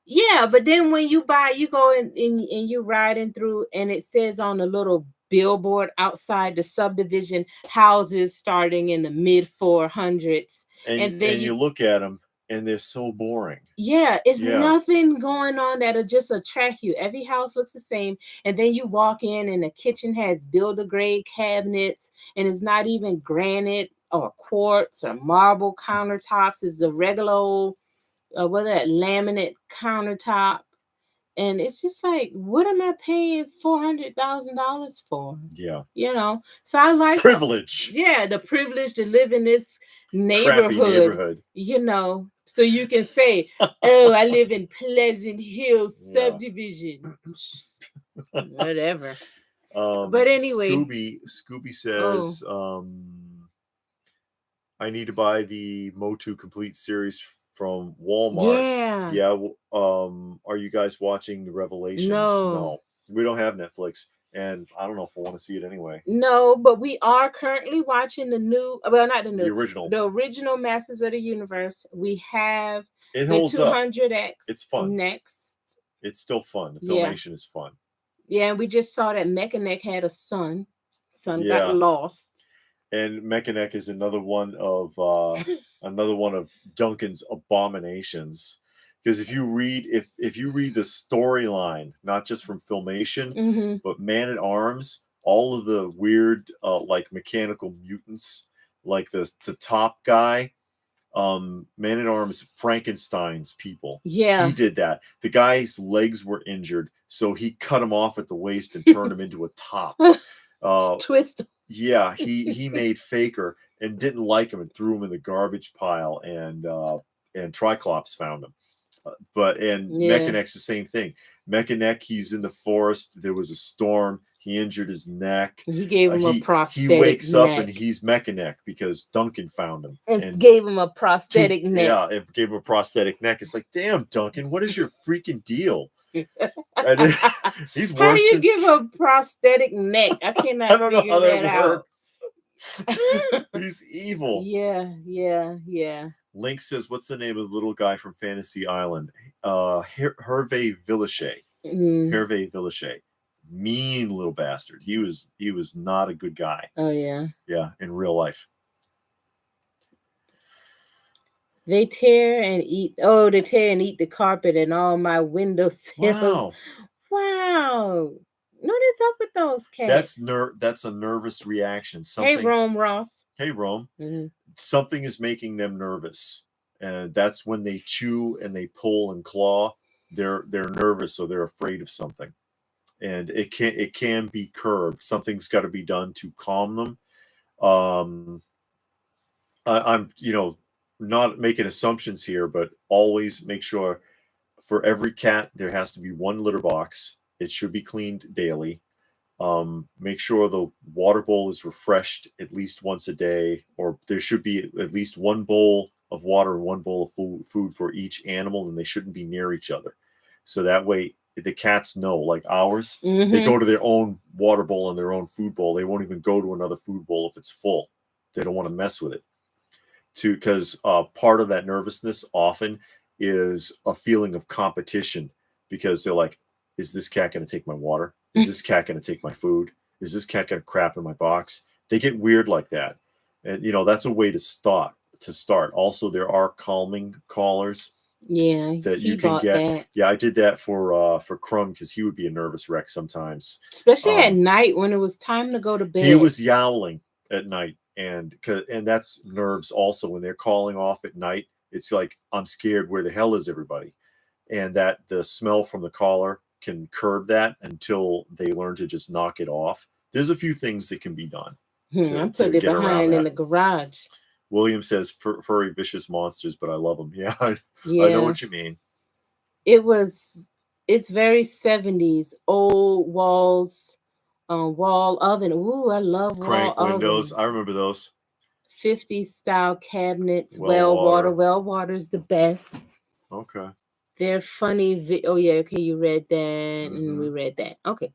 Yeah, but then when you buy, you go in and you're riding through, and it says on a little billboard outside the subdivision, houses starting in the mid 400s, and then you look at them, and they're so boring. Yeah, it's nothing going on that'll just attract you. Every house looks the same, and then you walk in, and the kitchen has builder-grade cabinets, and it's not even granite or quartz or marble countertops. It's a regular old, laminate countertop, and it's just like, what am I paying $400,000 for? Yeah, So I like privilege. The privilege to live in this neighborhood. So you can say, "Oh, I live in Pleasant Hill subdivision." Whatever. But anyway, Scooby says, I need to buy the Motu Complete series from Walmart. Yeah. Are you guys watching the Revelations? No. We don't have Netflix, and I don't know if I want to see it anyway. No, but we are currently watching the original Masters of the Universe. We have the 200X. It's fun. Next. It's still fun. The filmation is fun. Yeah, and we just saw that Mechaneck had a son. Son got lost. And Mechaneck is another one of Duncan's abominations. Because if you read the storyline, not just from Filmation, but Man at Arms, all of the weird like mechanical mutants, like the top guy, Man at Arms, Frankenstein's people. Yeah, he did that. The guy's legs were injured, so he cut him off at the waist and turned him into a top. Twist. Yeah, he made Faker and didn't like him and threw him in the garbage pile, and Triclops found him. Mechaneck's the same thing. Mechaneck, he's in the forest. There was a storm. He injured his neck. He gave him a prosthetic. He wakes up and he's Mechaneck because Duncan found him and gave him a prosthetic neck. Yeah, it gave him a prosthetic neck. It's like, damn, Duncan, what is your freaking deal? He's worse. How do you give a prosthetic neck? I cannot. I don't know how that works. He's evil. Yeah. Link says, "What's the name of the little guy from Fantasy Island?" Hervé Villachet. Hervé Villachet. Mean little bastard. He was not a good guy. Oh yeah. Yeah, in real life. They tear and eat the carpet and all my windowsills. Wow. What is up with those cats? That's a nervous reaction. Hey, Rome Ross. Hey, Rome. Something is making them nervous. And that's when they chew and they pull and claw. They're nervous, so they're afraid of something. And it can be curbed. Something's got to be done to calm them. I'm not making assumptions here, but always make sure for every cat there has to be one litter box. It should be cleaned daily. Make sure the water bowl is refreshed at least once a day, or there should be at least one bowl of water and one bowl of food for each animal, and they shouldn't be near each other. So that way the cats know, like ours, they go to their own water bowl and their own food bowl. They won't even go to another food bowl if it's full. They don't want to mess with it. Because part of that nervousness often is a feeling of competition, because they're like, is this cat going to take my water? Is this cat going to take my food? Is this cat going to crap in my box? They get weird like that. And, that's a way to start. Also, there are calming collars. Yeah, that you can get. That. Yeah, I did that for Crumb, because he would be a nervous wreck sometimes. Especially at night when it was time to go to bed. He was yowling at night. And that's nerves also. When they're calling off at night, it's like, I'm scared. Where the hell is everybody? And that the smell from the collar can curb that until they learn to just knock it off. There's a few things that can be done. I put it behind in the garage. William says, furry, vicious monsters, but I love them. Yeah, I know what you mean. It's very 70s. Old walls. Wall oven. Ooh, I love crank windows. I remember those. 50s style cabinets. Well water's the best. Okay. They're funny. Oh yeah, okay, you read that, and we read that. Okay.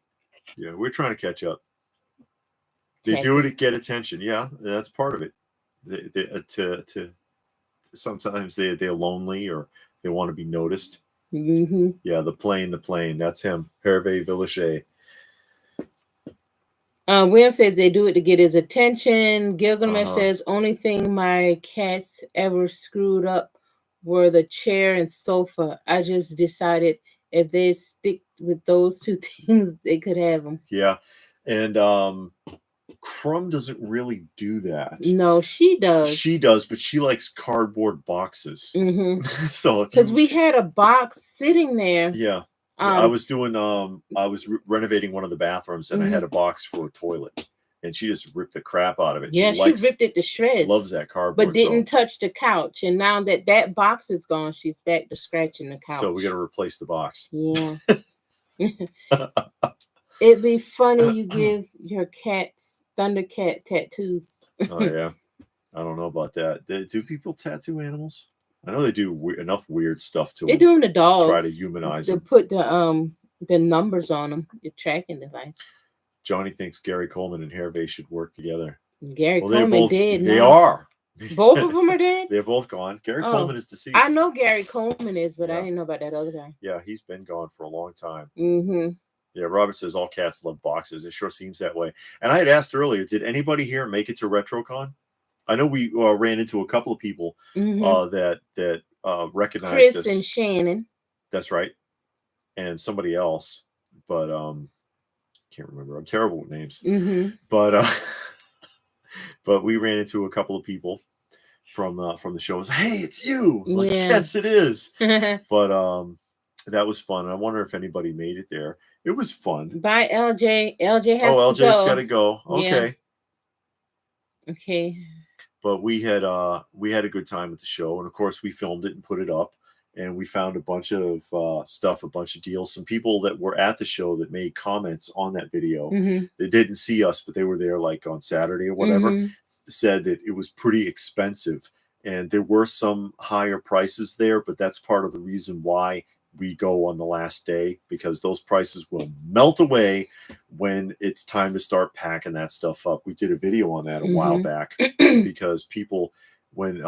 Yeah, we're trying to catch up. They do it to get attention. Yeah, that's part of it. To sometimes they're lonely or they want to be noticed. Yeah, the plane. That's him, Hervé Villachet. William says they do it to get his attention. Gilgamesh says, only thing my cats ever screwed up were the chair and sofa. I just decided if they stick with those two things, they could have them. Yeah. And Crumb doesn't really do that. No, she does. She does, but she likes cardboard boxes. So because we had a box sitting there. Yeah. I was doing I was renovating one of the bathrooms, and I had a box for a toilet, and she just ripped the crap out of it. Yeah, she ripped it to shreds. Loves that cardboard, but didn't touch the couch. And now that box is gone, she's back to scratching the couch. So we got to replace the box. Yeah. It'd be funny you give your cats Thundercat tattoos. Oh yeah, I don't know about that. Do people tattoo animals? I know they do enough weird stuff to. They do them to dogs. Try to humanize them. To put the numbers on them, your tracking device. Johnny thinks Gary Coleman and Hervé should work together. Gary Coleman dead. They are. Both of them are dead? They're both gone. Gary Coleman is deceased. I know Gary Coleman is, but I didn't know about that other guy. Yeah, he's been gone for a long time. Mm-hmm. Yeah, Robert says all cats love boxes. It sure seems that way. And I had asked earlier, did anybody here make it to RetroCon? I know we ran into a couple of people that recognized Chris us. and Shannon. That's right. And somebody else. But can't remember. I'm terrible with names. But we ran into a couple of people from the show. It was, hey, it's you. Like, yes, it is. But that was fun. I wonder if anybody made it there. It was fun. Bye, LJ. LJ has LJ's got to go. Okay. Yeah. Okay. But we had a good time at the show, and of course we filmed it and put it up, and we found a bunch of stuff, a bunch of deals. Some people that were at the show that made comments on that video. They didn't see us, but they were there like on Saturday or whatever. Said that it was pretty expensive, and there were some higher prices there, but that's part of the reason why we go on the last day, because those prices will melt away when it's time to start packing that stuff up. We did a video on that a while back, because people, when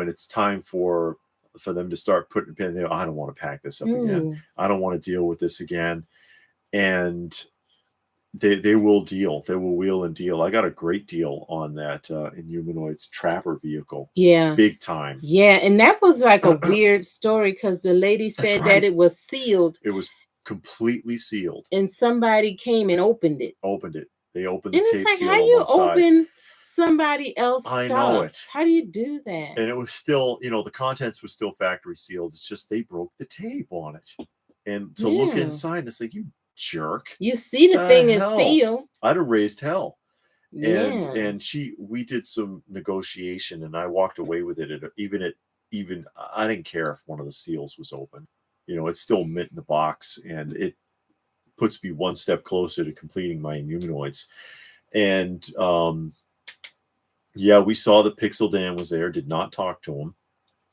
it's time for them to start putting a pin there, I don't want to pack this up again. I don't want to deal with this again. And they will deal. They will wheel and deal. I got a great deal on that Inhumanoids Trapper vehicle. Yeah. Big time. Yeah. And that was like a weird story, because the lady said that it was sealed. It was completely sealed. And somebody came and opened it. They opened the tape seal. How you open somebody else's stuff? I know it. How do you do that? And it was still, the contents were still factory sealed. It's just they broke the tape on it. And to look inside, it's like, you jerk. You see the thing is sealed. I'd have raised hell. And we did some negotiation, and I walked away with it. Even I didn't care if one of the seals was open. It's still mint in the box, and it puts me one step closer to completing my Inhumanoids. And we saw that Pixel Dan was there. Did not talk to him.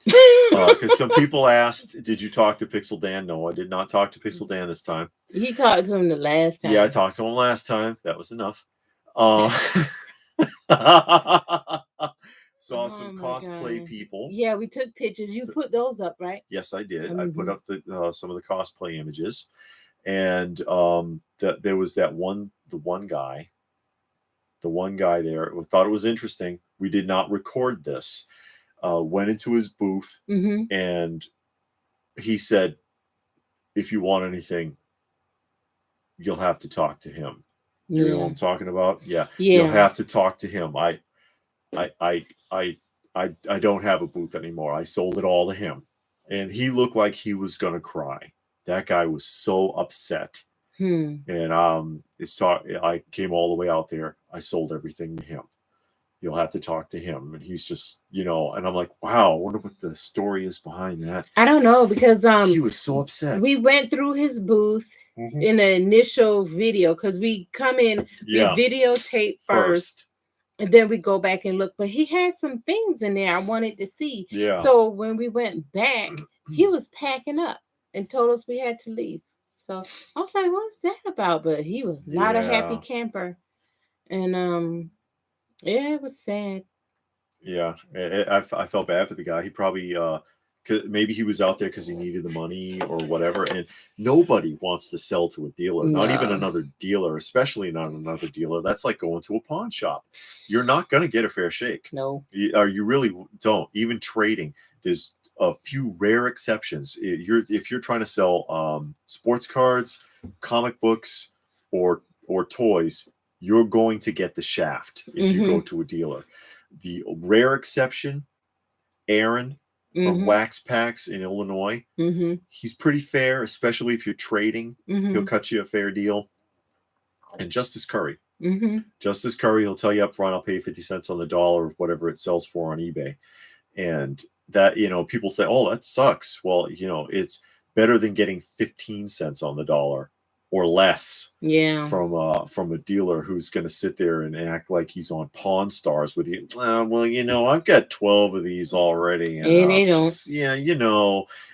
Because some people asked, did you talk to Pixel Dan? No, I did not talk to Pixel Dan this time. He talked to him the last time. Yeah, I talked to him last time. That was enough. Saw some cosplay people. Yeah, we took pictures. You put those up, right? Yes, I did. I put up some of the cosplay images. And there was the one guy there who thought it was interesting. We did not record this. Went into his booth, and he said, if you want anything, you'll have to talk to him. You know what I'm talking about? Yeah. You'll have to talk to him. I don't have a booth anymore. I sold it all to him. And he looked like he was gonna cry. That guy was so upset. And I came all the way out there. I sold everything to him. You'll have to talk to him. And he's just, and I'm like, wow, I wonder what the story is behind that. I don't know, because he was so upset. We went through his booth in the initial video, because we come in, we videotape first, and then we go back and look. But he had some things in there I wanted to see. Yeah. So when we went back, he was packing up and told us we had to leave. So I was like, what's that about? But he was not a happy camper. And yeah, it was sad. Yeah, I felt bad for the guy. He probably maybe he was out there because he needed the money or whatever. And nobody wants to sell to a dealer, not even another dealer, especially not another dealer. That's like going to a pawn shop. You're not going to get a fair shake. No, you really don't. Even trading, there's a few rare exceptions. If you're trying to sell sports cards, comic books, or toys, you're going to get the shaft if you go to a dealer. The rare exception, Aaron from Wax Packs in Illinois, he's pretty fair, especially if you're trading. He'll cut you a fair deal. And Justice Curry. Justice Curry, he'll tell you up front, I'll pay 50 cents on the dollar of whatever it sells for on eBay. And that, people say, oh, that sucks. Well, it's better than getting 15 cents on the dollar or less from a dealer who's going to sit there and act like he's on Pawn Stars with you. Well, I've got 12 of these already. And they don't. Yeah,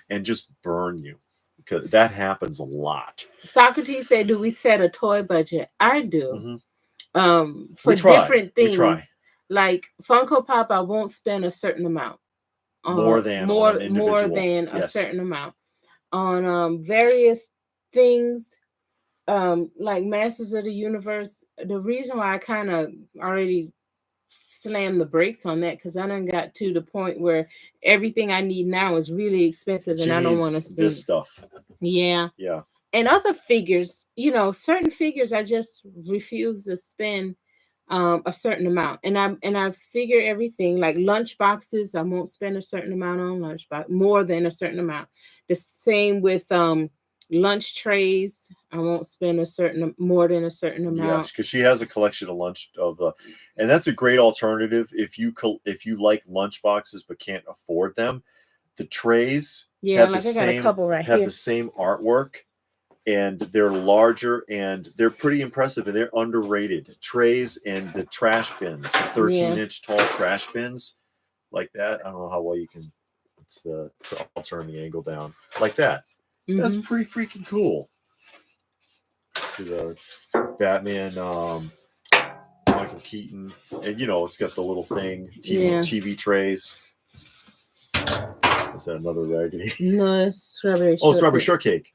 and just burn you, because that happens a lot. Socrates said, do we set a toy budget? I do. For different things. Like Funko Pop, I won't spend a certain amount. More than a certain amount. On various things, like Masters of the Universe. The reason why I kind of already slammed the brakes on that, because I done got to the point where everything I need now is really expensive, and I don't want to spend this stuff. Yeah. And other figures, certain figures I just refuse to spend a certain amount. And I figure everything, like lunch boxes, I won't spend a certain amount on lunch box, more than a certain amount. The same with lunch trays. I won't spend more than a certain amount. Yes, because she has a collection of and that's a great alternative if you like lunch boxes but can't afford them. The trays have the same artwork, and they're larger and they're pretty impressive, and they're underrated. Trays and the trash bins, 13-inch tall trash bins like that. I don't know how well you can. I'll turn the angle down like that. That's pretty freaking cool. See the Batman, Michael Keaton, and it's got the little thing, TV trays. Is that another raggedy? No, it's strawberry. Strawberry shortcake.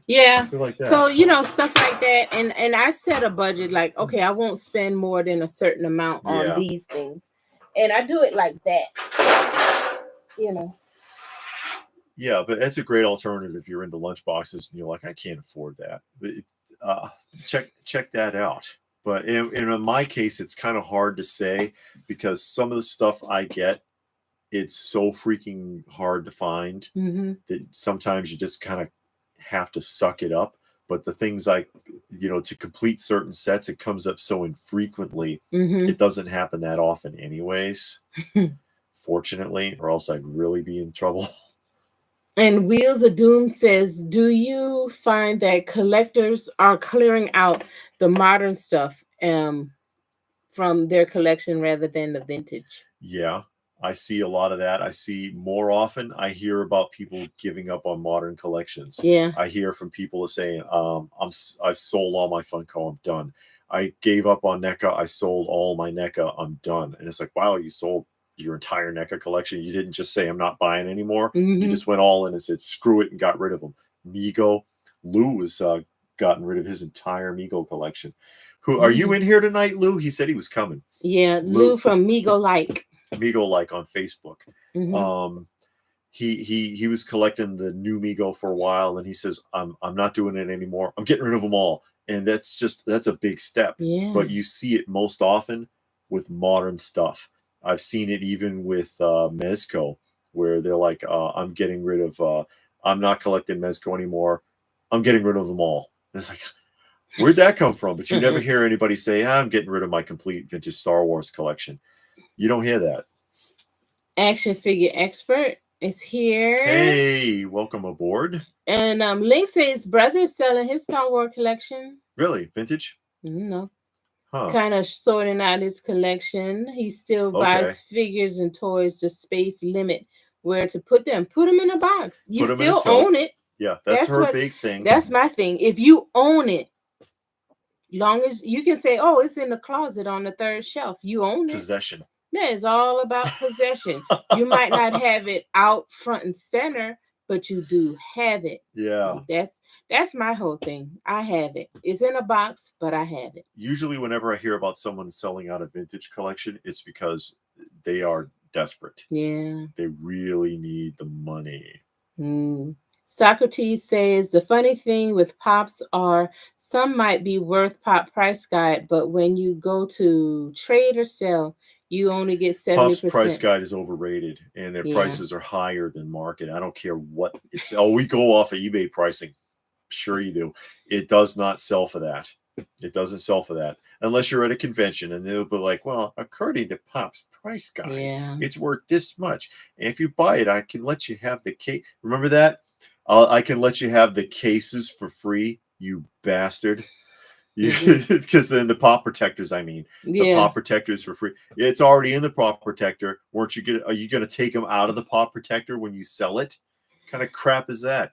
Yeah. Something like that. So stuff like that, and I set a budget like, okay, I won't spend more than a certain amount on these things, and I do it like that. Yeah, but that's a great alternative if you're into lunch boxes and you're like, I can't afford that. Check that out. But in my case, it's kind of hard to say, because some of the stuff I get, it's so freaking hard to find that sometimes you just kind of have to suck it up. But the things like, to complete certain sets, it comes up so infrequently. It doesn't happen that often anyways, fortunately, or else I'd really be in trouble. And Wheels of Doom says, do you find that collectors are clearing out the modern stuff from their collection rather than the vintage? Yeah, I see a lot of that. I see more often, I hear about people giving up on modern collections. Yeah. I hear from people saying, I've sold all my Funko, I'm done. I gave up on NECA, I sold all my NECA, I'm done. And it's like, wow, you sold your entire NECA collection. You didn't just say I'm not buying anymore. You just went all in and said screw it and got rid of them. Mego, Lou has gotten rid of his entire Mego collection. Who are you in here tonight, Lou? He said he was coming. Yeah, Lou from Mego Like on Facebook. He was collecting the new Mego for a while, and he says I'm not doing it anymore. I'm getting rid of them all. And that's a big step. But you see it most often with modern stuff. I've seen it even with Mezco, where they're like, I'm getting rid of, I'm not collecting Mezco anymore. I'm getting rid of them all. And it's like, where'd that come from? But you never hear anybody say, I'm getting rid of my complete vintage Star Wars collection. You don't hear that. Action Figure Expert is here. Hey, welcome aboard. And Link says brother is selling his Star Wars collection. Really? Vintage? No. Kind of sorting out his collection. He still buys figures and toys. The space limit where to put them. Put them in a box. You still own it. Yeah, that's her big thing. That's my thing. If you own it, long as you can say, oh, it's in the closet on the third shelf. You own it. Possession. Yeah, it's all about possession. You might not have it out front and center, but you do have it. Yeah. That's my whole thing. I have it. It's in a box, but I have it. Usually whenever I hear about someone selling out a vintage collection, it's because they are desperate. Yeah. They really need the money. Socrates says the funny thing with pops are some might be worth pop price guide, but when you go to trade or sell, you only get 70%. Pop's price guide is overrated, and their prices are higher than market. I don't care what it's. Oh, we go off of eBay pricing. Sure you do. It does not sell for that. It doesn't sell for that unless you're at a convention, and they'll be like, well, according to Pop's price guide, it's worth this much. And if you buy it, I can let you have the case. Remember that? I can let you have the cases for free, you bastard. Because then the pop protectors, the pop protectors for free. It's already in the pop protector. Are you gonna take them out of the pop protector when you sell it? What kind of crap is that?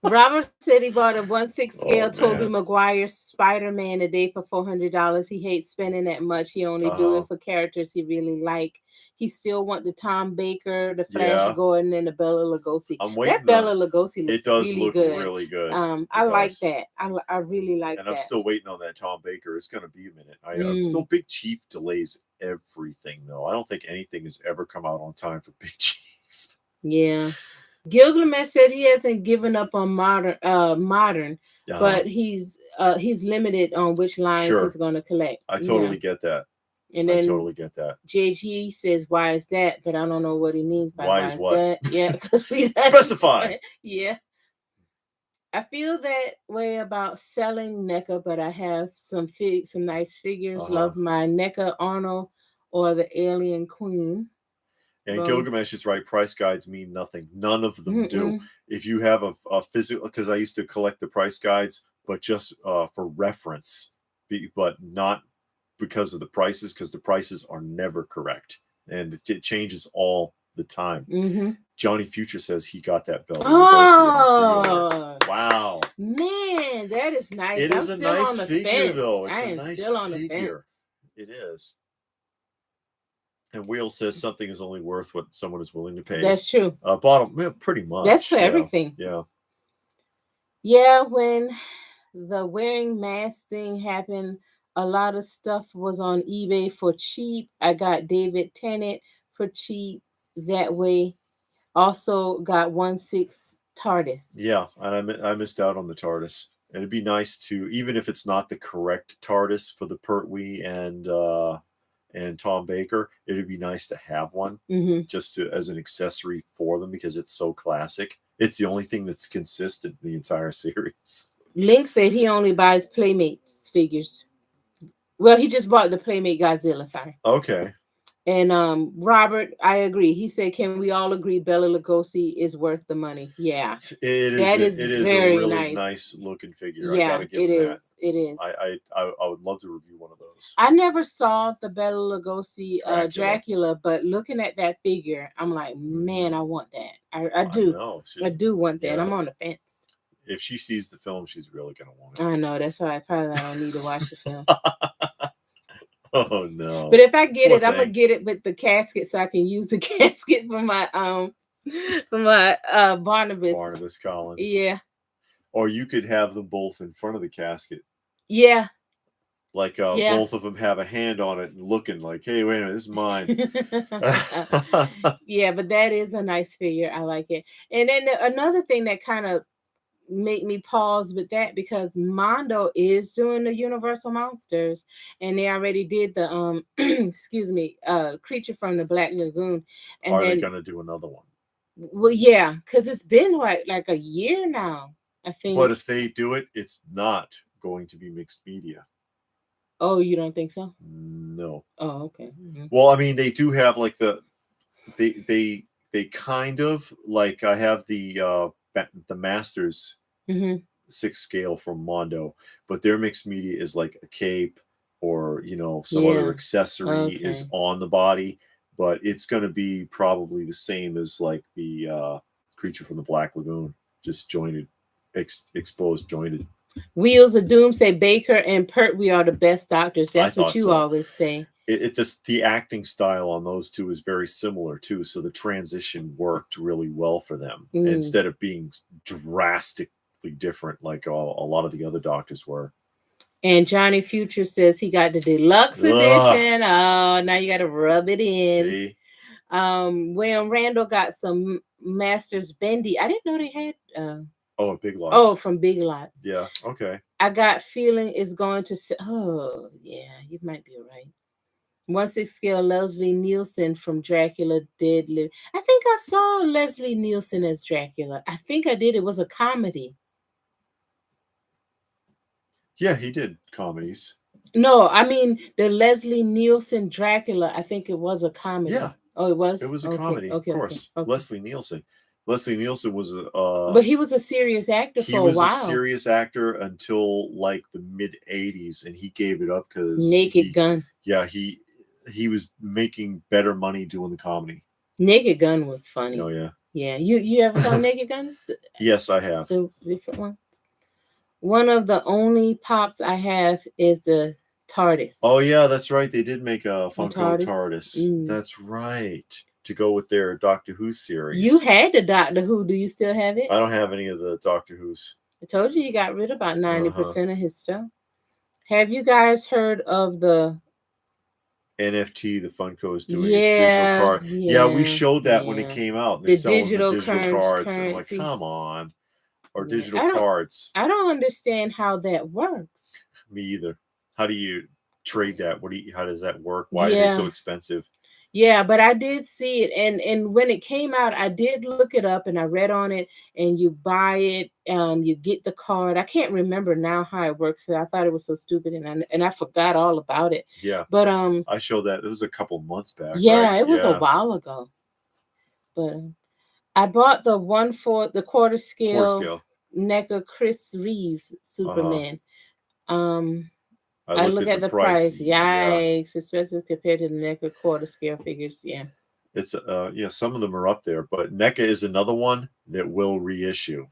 Robert said he bought a 1/6 scale Tobey Maguire Spider-Man today for $400. He hates spending that much. He only do it for characters he really like. He still want the Tom Baker, the Flash Gordon, and the Bela Lugosi. That Bela Lugosi looks really good. Really good. I like that. I really like that. And I'm still waiting on that Tom Baker. It's going to be a minute. The Big Chief delays everything, though. I don't think anything has ever come out on time for Big Chief. Yeah. Gilgamesh said he hasn't given up on modern, but he's limited on which lines he's going to collect. I totally get that. And then I totally get that. JG says, "Why is that?" But I don't know what he means by why is what? That. Yeah, because we specify. Yeah, I feel that way about selling NECA, but I have some nice figures. Love my NECA Arnold or the Alien Queen. And Gilgamesh is right. Price guides mean nothing. None of them do. If you have a physical, because I used to collect the price guides, but just for reference, but not because of the prices, because the prices are never correct, and it changes all the time. Johnny Future says he got that belt. Oh, wow, man, that is nice. It is a nice figure, though. It's a nice figure. It is. And Wheel says something is only worth what someone is willing to pay. That's true. Pretty much. That's for everything. Yeah. Yeah, when the wearing mask thing happened, a lot of stuff was on eBay for cheap. I got David Tennant for cheap that way. Also got 1/6 TARDIS. Yeah, and I missed out on the TARDIS. And it'd be nice to, even if it's not the correct TARDIS for the Pertwee and Tom Baker, it'd be nice to have one just as an accessory for them, because it's so classic. It's the only thing that's consistent in the entire series. Link said he only buys Playmates figures. Well, he just bought the Playmate Godzilla, sorry. Okay. And Robert, I agree. He said, "Can we all agree Bela Lugosi is worth the money?" Yeah, it is a really nice looking figure. Yeah, I gotta give it is. That. It is. I would love to review one of those. I never saw the Bela Lugosi Dracula, but looking at that figure, I'm like, man, I want that. I do. I do want that. Yeah. I'm on the fence. If she sees the film, she's really gonna want it. I know. That's why I probably don't need to watch the film. Oh no! But if I get it, I'm gonna get it with the casket so I can use the casket for my Barnabas. Barnabas Collins. Yeah. Or you could have them both in front of the casket. Yeah. Like both of them have a hand on it and looking like, "Hey, wait a minute, this is mine." Yeah, but that is a nice figure. I like it. And then another thing that kind of make me pause with that, because Mondo is doing the Universal Monsters, and they already did the excuse me, Creature from the Black Lagoon. And are they gonna do another one? Well, yeah, because it's been like a year now, I think. But if they do it, it's not going to be mixed media. Oh, you don't think so? No. Oh, okay. Well, I mean, they do have like they kind of like, I have the Masters 6 scale from Mondo, but their mixed media is like a cape or some other accessory is on the body, but it's going to be probably the same as like the Creature from the Black Lagoon, just jointed, exposed, jointed. Wheels of Doom say Baker and Pertwee are the best doctors. That's what you always say. The acting style on those two is very similar too, so the transition worked really well for them instead of being drastically different like a lot of the other doctors were. And Johnny Future says he got the deluxe edition. Oh, now you got to rub it in. See? William Randall got some Masters Bendy. I didn't know they had. Big Lots. Oh, from Big Lots. Yeah. Okay. I got feeling is going to. Oh, yeah, you might be right. 1/6 scale Leslie Nielsen from Dracula Dead Live. I think I saw Leslie Nielsen as Dracula. I think I did. It was a comedy. Yeah, he did comedies. No, I mean the Leslie Nielsen Dracula. I think it was a comedy. Yeah. Oh, it was? It was a comedy, of course. Okay. Leslie Nielsen. Leslie Nielsen was a... but he was a serious actor for a while. He was a serious actor until like the mid-'80s, and he gave it up because... Naked Gun. Yeah, he was making better money doing the comedy. Naked Gun was funny. Oh, yeah. Yeah. You ever saw Naked Guns? Yes, I have. The different ones? One of the only pops I have is the TARDIS. Oh, yeah, that's right. They did make a Funko TARDIS. That's right. To go with their Doctor Who series. You had the Doctor Who. Do you still have it? I don't have any of the Doctor Who's. I told you got rid of about 90% of his stuff. Have you guys heard of the NFT the Funko is doing? Digital card. Yeah, we showed that when it came out. They're selling the digital cards. And I'm like, come on. Or digital cards. I don't understand how that works. Me either. How do you trade that? How does that work? Why are they so expensive? Yeah, but I did see it, and when it came out, I did look it up and I read on it. And you buy it, you get the card. I can't remember now how it works. So I thought it was so stupid, and I forgot all about it. Yeah, but I showed that. It was a couple months back. Yeah, right? It was a while ago. But I bought the 1/4, the quarter scale NECA Chris Reeves Superman. I look at the price. Yikes, especially compared to the NECA quarter scale figures. Yeah. It's some of them are up there, but NECA is another one that will reissue.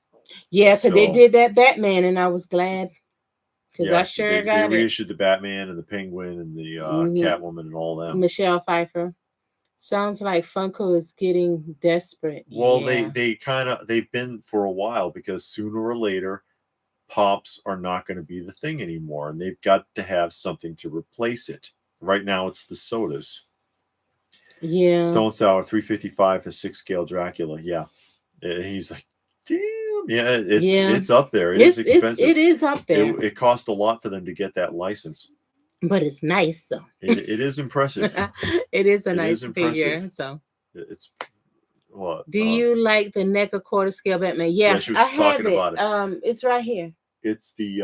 Yeah, because they did that Batman, and I was glad because I sure got it. They reissued the Batman and the Penguin and the Catwoman and all them. Michelle Pfeiffer. Sounds like Funko is getting desperate. Well, they've been for a while, because sooner or later, Pops are not going to be the thing anymore, and they've got to have something to replace it. Right now, it's the sodas. Yeah. Stone Sour 355 for 6 scale Dracula. Yeah, he's like, damn. Yeah, it's up there. It is expensive. It is up there. It cost a lot for them to get that license. But it's nice though. It is impressive. It is a nice figure. So it's what? Do you like the NECA quarter scale Batman? Yeah, she was talking about it. It's right here. It's the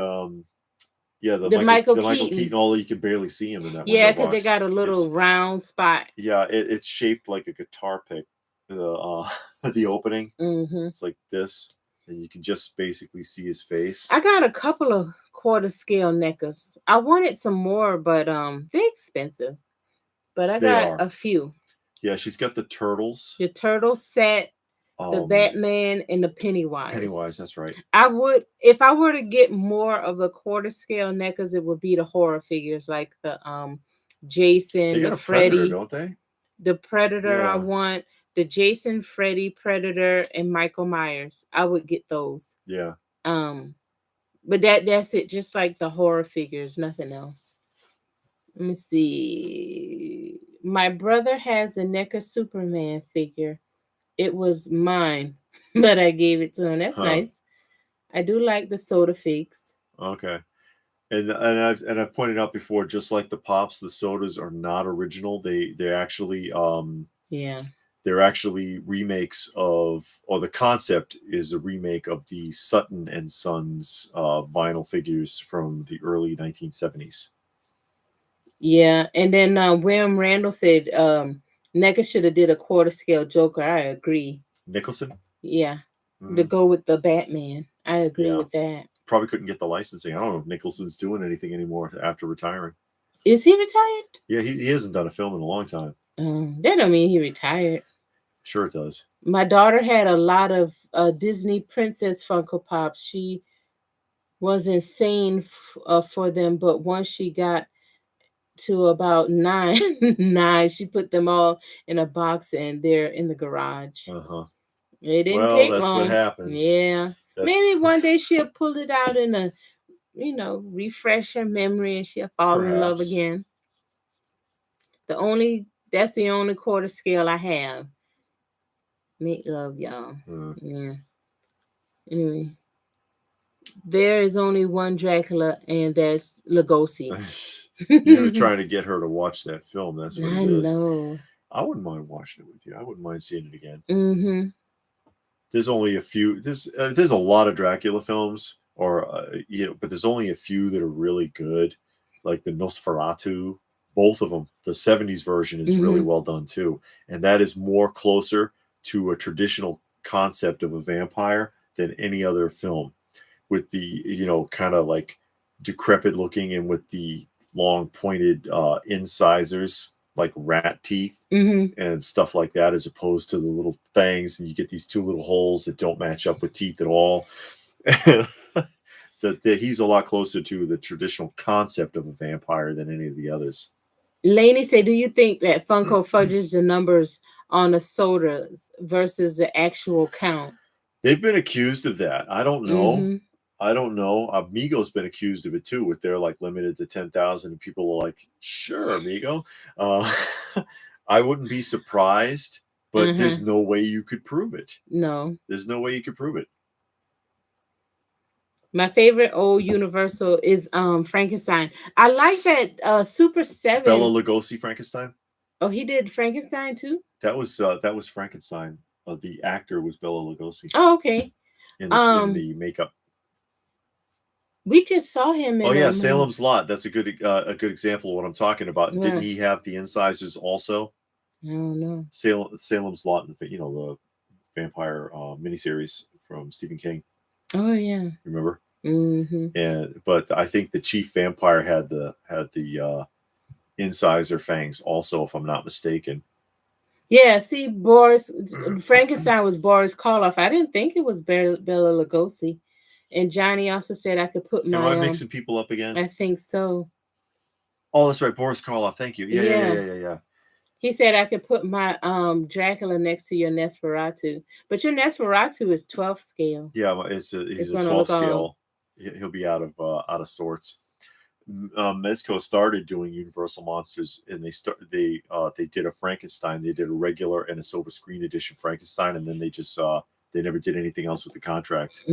Michael Keaton. Although you can barely see him in that. Yeah, because they got a little round spot. Yeah, it's shaped like a guitar pick. The opening. Mm-hmm. It's like this, and you can just basically see his face. I got a couple of quarter scale NECAs. I wanted some more, but they're expensive. But I got a few. Yeah, she's got the turtles. The turtle set, the Batman, and the Pennywise. Pennywise, that's right. I would, if I were to get more of the quarter scale NECAs, it would be the horror figures like the Jason, they got the a Freddy, Predator, don't they? The Predator. I want the Jason, Freddy, Predator, and Michael Myers. I would get those. Yeah. But that's it. Just like the horror figures, nothing else. Let me see. My brother has a NECA Superman figure. It was mine, but I gave it to him. That's nice. I do like the soda figs. Okay. And I've pointed out before, just like the Pops, the sodas are not original. They're actually they're actually remakes of, or the concept is a remake of the Sutton and Sons vinyl figures from the early 1970s. Yeah, and then William Randall said NECA should have did a quarter scale Joker. I agree. Nicholson? Yeah, to go with the Batman. I agree with that. Probably couldn't get the licensing. I don't know if Nicholson's doing anything anymore after retiring. Is he retired? Yeah, he hasn't done a film in a long time. That don't mean he retired. Sure it does. My daughter had a lot of Disney Princess Funko Pops. She was insane for them, but once she got to about nine, she put them all in a box and they're in the garage. It didn't take long. That's what happens. Yeah. Maybe one day she'll pull it out in refresh her memory and she'll fall in love Perhaps. again. That's the only quarter scale I have. Make love, y'all. Yeah. Anyway, there is only one Dracula, and that's Lugosi. You're trying to get her to watch that film. That's what it is. I know. I wouldn't mind watching it with you. I wouldn't mind seeing it again. Mm-hmm. There's only a few. There's a lot of Dracula films, but there's only a few that are really good, like the Nosferatu. Both of them. The '70s version is really well done too, and that is more closer to a traditional concept of a vampire than any other film, with the kind of like decrepit looking and with the long pointed incisors like rat teeth and stuff like that, as opposed to the little fangs, and you get these two little holes that don't match up with teeth at all. that he's a lot closer to the traditional concept of a vampire than any of the others. Lainey said, do you think that Funko fudges the numbers on the sodas versus the actual count? They've been accused of that. I don't know. I don't know. Amigo's been accused of it too, with their like limited to 10,000, and people are like, "Sure, Amigo." I wouldn't be surprised, but there's no way you could prove it. No, there's no way you could prove it. My favorite old Universal is Frankenstein. I like that Super 7. Bela Lugosi Frankenstein. Oh, he did Frankenstein too? That was Frankenstein. The actor was Bela Lugosi. Oh, okay. In the makeup. We just saw him in Salem's Lot. That's a good example of what I'm talking about. Yeah. Didn't he have the incisors also? I don't know. Salem's Lot, the vampire miniseries from Stephen King. Oh yeah. Remember? But I think the chief vampire had the incisor fangs also, if I'm not mistaken. Yeah, see, Frankenstein was Boris Karloff. I didn't think it was Bela Lugosi. And Johnny also said I could put my. Am I mixing people up again? I think so. Oh, that's right, Boris Karloff. Thank you. Yeah. He said I could put my Dracula next to your Nosferatu, but your Nosferatu is 12 scale. Yeah, he's a 12 scale. He'll be out of sorts. Mezco started doing Universal Monsters, and they did a Frankenstein. They did a regular and a silver screen edition Frankenstein, and then they just they never did anything else with the contract.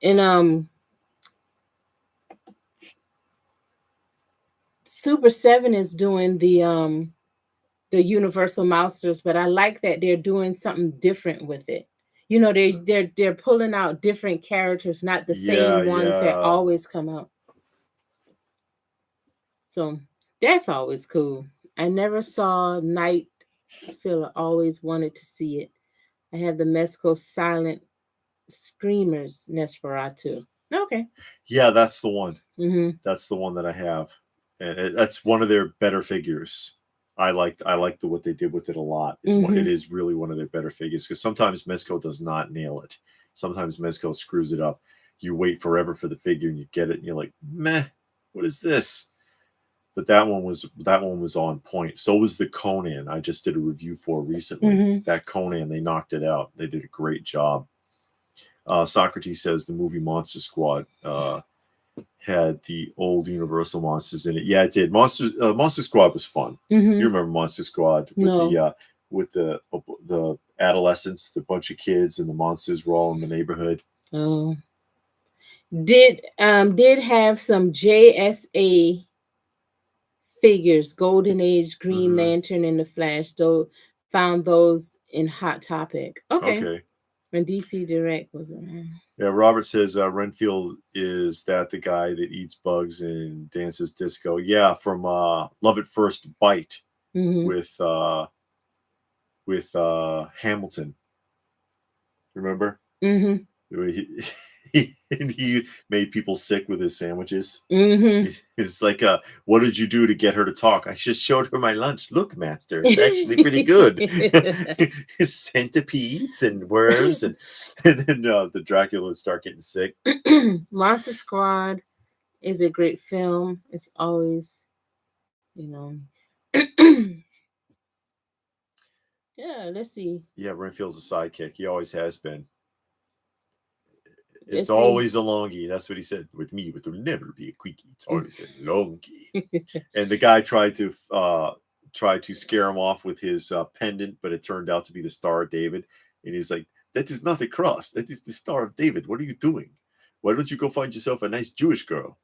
And Super 7 is doing the Universal Monsters, but I like that they're doing something different with it. They're pulling out different characters, not the same ones that always come out. So that's always cool. I never saw Night Filler. Always wanted to see it. I have the Mezco Silent Screamers Nosferatu. Okay. Yeah, that's the one. That's the one that I have, and that's one of their better figures. I liked what they did with it a lot. It is really one of their better figures, because sometimes Mezco does not nail it. Sometimes Mezco screws it up. You wait forever for the figure and you get it and you're like, meh, what is this? But that one was on point. So was the Conan I just did a review for recently. That Conan, they knocked it out. They did a great job. Socrates says the movie Monster Squad had the old Universal monsters in it. Yeah, it did. Monster Squad was fun. You remember Monster Squad with the adolescents, the bunch of kids, and the monsters were all in the neighborhood. Oh, did have some JSA figures, Golden Age, Green Lantern, and the Flash. Though found those in Hot Topic. Okay. When DC Direct was around. Yeah, Robert says Renfield is that the guy that eats bugs and dances disco. Yeah, from Love at First Bite with Hamilton. Remember? He made people sick with his sandwiches. It's like, what did you do to get her to talk? I just showed her my lunch. Look, master, it's actually pretty good. Centipedes and worms, and then the Dracula would start getting sick. Monster Squad is a great film. It's always, yeah, let's see. Yeah, Renfield's a sidekick. He always has been. It's always a longie. That's what he said. With me, it will never be a quickie. It's always a longie. And the guy tried to scare him off with his pendant, but it turned out to be the Star of David. And he's like, "That is not a cross. That is the Star of David. What are you doing? Why don't you go find yourself a nice Jewish girl?"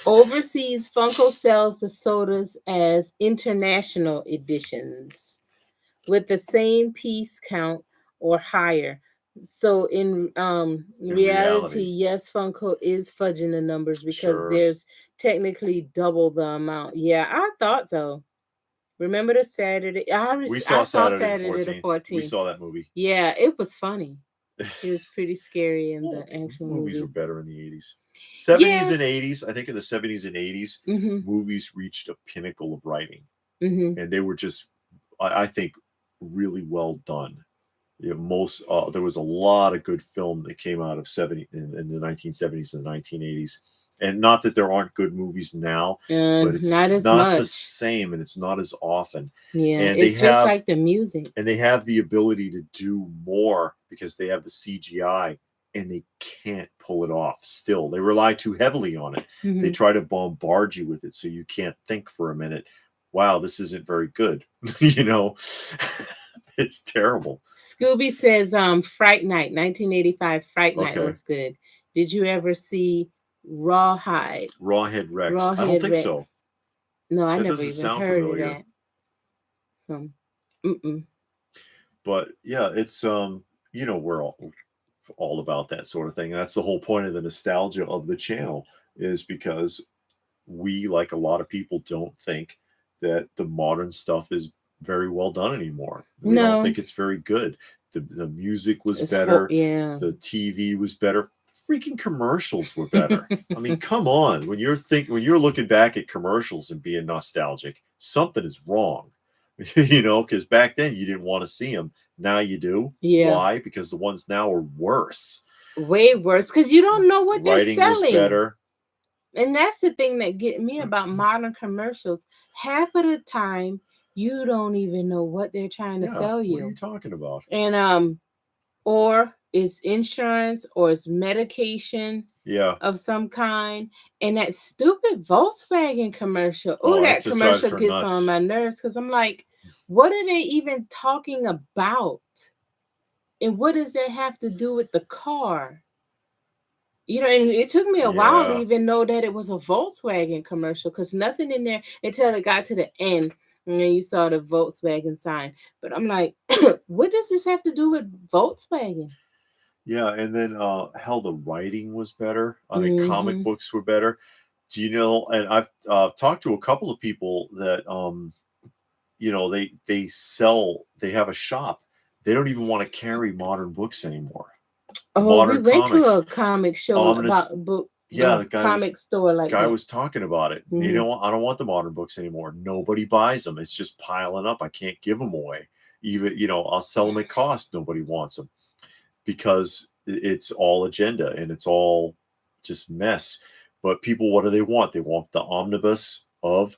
Overseas, Funko sells the sodas as international editions with the same piece count or higher. So in reality, yes, Funko is fudging the numbers because there's technically double the amount. Yeah, I thought so. Remember the Saturday? We saw Saturday the 14th. We saw that movie. Yeah, it was funny. It was pretty scary in the actual movies movie. were better in the 80s. 70s and 80s, I think in the 70s and 80s, movies reached a pinnacle of writing. And they were just, I think, really well done. There was a lot of good film that came out of in the 1970s and the 1980s. And not that there aren't good movies now, but it's not the same, and it's not as often. Yeah, and it's just like the music. And they have the ability to do more because they have the CGI, and they can't pull it off still. They rely too heavily on it. They try to bombard you with it so you can't think for a minute, wow, this isn't very good. It's terrible. Scooby says Fright Night, 1985 Fright Night was good. Did you ever see Rawhead Rex? I don't think so. No, I never even heard of that. So, But yeah, it's we're all about that sort of thing. That's the whole point of the nostalgia of the channel, is because we, like a lot of people, don't think that the modern stuff is very well done anymore. We don't think it's very good. The music was better. The TV was better. Freaking commercials were better. I mean, come on. When you're looking back at commercials and being nostalgic, something is wrong. Because back then you didn't want to see them. Now you do. Yeah. Why? Because the ones now are worse. Way worse. Because you don't know what they're selling. Writing was better. And that's the thing that get me about modern commercials. Half of the time, you don't even know what they're trying to sell you. What are you talking about? And or it's insurance or it's medication of some kind. And that stupid Volkswagen commercial. Oh, that commercial gets on my nerves because I'm like, what are they even talking about? And what does that have to do with the car? And it took me a while to even know that it was a Volkswagen commercial because nothing in there until it got to the end. And then you saw the Volkswagen sign. But I'm like, what does this have to do with Volkswagen? Yeah, and then hell, the writing was better. I mean, comic books were better. Do you know? And I've talked to a couple of people that they have a shop. They don't even want to carry modern books anymore. Modern we went to a comic show about book. Yeah, the comic store like guy that. was talking about it. I don't want the modern books anymore. Nobody buys them. It's just piling up. I can't give them away. Even I'll sell them at cost. Nobody wants them because it's all agenda and it's all just mess. But people, what do they want? They want the omnibus of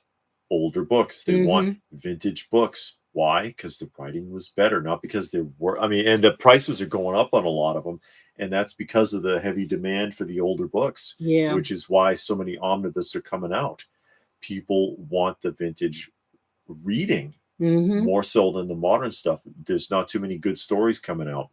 older books. They want vintage books. Why? Because the writing was better, not because they were. I mean, and the prices are going up on a lot of them. And that's because of the heavy demand for the older books, which is why so many omnibus are coming out. People want the vintage reading more so than the modern stuff. There's not too many good stories coming out.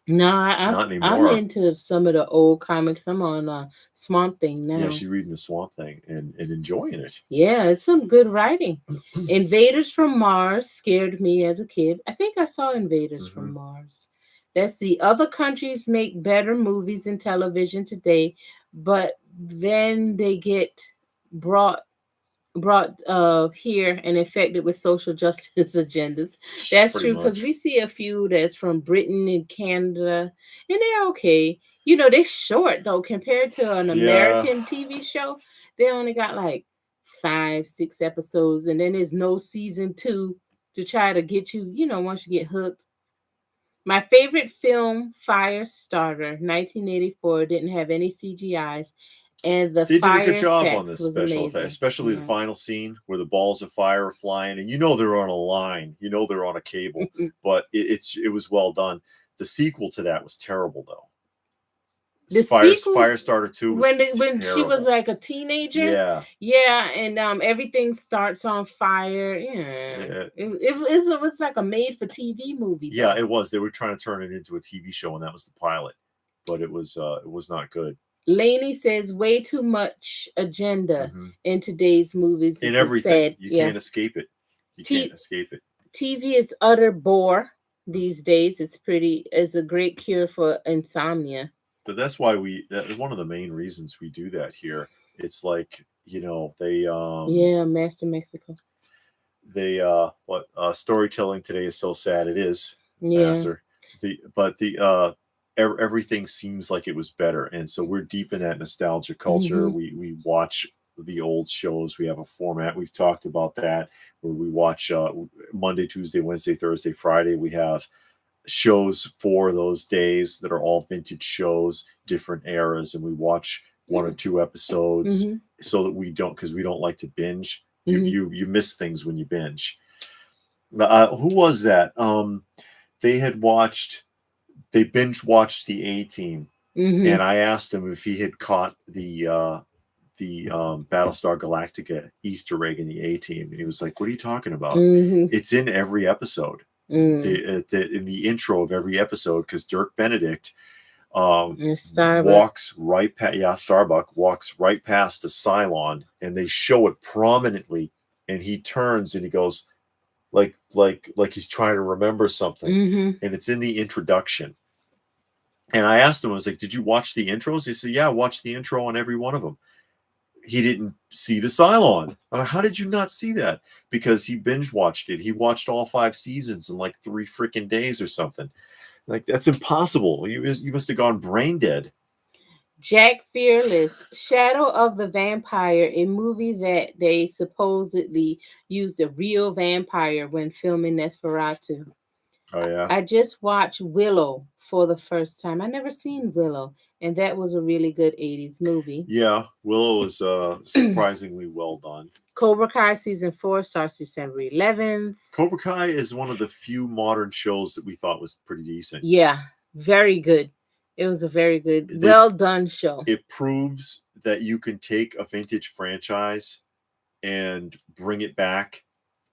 No, not anymore. I'm into some of the old comics. I'm on Swamp Thing now. Yeah, she's reading the Swamp Thing and enjoying it. Yeah, it's some good writing. Invaders from Mars scared me as a kid. I think I saw Invaders from Mars. Let's see. Other countries make better movies and television today, but then they get brought here and infected with social justice agendas. That's true because we see a few that's from Britain and Canada, and they're okay. They're short though compared to an American TV show. They only got like 5-6 episodes, and then there's no season 2 to try to get you. Once you get hooked. My favorite film, Firestarter, 1984, didn't have any CGIs, and they did a good job on this special effect, especially the final scene where the balls of fire are flying, and they're on a line, they're on a cable, but it was well done. The sequel to that was terrible, though. The sequel, Firestarter 2 was when she was terrible. like a teenager. Yeah, and everything starts on fire. Yeah, it was like a made for TV movie. Yeah, it was. They were trying to turn it into a TV show, and that was the pilot, but it was not good. Lainey says way too much agenda in today's movies. In everything, you can't escape it. You can't escape it. TV is utter bore these days. It's a great cure for insomnia. But that's why that is one of the main reasons we do that here. It's like, they Master Mexico. They storytelling today is so sad. It is, Master. Everything seems like it was better, and so we're deep in that nostalgia culture. We watch the old shows. We have a format. We've talked about that where we watch Monday, Tuesday, Wednesday, Thursday, Friday. We have shows for those days that are all vintage shows, different eras, and we watch 1 or 2 episodes so that because we don't like to binge. You miss things when you binge. Who was that? They binge watched the A-Team, and I asked him if he had caught the Battlestar Galactica Easter egg in the A-Team, and he was like, "What are you talking about? It's in every episode, in the intro of every episode, because Dirk Benedict walks right past Starbuck walks right past a Cylon, and they show it prominently, and he turns and he goes like he's trying to remember something, and it's in the introduction. And I asked him, I was like, "Did you watch the intros?" He said, "Yeah, I watched the intro on every one of them." He didn't see the Cylon. How did you not see that? Because he binge watched it. He watched all 5 seasons in like 3 freaking days or something. Like, that's impossible. You must have gone brain dead. Jack Fearless, Shadow of the Vampire, a movie that they supposedly used a real vampire when filming Nosferatu. Oh, yeah. I just watched Willow for the first time. I never seen Willow, and that was a really good 80s movie. Yeah, Willow is surprisingly well done. Cobra Kai season 4 starts December 11th. Cobra Kai is one of the few modern shows that we thought was pretty decent. Yeah, very good. It was a very good, well done show. It proves that you can take a vintage franchise and bring it back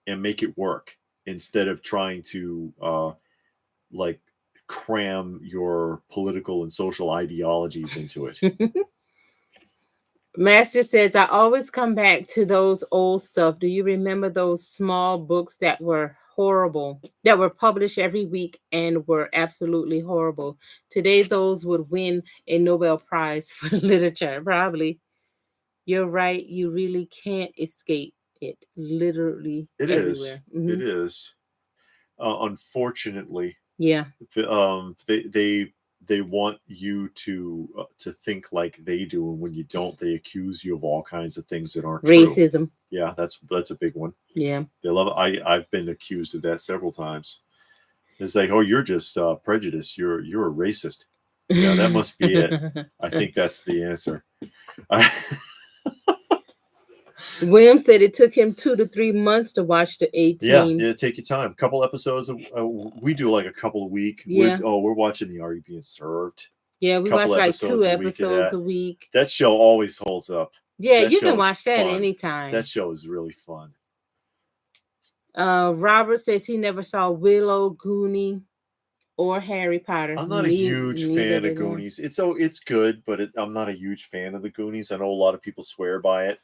and make it work, instead of trying to cram your political and social ideologies into it. Master says, I always come back to those old stuff. Do you remember those small books that were horrible, that were published every week and were absolutely horrible? Today, those would win a Nobel Prize for literature, probably. You're right. You really can't escape it. Literally everywhere. It is. Unfortunately. Yeah. They want you to think like they do, and when you don't, they accuse you of all kinds of things that aren't racism. True. Yeah, that's a big one. Yeah, they love it. I've been accused of that several times. It's like, "Oh, you're just prejudiced. You're a racist." Yeah, that must be it. I think that's the answer. William said it took him 2 to 3 months to watch the A-Team. Yeah, take your time. Couple episodes. We do like a couple a week. Yeah. We're watching the Are You Being Served? Yeah, we watch like 2 episodes a week. That show always holds up. Yeah, you can watch that anytime. That show is really fun. Robert says he never saw Willow, Goonie, or Harry Potter. I'm not a huge fan of Goonies. It's good, but I'm not a huge fan of the Goonies. I know a lot of people swear by it,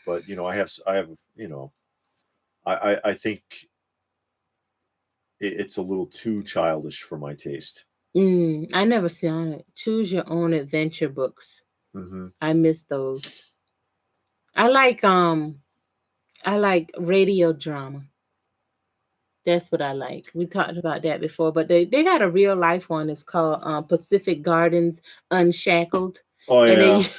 but I think it's a little too childish for my taste. I never seen it. Choose Your Own Adventure books. I miss those. I like radio drama. That's what I like. We talked about that before, but they got a real life one. It's called Pacific Gardens Unshackled. Oh, yeah. And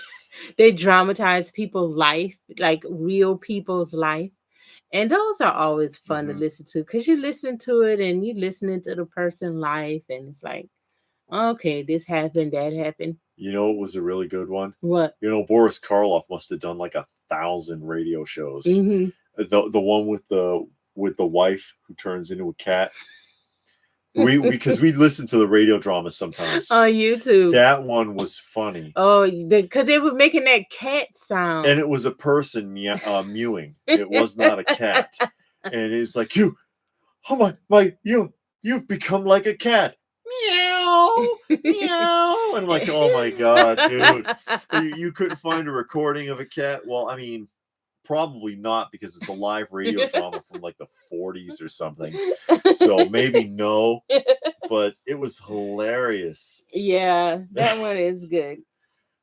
they dramatize people's life, like real people's life. And those are always fun to listen to, because you listen to it and you're listening to the person's life, and it's like, okay, this happened, that happened. You know, it was a really good one. What? Boris Karloff must have done like 1,000 radio shows. The one with the wife who turns into a cat. Because we listen to the radio dramas sometimes on YouTube. That one was funny. Oh, because they were making that cat sound, and it was a person mewing. It was not a cat, and it's like oh you've become like a cat. Meow, meow. And I'm like, oh my god, dude. You couldn't find a recording of a cat? Well, I mean, probably not, because it's a live radio drama from like the 40s or something. So maybe no, but it was hilarious. Yeah, that one is good.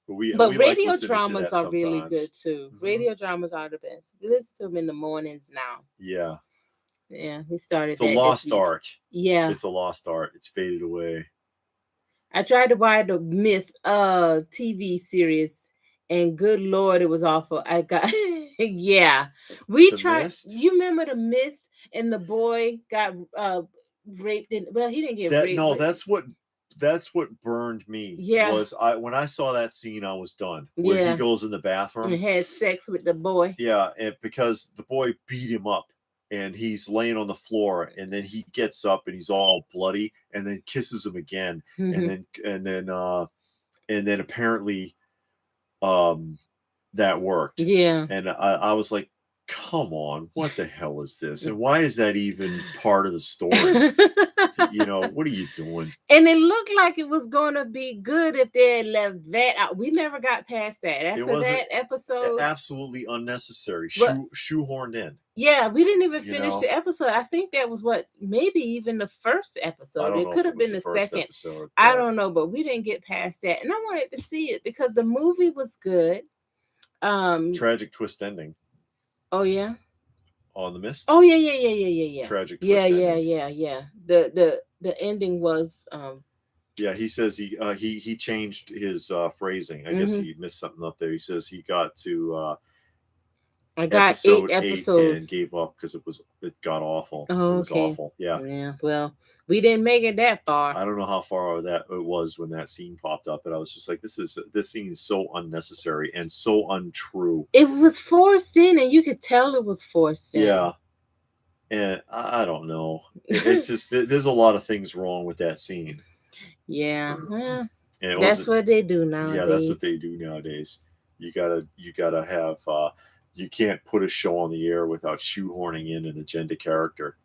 But we radio like dramas are really good too. Mm-hmm. Radio dramas are the best. We listen to them in the mornings now. Yeah. Yeah, we started. It's a lost art. Yeah. It's a lost art. It's faded away. I tried to watch the Miss TV series, and good Lord, it was awful. I got yeah. We tried. You remember the Miss, and the boy got raped in, well, he didn't get raped. No, that's what burned me. Yeah. Was when I saw that scene, I was done. Where he goes in the bathroom and had sex with the boy. Yeah, and because the boy beat him up. And he's laying on the floor, and then he gets up and he's all bloody, and then kisses him again, mm-hmm. and then apparently, that worked. Yeah. And I was like, come on, what the hell is this? And why is that even part of the story? What are you doing? And it looked like it was going to be good if they had left that out. We never got past that. After that episode, absolutely unnecessary, shoehorned in. Yeah, we didn't even finish the episode. I think that was maybe even the first episode. It could have been the second. Episode, I don't know, but we didn't get past that. And I wanted to see it because the movie was good. Tragic twist ending. Oh yeah. On the Mist. Oh yeah. Tragic twist ending. Yeah. The ending was Yeah, he says he changed his phrasing. I guess he missed something up there. He says he got to I got 8 episodes and gave up because it got awful. Oh, it was awful. Yeah. Yeah. Well, we didn't make it that far. I don't know how far that it was when that scene popped up, but I was just like, this scene is so unnecessary and so untrue. It was forced in, and you could tell it was forced in. Yeah. And I don't know. It's just there's a lot of things wrong with that scene. Yeah. Well, that's what they do nowadays. Yeah, that's what they do nowadays. You gotta have. You can't put a show on the air without shoehorning in an agenda character.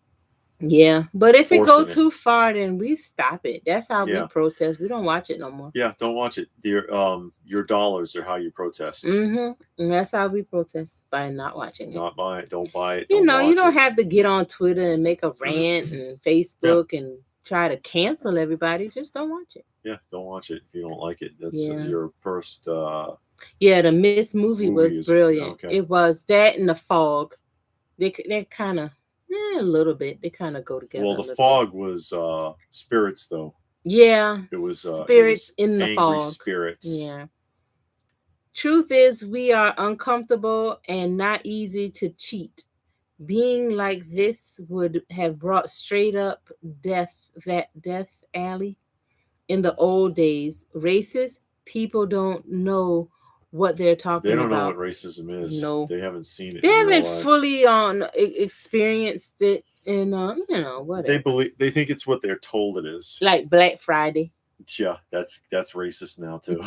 Yeah, but if it goes too far, then we stop it. That's how we protest. We don't watch it no more. Yeah, don't watch it. Your dollars are how you protest. Mm-hmm. And that's how we protest, by not watching it. Not buy it. Don't buy it. You don't have to get on Twitter and make a rant and Facebook and try to cancel everybody. Just don't watch it. Yeah, don't watch it if you don't like it. That's your first. Yeah, the Miss movie was brilliant. Okay. It was that and The Fog. They're kind of a little bit. They kind of go together. Well, The Fog was spirits, though. Yeah, it was spirits in the fog. Spirits. Yeah. Truth is, we are uncomfortable and not easy to cheat. Being like this would have brought straight up death alley in the old days. Racist people don't know what they're talking about. They don't know what racism is. No, they haven't seen it. They haven't fully experienced it, and whatever. They think it's what they're told it is. Like Black Friday. Yeah, that's racist now too.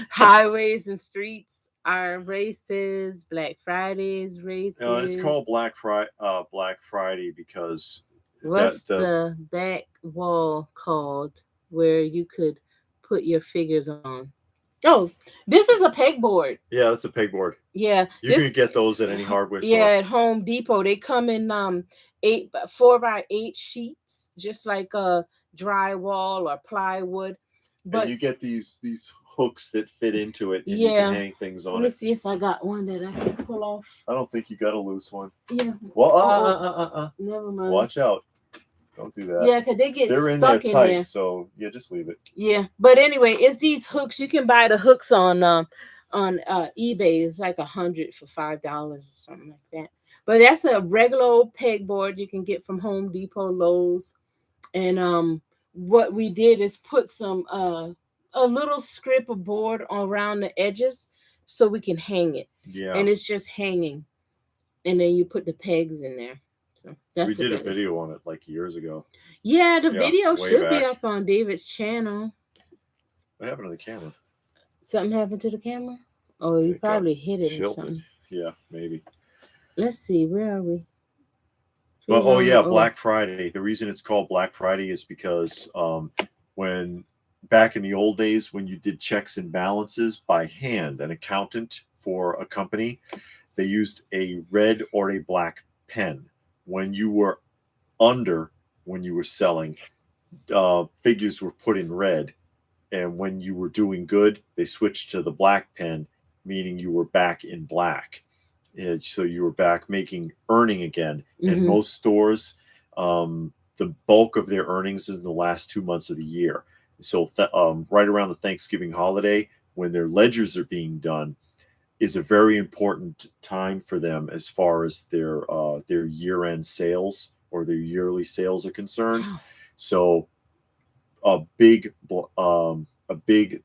Highways and streets are racist. Black Friday is racist. No, it's called Black Friday because what's the back wall called where you could put your figures on? Oh, this is a pegboard. Yeah, that's a pegboard. Yeah, you can get those at any hardware store. Yeah, at Home Depot. They come in 4x8 sheets, just like a drywall or plywood. But you get these hooks that fit into it, and you can hang things on it. Let me see if I got one that I can pull off. I don't think you got a loose one. Yeah. Well, never mind. Watch out. Don't do that. Yeah, because they're in there tight, so just leave it. Yeah, but anyway, it's these hooks. You can buy the hooks on eBay. It's like 100 for $5 or something like that. But that's a regular old pegboard you can get from Home Depot, Lowe's, and what we did is put some a little strip of board around the edges so we can hang it. Yeah, and it's just hanging, and then you put the pegs in there. So that's we what did a that is. video on it like years ago. Yeah, the Yeah, video way should be back. up on David's channel. What happened to the camera? Something happened to the camera? Oh, you It got probably hit it or tilted. something. Yeah, maybe. Let's see, where are we? But oh yeah, Black Friday. The reason it's called Black Friday is because when back in the old days, when you did checks and balances by hand, an accountant for a company, they used a red or a black pen. When you were under, when you were selling, figures were put in red, and when you were doing good, they switched to the black pen, meaning you were back in black. And so you were back earning again. And most stores, the bulk of their earnings is in the last 2 months of the year. So right around the Thanksgiving holiday, when their ledgers are being done, is a very important time for them as far as their year-end sales or their yearly sales are concerned. So a big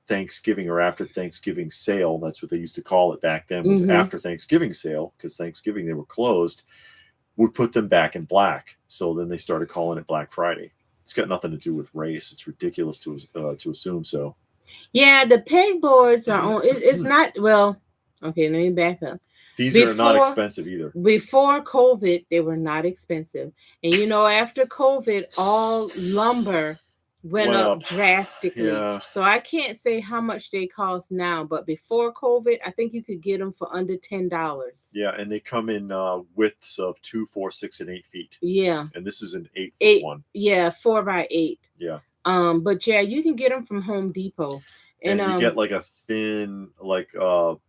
Thanksgiving or after Thanksgiving sale, that's what they used to call it back then, was after Thanksgiving sale, because Thanksgiving they were closed, would put them back in black. So then they started calling it Black Friday. It's got nothing to do with race. It's ridiculous to assume so. Yeah, the pegboards are on. It's not, well, okay, let me back up. These are not expensive either. Before COVID, they were not expensive. And after COVID, all lumber went up drastically. Yeah. So I can't say how much they cost now, but before COVID, I think you could get them for under $10. Yeah, and they come in widths of 2, 4, 6, and 8 feet. Yeah. And this is an 8-foot one. Yeah, 4x8. Yeah. But yeah, you can get them from Home Depot. And you get like a thin, like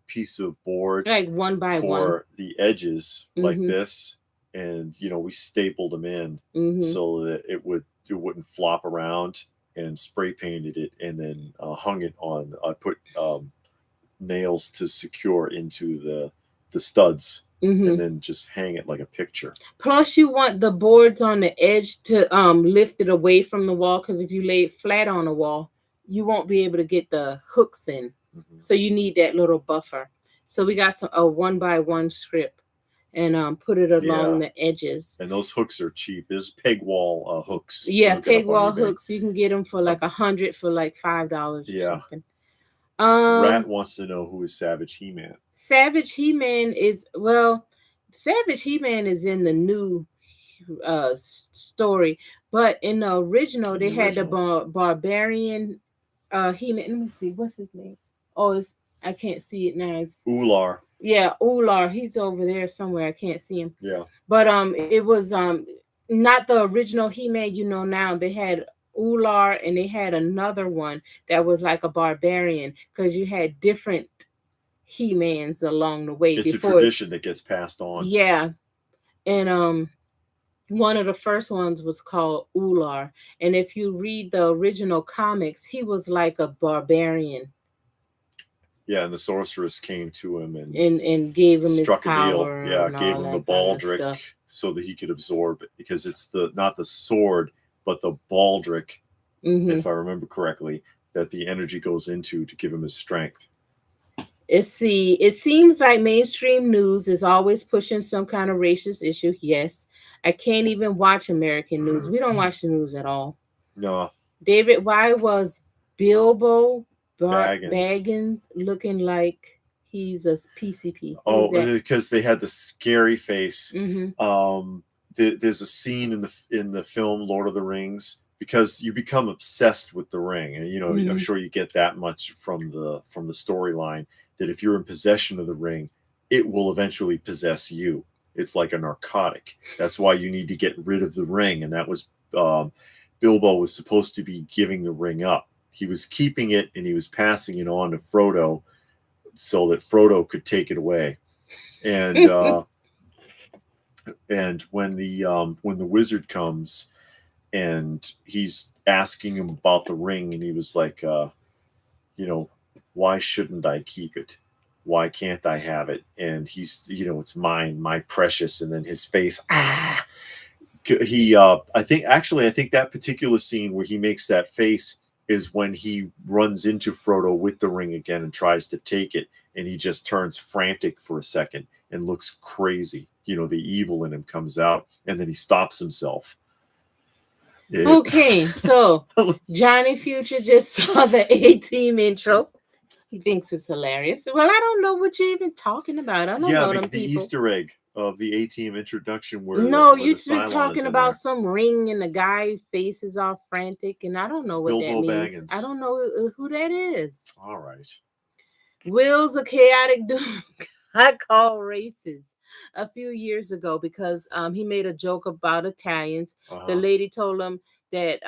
piece of board, like 1 by 1 for the edges, like this, and we stapled them in so that it wouldn't flop around, and spray painted it, and then hung it on. I put nails to secure into the studs, and then just hang it like a picture. Plus, you want the boards on the edge to lift it away from the wall, because if you lay it flat on the wall, you won't be able to get the hooks in. So you need that little buffer. So we got a 1 by 1 strip, and put it along the edges. And those hooks are cheap. There's peg wall hooks. Yeah, peg wall hooks. You can get them for like $100 for like $5 or something. Rat wants to know who is Savage He-Man. Savage He-Man is Savage He-Man is in the new story, but in the original they had the barbarian He-Man. Let me see, what's his name? Oh, I can't see it now. It's Ular. Yeah, Ular. He's over there somewhere. I can't see him. Yeah. But it was not the original He-Man now. They had Ular, and they had another one that was like a barbarian, because you had different He-Mans along the way. It's a tradition that gets passed on. Yeah. And one of the first ones was called Ular. And if you read the original comics, he was like a barbarian. Yeah, and the sorceress came to him and gave him struck his power. A deal. Yeah, gave him the baldric so that he could absorb it, because it's not the sword, but the baldric, if I remember correctly, that the energy goes into to give him his strength. It seems like mainstream news is always pushing some kind of racist issue. Yes. I can't even watch American news. We don't watch the news at all. No. David, why was Bilbo Baggins looking like he's a PCP? Oh, because they had the scary face. There's a scene in the film Lord of the Rings, because you become obsessed with the ring, and I'm sure you get that much from the storyline, that if you're in possession of the ring, it will eventually possess you. It's like a narcotic. That's why you need to get rid of the ring, and that was Bilbo was supposed to be giving the ring up. He was keeping it, and he was passing it on to Frodo so that Frodo could take it away. And and when the wizard comes and he's asking him about the ring, and he was like, why shouldn't I keep it? Why can't I have it? And he's, it's mine, my precious. And then his face, I think that particular scene where he makes that face is when he runs into Frodo with the ring again and tries to take it, and he just turns frantic for a second and looks crazy. the evil in him comes out, and then he stops himself. Okay, so Johnny Future just saw the A-Team intro. He thinks it's hilarious. Well, I don't know what you're even talking about. I don't know them the people. Easter egg of the A-Team introduction where you've been talking about some ring and the guy face is all frantic, and I don't know what Bilbo that means. Baggins. I don't know who that is. All right. Will's a chaotic dude. I call races a few years ago because he made a joke about Italians. The lady told him that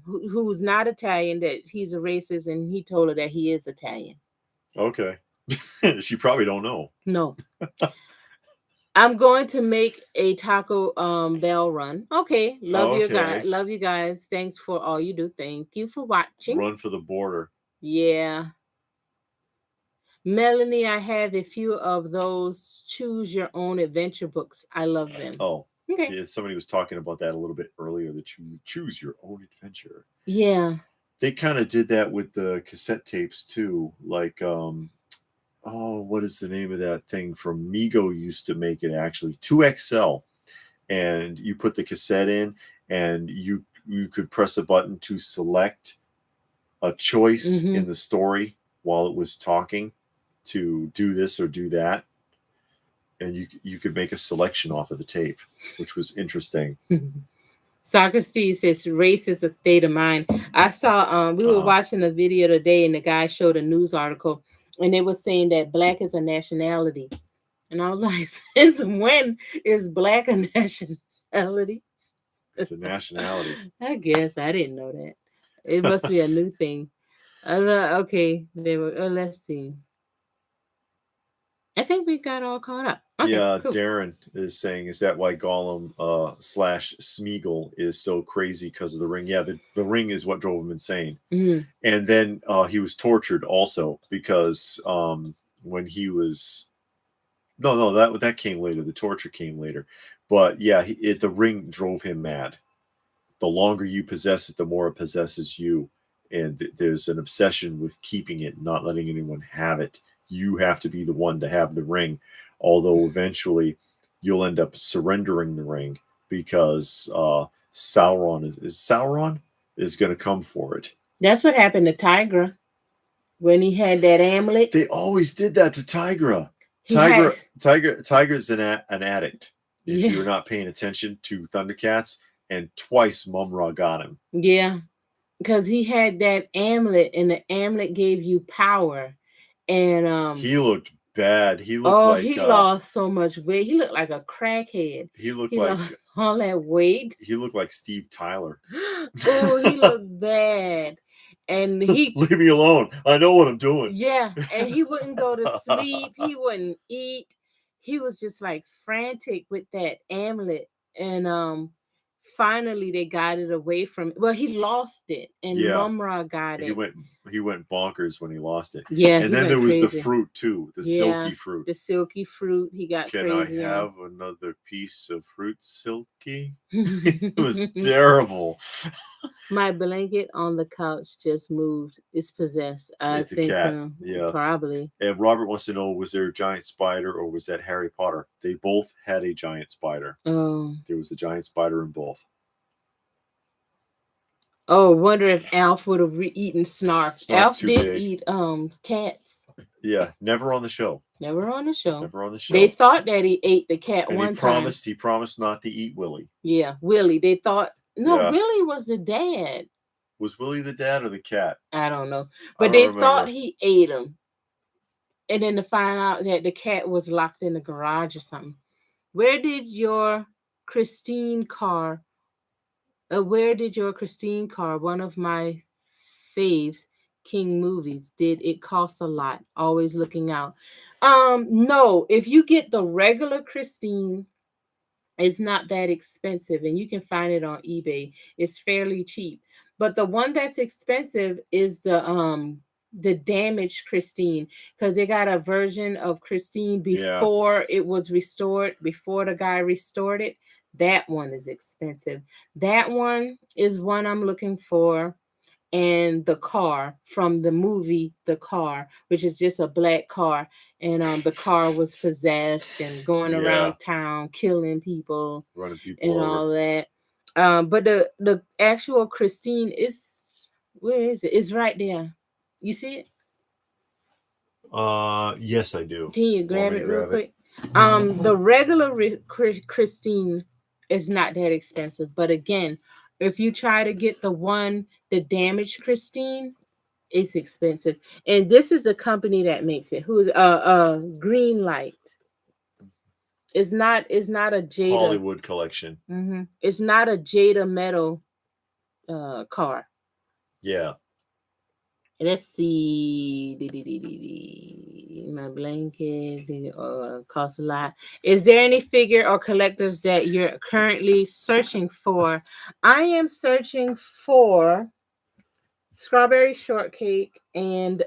who's not Italian that he's a racist, and he told her that he is Italian. Okay. She probably don't know. No. I'm going to make a Taco Bell run. Okay. Love you guys. Love you guys. Thanks for all you do. Thank you for watching. Run for the border. Yeah. Melanie, I have a few of those choose your own adventure books. I love them. Oh. Okay. Yeah, somebody was talking about that a little bit earlier, that you choose your own adventure. Yeah. They kind of did that with the cassette tapes too. Like what is the name of that thing from Mego used to make it, actually 2XL, and you put the cassette in and you could press a button to select a choice in the story while it was talking to do this or do that, and you could make a selection off of the tape, which was interesting. Soccer Steve says race is a state of mind. I saw we were watching a video today, and the guy showed a news article, and it was saying that black is a nationality. And I was like, since when is black a nationality? It's a nationality. I guess I didn't know that. It must be a new thing. Okay, they were. Let's see. I think we got all caught up. Okay, yeah, cool. Darren is saying, is that why Gollum / Smeagol is so crazy because of the ring? Yeah, the ring is what drove him insane. And then he was tortured also because when he was that came later. The torture came later, but yeah, the ring drove him mad. The longer you possess it, the more it possesses you, and there's an obsession with keeping it, not letting anyone have it. You have to be the one to have the ring, although eventually you'll end up surrendering the ring because Sauron is going to come for it. That's what happened to Tigra when he had that amulet. They always did that to Tigra. Tiger's an addict. If you're not paying attention to Thundercats, and twice Mum-Ra got him. Yeah, because he had that amulet, and the amulet gave you power. And he looked bad. He looked he lost so much weight. He looked like a crackhead. He looked like all that weight. He looked like Steve Tyler. Oh, he looked bad. And he leave me alone. I know what I'm doing. Yeah, and he wouldn't go to sleep. He wouldn't eat. He was just like frantic with that amulet. And finally they got it away from. Well, he lost it, and Mum-Ra got it. He went bonkers when he lost it. Yeah, and then there was the fruit too, the silky fruit. The silky fruit. He got crazy. Can I have another piece of fruit, Silky? It was terrible. My blanket on the couch just moved. It's possessed. It's a cat. Yeah, probably. And Robert wants to know: was there a giant spider, or was that Harry Potter? They both had a giant spider. Oh, there was a giant spider in both. Oh, wonder if Alf would have eaten Snarf. Alf did eat cats. Yeah, never on the show. Never on the show. Never on the show. They thought that he ate the cat and one time. He promised not to eat Willie. Yeah, Willie. They thought Willie was the dad. Was Willie the dad or the cat? I don't know. But they thought he ate him. And then to find out that the cat was locked in the garage or something. Where did your Christine car, one of my faves, King movies, did it cost a lot? Always looking out. No, if you get the regular Christine, it's not that expensive, and you can find it on eBay. It's fairly cheap. But the one that's expensive is the damaged Christine, because they got a version of Christine before it was restored, before the guy restored it. That one is expensive. That one is one I'm looking for. and the car from the movie The Car, which is just a black car, and the car was possessed and going around town killing people, running people and over. all that. But the actual Christine is, where is it? It's right there. You see it? Yes, I do. Can you grab it real quick? The regular Christine is not that expensive, but again, if you try to get the damaged Christine, it's expensive. And this is the company that makes it. Who's Green Light. It's not a Jada Hollywood collection. Mm-hmm. It's not a Jada metal car. Yeah. Let's see. My blanket costs a lot. Is there any figure or collectors that you're currently searching for? I am searching for Strawberry Shortcake and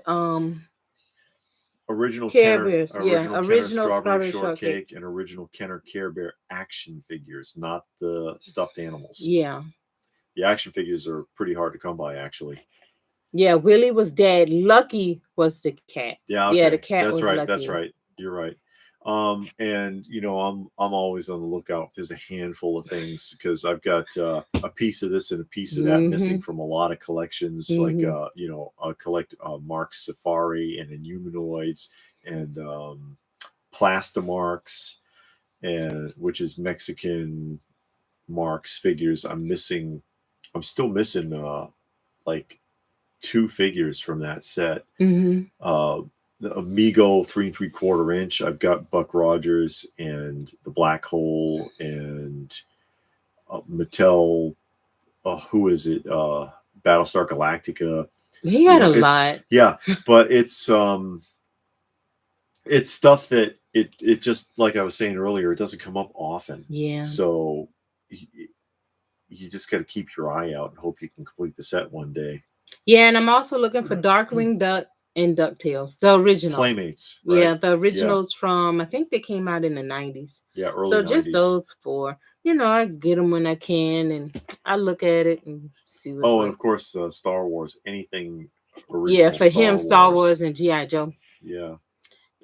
original Care Kenner, Bears. original Original Kenner Strawberry Shortcake Shortcake, and original Kenner Care Bear action figures, not the stuffed animals. Yeah. The action figures are pretty hard to come by, actually. Yeah, Willie was dead. Lucky was the cat. Yeah, okay. Yeah, the cat That's was right. Lucky. That's right. You're right. And you know, I'm always on the lookout. There's a handful of things because I've got a piece of this and a piece of that missing from a lot of collections. Like you know, I collect Mark's Safari and Inhumanoids and Plastomarks, and which is Mexican Mark's figures. I'm still missing like 2 figures from that set. The Amigo 3 3/4 inch. I've got Buck Rogers and the Black Hole and Mattel. Who is it? Battlestar Galactica. He got a lot. Yeah, but it's stuff that it just, like I was saying earlier, it doesn't come up often. Yeah. So you just got to keep your eye out and hope you can complete the set one day. Yeah, and I'm also looking for Darkwing Duck and DuckTales, the original Playmates. Right? Yeah, the originals from, I think they came out in the 90s. Yeah, early so 90s. Just those 4. You know, I get them when I can, and I look at it and see what's and of course, Star Wars. Anything original. Yeah, for him, Star Wars and G.I. Joe. Yeah.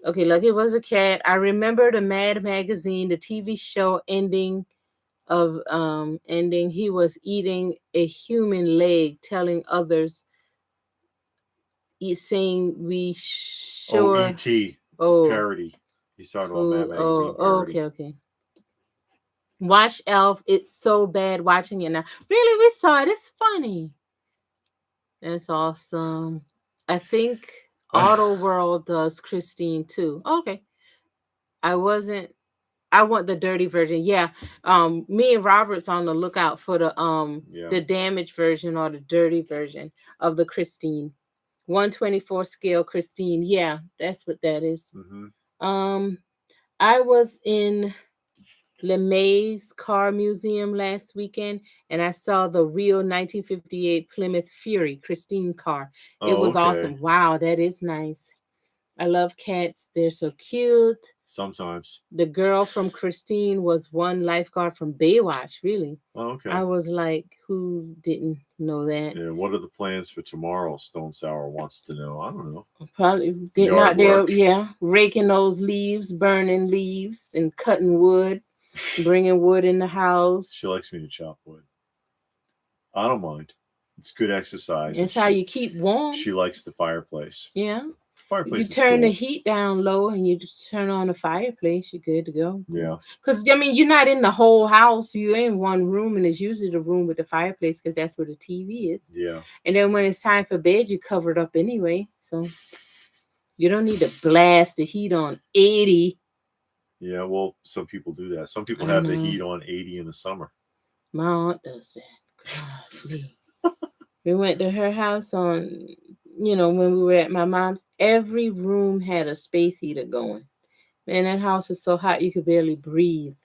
Okay, Lucky was a cat. I remember the Mad Magazine, the TV show ending. He was eating a human leg, telling others, saying we sure. E.T. parody. He started on Mad Magazine parody. Okay. Watch Elf. It's so bad watching it now. Really, we saw it. It's funny. That's awesome. I think Auto World does Christine too. Okay. I want the dirty version. Yeah. Me and Robert's on the lookout for the damaged version or the dirty version of the Christine. 1/24 scale Christine. Yeah, that's what that is. I was in LeMay's Car Museum last weekend, and I saw the real 1958 Plymouth Fury Christine car. It was awesome. Wow, that is nice. I love cats. They're so cute. Sometimes. The girl from Christine was one lifeguard from Baywatch, really. Oh, okay. I was like, who didn't know that? Yeah, what are the plans for tomorrow? Stone Sour wants to know. I don't know. Probably getting out there, raking those leaves, burning leaves, and cutting wood, bringing wood in the house. She likes me to chop wood. I don't mind. It's good exercise. It's how you keep warm. She likes the fireplace. Yeah. Fireplace. You turn the heat down low and you just turn on the fireplace. You're good to go. Yeah. Because, I mean, you're not in the whole house. You're in one room, and it's usually the room with the fireplace because that's where the TV is. Yeah. And then when it's time for bed, you cover it up anyway. So you don't need to blast the heat on 80. Yeah, well, some people do that. Some people have the heat on 80 in the summer. My aunt does that. God, we went to her house on... when we were at my mom's, every room had a space heater going. Man, that house is so hot you could barely breathe.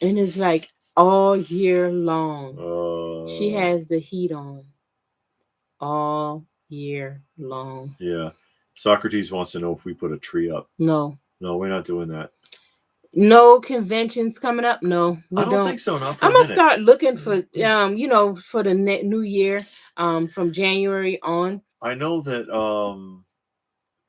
And it's like all year long. She has the heat on all year long. Yeah. Socrates wants to know if we put a tree up. No. No, we're not doing that. No conventions coming up. No, we I don't don't. think so. Not for I'm a gonna minute. start looking for for the new year, from January on. I know that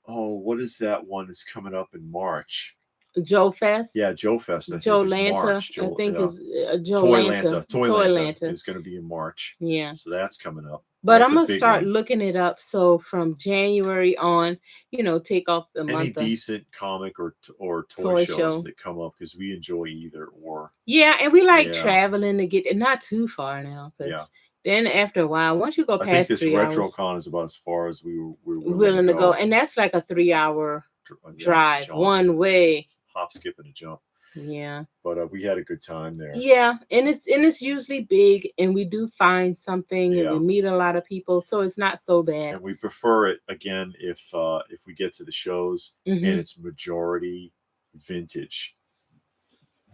what is that one that's coming up in March? Joe Fest. Yeah, Joe Fest, I Joe think, is Lanta, March. I Joe, think yeah. is Joe Toy Lanta. Lanta. Toy Toy Lanta Lanta. is going to be in March. Yeah. So that's coming up. But That's I'm a gonna big start one. looking it up. So from January on, take off the Any month of decent comic or toy toy shows show. that come up, because we enjoy either or. Yeah, and we like Yeah. traveling to get not too far now, because Yeah. then after a while, once you go I think past this 3 hours, RetroCon is about as far as we're willing to go, and that's like a 3 hour drive one way. Hop, skip, and a jump. Yeah. But we had a good time there. Yeah, and it's usually big, and we do find something, and we Yeah. meet a lot of people, so it's not so bad. And we prefer it again if we get to the shows and it's majority vintage.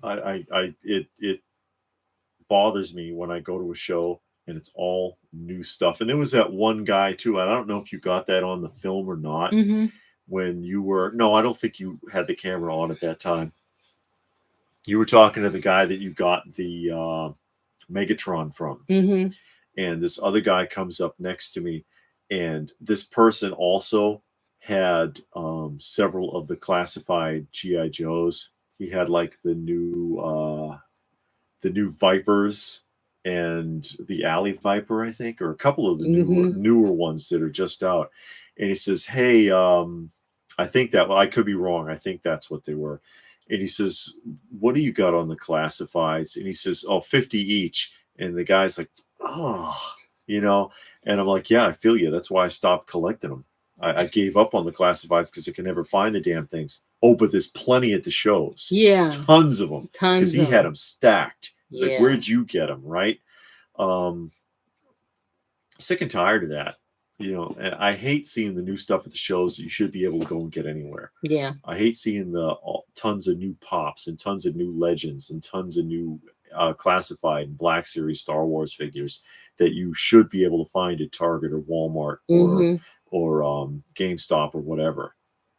It bothers me when I go to a show and it's all new stuff. And there was that one guy too. I don't know if you got that on the film or not. When you were, no, I don't think you had the camera on at that time. You were talking to the guy that you got the Megatron from. And this other guy comes up next to me, and this person also had several of the classified GI Joes. He had like the new Vipers and the Alley Viper, I think, or a couple of the newer ones that are just out. And he says, "Hey, I think that, well, I could be wrong. I think that's what they were." And he says, "What do you got on the classifieds?" And he says, "Oh, 50 each." And the guy's like, "Oh, and I'm like, "Yeah, I feel you. That's why I stopped collecting them. I gave up on the classifieds because I can never find the damn things." Oh, but there's plenty at the shows. Yeah. Tons of them. Because he had them stacked. He's like, "Where'd you get them?" Right? Sick and tired of that. And I hate seeing the new stuff at the shows that you should be able to go and get anywhere. Yeah. I hate seeing the tons of new pops and tons of new legends and tons of new classified and Black Series Star Wars figures that you should be able to find at Target or Walmart or GameStop or whatever,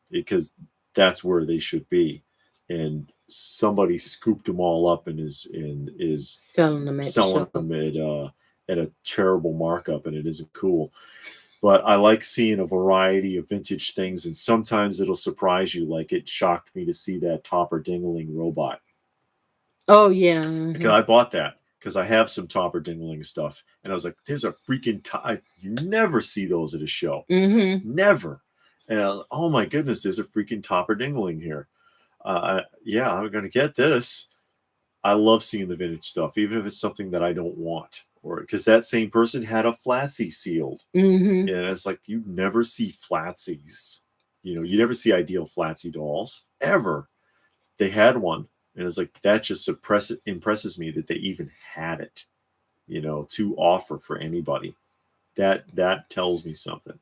because that's where they should be. And somebody scooped them all up and is selling them at a terrible markup, and it isn't cool. But I like seeing a variety of vintage things, and sometimes it'll surprise you. Like, it shocked me to see that Topper Dingling robot. Oh, yeah. Because I bought that because I have some Topper Dingling stuff. And I was like, there's a freaking you never see those at a show. Never. And oh my goodness, there's a freaking Topper Dingling here. Yeah, I'm going to get this. I love seeing the vintage stuff, even if it's something that I don't want. Or because that same person had a Flatsy sealed. And it's like, you never see Flatsies. You never see Ideal Flatsy dolls, ever. They had one. And it's like, that just impresses me that they even had it, to offer for anybody. That tells me something.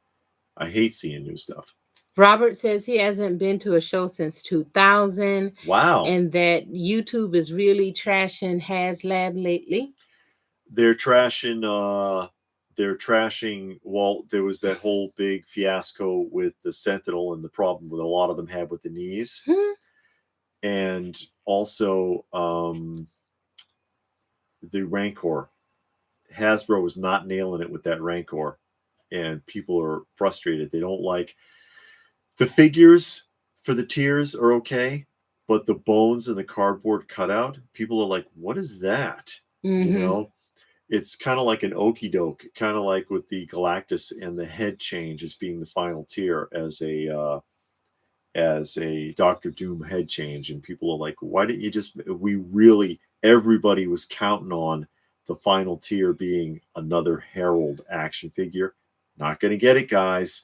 I hate seeing new stuff. Robert says he hasn't been to a show since 2000. Wow. And that YouTube is really trashing HasLab lately. They're trashing, well, there was that whole big fiasco with the Sentinel and the problem that a lot of them had with the knees. And also the Rancor. Hasbro was not nailing it with that Rancor, and people are frustrated. They don't like the figures for the tiers are okay, but the bones and the cardboard cutout, people are like, "What is that?" It's kind of like an okey doke, kind of like with the Galactus and the head change as being the final tier as a Doctor Doom head change, and people are like, "Why didn't you just?" Everybody was counting on the final tier being another Herald action figure. Not going to get it, guys.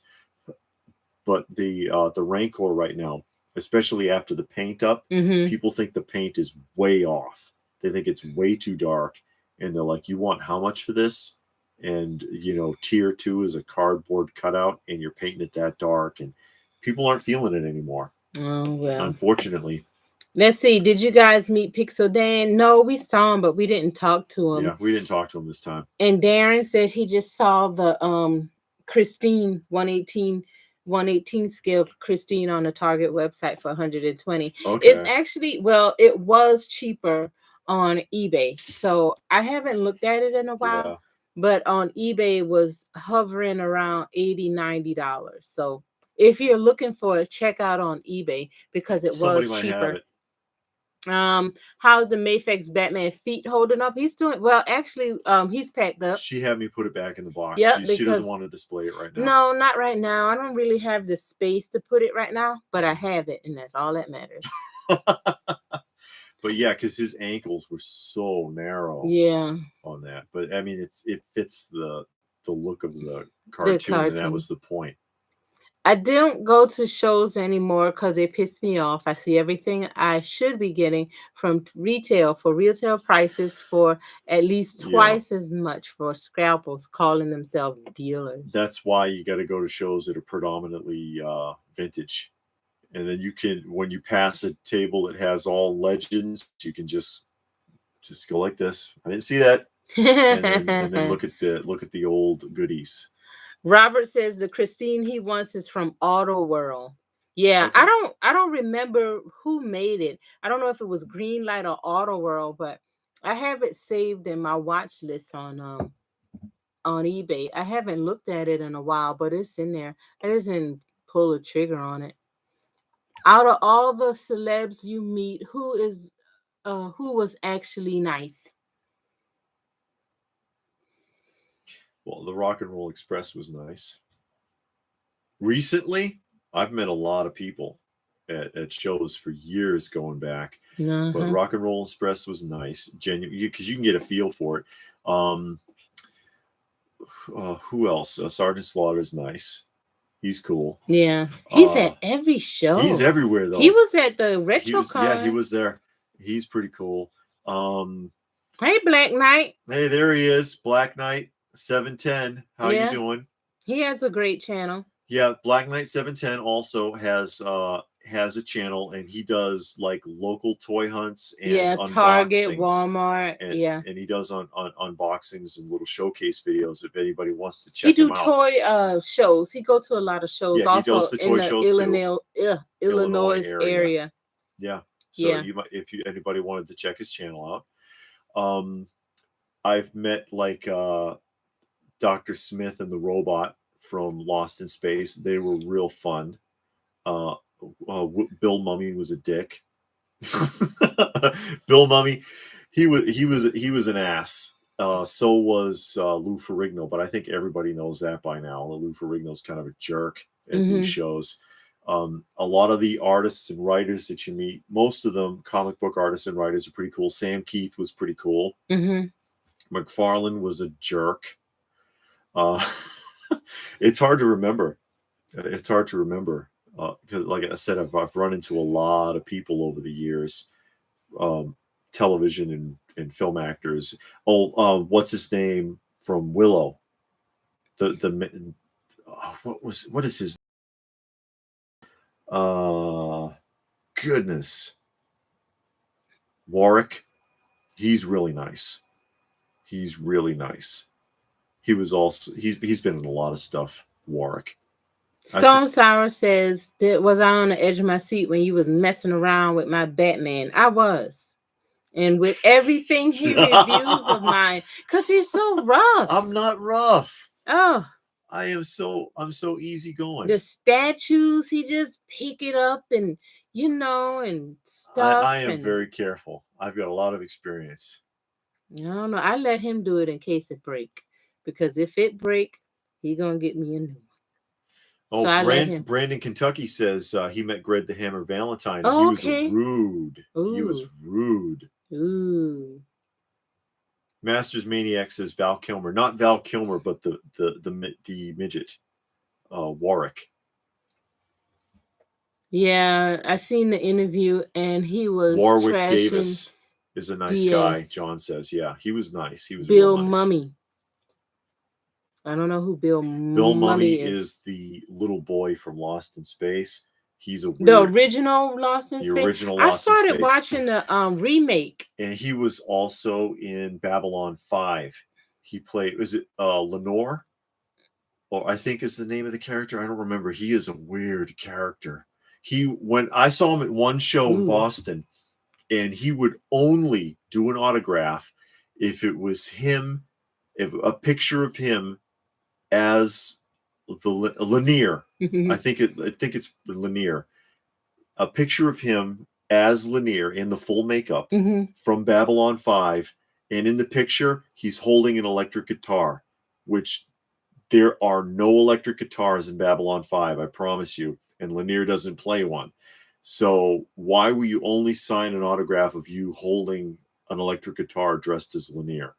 But the Rancor right now, especially after the paint up, people think the paint is way off. They think it's way too dark, and they're like, "You want how much for this?" And tier 2 is a cardboard cutout, and you're painting it that dark, and people aren't feeling it anymore. Oh, well. Unfortunately. Let's see. Did you guys meet Pixel Dan? No, we saw him, but we didn't talk to him. Yeah, we didn't talk to him this time. And Darren said he just saw the Christine 118 1/18 scale Christine on the Target website for 120. Okay. It's actually, well, it was cheaper on eBay. So I haven't looked at it in a while, Yeah. but on eBay it was hovering around $80-$90. So if you're looking for it, check out on eBay because it Somebody was might have cheaper. it. How's the Mayfex Batman feet holding up? He's doing well. Actually, he's packed up. She had me put it back in the box. Yep, She doesn't because want to display it right now. no, not right now. I don't really have the space to put it right now, but I have it, and that's all that matters. But yeah, because his ankles were so narrow. Yeah. On that, but I mean, it fits the look of the cartoon, and that was the point. I don't go to shows anymore because they piss me off. I see everything I should be getting from retail for retail prices for at least twice as much for scalpels calling themselves dealers. That's why you got to go to shows that are predominantly vintage. And then you can, when you pass a table that has all legends, you can just go like this. I didn't see that. and then look at the old goodies. Robert says the Christine he wants is from Auto World. Yeah, okay. I don't remember who made it. I don't know if it was Greenlight or Auto World, but I have it saved in my watch list on eBay. I haven't looked at it in a while, but it's in there. I just didn't pull a trigger on it. Out of all the celebs you meet, who was actually nice? Well, the Rock and Roll Express was nice. Recently, I've met a lot of people at shows for years going back. But Rock and Roll Express was nice, genuine, because you can get a feel for it. Who else? Sergeant Slaughter's nice. He's cool. Yeah, he's at every show. He's everywhere though. He was at the RetroCon. Yeah, he was there. He's pretty cool. Hey, Black Knight. Hey, there he is, Black Knight 710. How you doing? He has a great channel. Yeah, Black Knight 710 also has a channel, and he does like local toy hunts and Target, Walmart, and he does on unboxings and little showcase videos if anybody wants to check him out. He do toy shows. He go to a lot of shows. Yeah, also he does the toy shows Illinois area. Yeah. So you might, if anybody wanted to check his channel out. I've met like Dr. Smith and the Robot from Lost in Space. They were real fun. Bill Mummy was a dick. Bill Mummy, he was an ass. So was Lou Ferrigno, but I think everybody knows that by now. Lou Ferrigno's kind of a jerk at these shows. A lot of the artists and writers that you meet, most of them comic book artists and writers, are pretty cool. Sam Keith was pretty cool. McFarlane was a jerk. It's hard to remember. Because, like I said, I've run into a lot of people over the years, television and film actors. What's his name from Willow? What is his? Goodness, Warwick. He's really nice. He was also he's been in a lot of stuff. Warwick. Stone Sour says, was I on the edge of my seat when you was messing around with my Batman? I was. And with everything he reviews of mine, because he's so rough. I'm not rough. Oh. I'm so easygoing. The statues, he just pick it up and, and stuff. I am very careful. I've got a lot of experience. I don't know. I let him do it in case it break. Because if it break, he going to get me a new one. Oh, so Brandon Kentucky says he met Greg the Hammer Valentine. And he was rude. Ooh. He was rude. Ooh. Masters Maniac says Val Kilmer, not Val Kilmer, but the midget, Warwick. Yeah, I seen the interview, and he was Warwick Davis is a nice guy. John says, yeah, he was nice. He was Bill real nice. Mummy. I don't know who Bill Mummy is. The little boy from Lost in Space. He's the original Lost in Space. The original Lost in Space. I started watching the remake. And he was also in Babylon 5. He played, was it Lenore? or I think is the name of the character. I don't remember. He is a weird character. When I saw him at one show in Boston, and he would only do an autograph if it was him, if a picture of him as the Lanier. I think it's Lanier. A picture of him as Lanier in the full makeup from Babylon 5, and in the picture he's holding an electric guitar, which there are no electric guitars in Babylon 5, I promise you, and Lanier doesn't play one. So why will you only sign an autograph of you holding an electric guitar dressed as Lanier?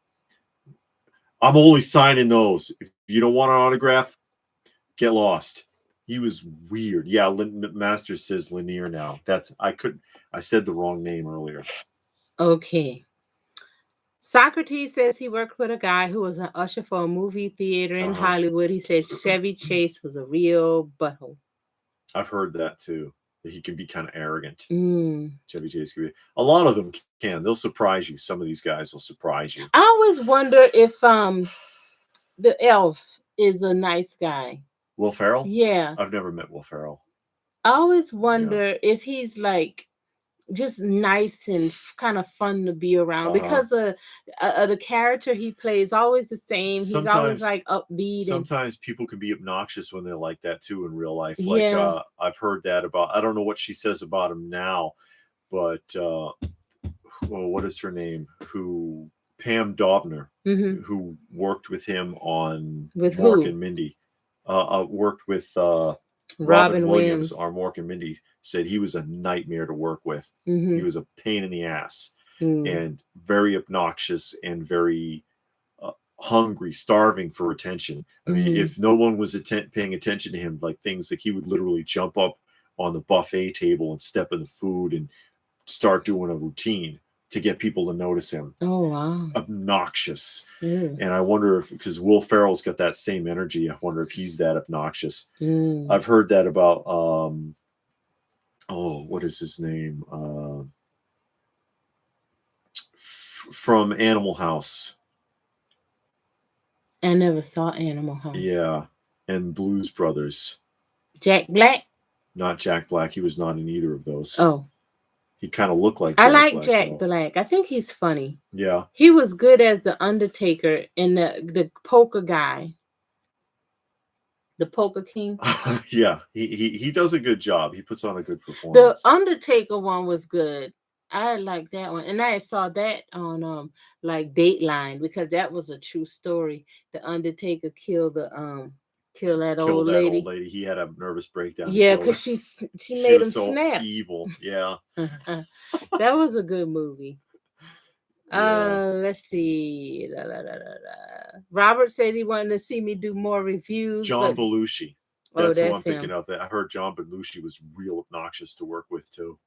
I'm only signing those. If you don't want an autograph, get lost. He was weird. Yeah, Master says Lanier now. I said the wrong name earlier. Okay. Socrates says he worked with a guy who was an usher for a movie theater in Hollywood. He said Chevy Chase was a real butthole. I've heard that too. That he can be kind of arrogant. Chevy Chase can be. A lot of them can. They'll surprise you. Some of these guys will surprise you. I always wonder if the elf is a nice guy. Will Ferrell? Yeah. I've never met Will Ferrell. I always wonder if he's like just nice and kind of fun to be around because the character he plays always the same. He's always like upbeat. Sometimes people can be obnoxious when they're like that too in real life. Like I've heard that about. I don't know what she says about him now, but what is her name? Pam Daubner, who worked with him on Mork and Mindy, worked with Robin Williams on Mork and Mindy, said he was a nightmare to work with. He was a pain in the ass and very obnoxious and very hungry, starving for attention. I mean, if no one was paying attention to him, like things like he would literally jump up on the buffet table and step in the food and start doing a routine to get people to notice him. Oh, wow. Obnoxious. And I wonder if, because Will Ferrell's got that same energy, I wonder if he's that obnoxious. I've heard that about, what is his name? From Animal House. I never saw Animal House. Yeah. And Blues Brothers. Jack Black? Not Jack Black. He was not in either of those. Oh. He kind of looked like I like Jack Black. I think he's funny. Yeah. He was good as the Undertaker in the Polka guy. The Polka King. Yeah. He does a good job. He puts on a good performance. The Undertaker one was good. I like that one. And I saw that on like Dateline because that was a true story. The Undertaker killed that old lady. He had a nervous breakdown. Yeah, because she made him so snap. Evil. Yeah. That was a good movie. Yeah. Let's see. Robert said he wanted to see me do more reviews. John Belushi. That's who I'm thinking of. I heard John Belushi was real obnoxious to work with too.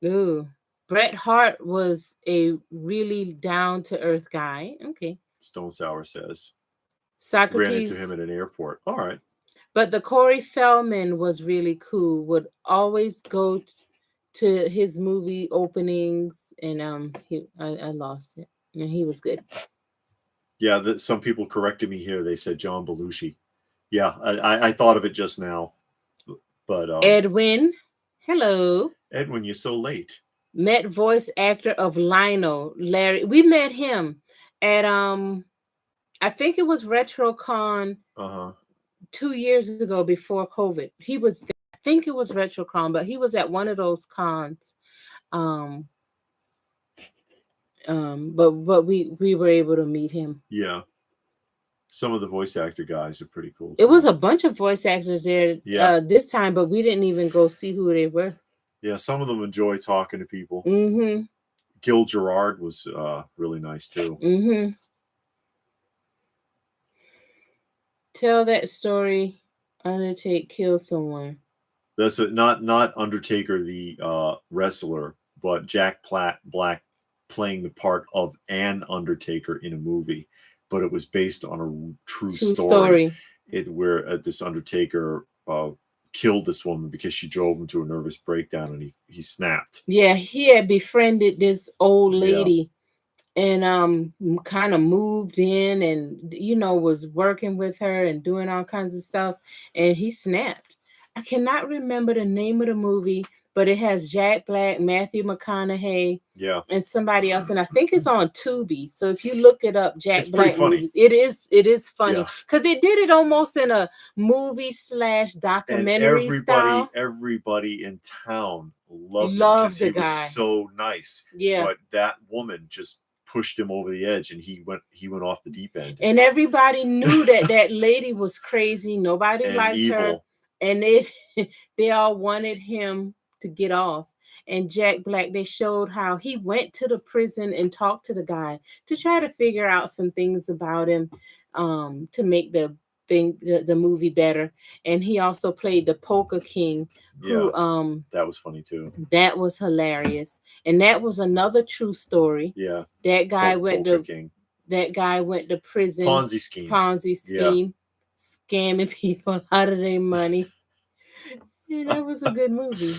Ooh. Bret Hart was a really down-to-earth guy. Okay. Stone Sour says. Socrates ran into him at an airport. All right. But the Corey Feldman was really cool. Would always go to his movie openings, and I lost it. And he was good. Yeah, some people corrected me here. They said John Belushi. Yeah, I thought of it just now. But Edwin, hello. Edwin, you're so late. Met voice actor of Lionel, Larry. We met him at I think it was RetroCon 2 years ago before COVID. He was, I think it was RetroCon, but he was at one of those cons. But we were able to meet him. Yeah. Some of the voice actor guys are pretty cool. It was a bunch of voice actors there this time, but we didn't even go see who they were. Yeah, some of them enjoy talking to people. Mm-hmm. Gil Gerard was really nice too. Mm-hmm. Tell that story. Undertaker killed someone. That's not Undertaker the wrestler, but Jack Black playing the part of an Undertaker in a movie, but it was based on a true story. Where this Undertaker killed this woman because she drove him to a nervous breakdown and he snapped. Yeah, he had befriended this old lady and kind of moved in and was working with her and doing all kinds of stuff, and he snapped. I cannot remember the name of the movie, but it has Jack Black, Matthew McConaughey, and somebody else, and I think it's on Tubi. So if you look it up, Jack Black movie, it is funny because they did it almost in a movie / documentary style. Everybody in town loved him because he was so nice. Yeah, but that woman just pushed him over the edge, and he went off the deep end. And everybody knew that lady was crazy. Nobody liked evil. Her, and they all wanted him to get off. And Jack Black, they showed how he went to the prison and talked to the guy to try to figure out some things about him, to make the movie better. And he also played the Poker King, who that was funny too. That was hilarious. And that was another true story. Yeah. That guy went to prison. Ponzi scheme. Scamming people out of their money. Yeah, that was a good movie.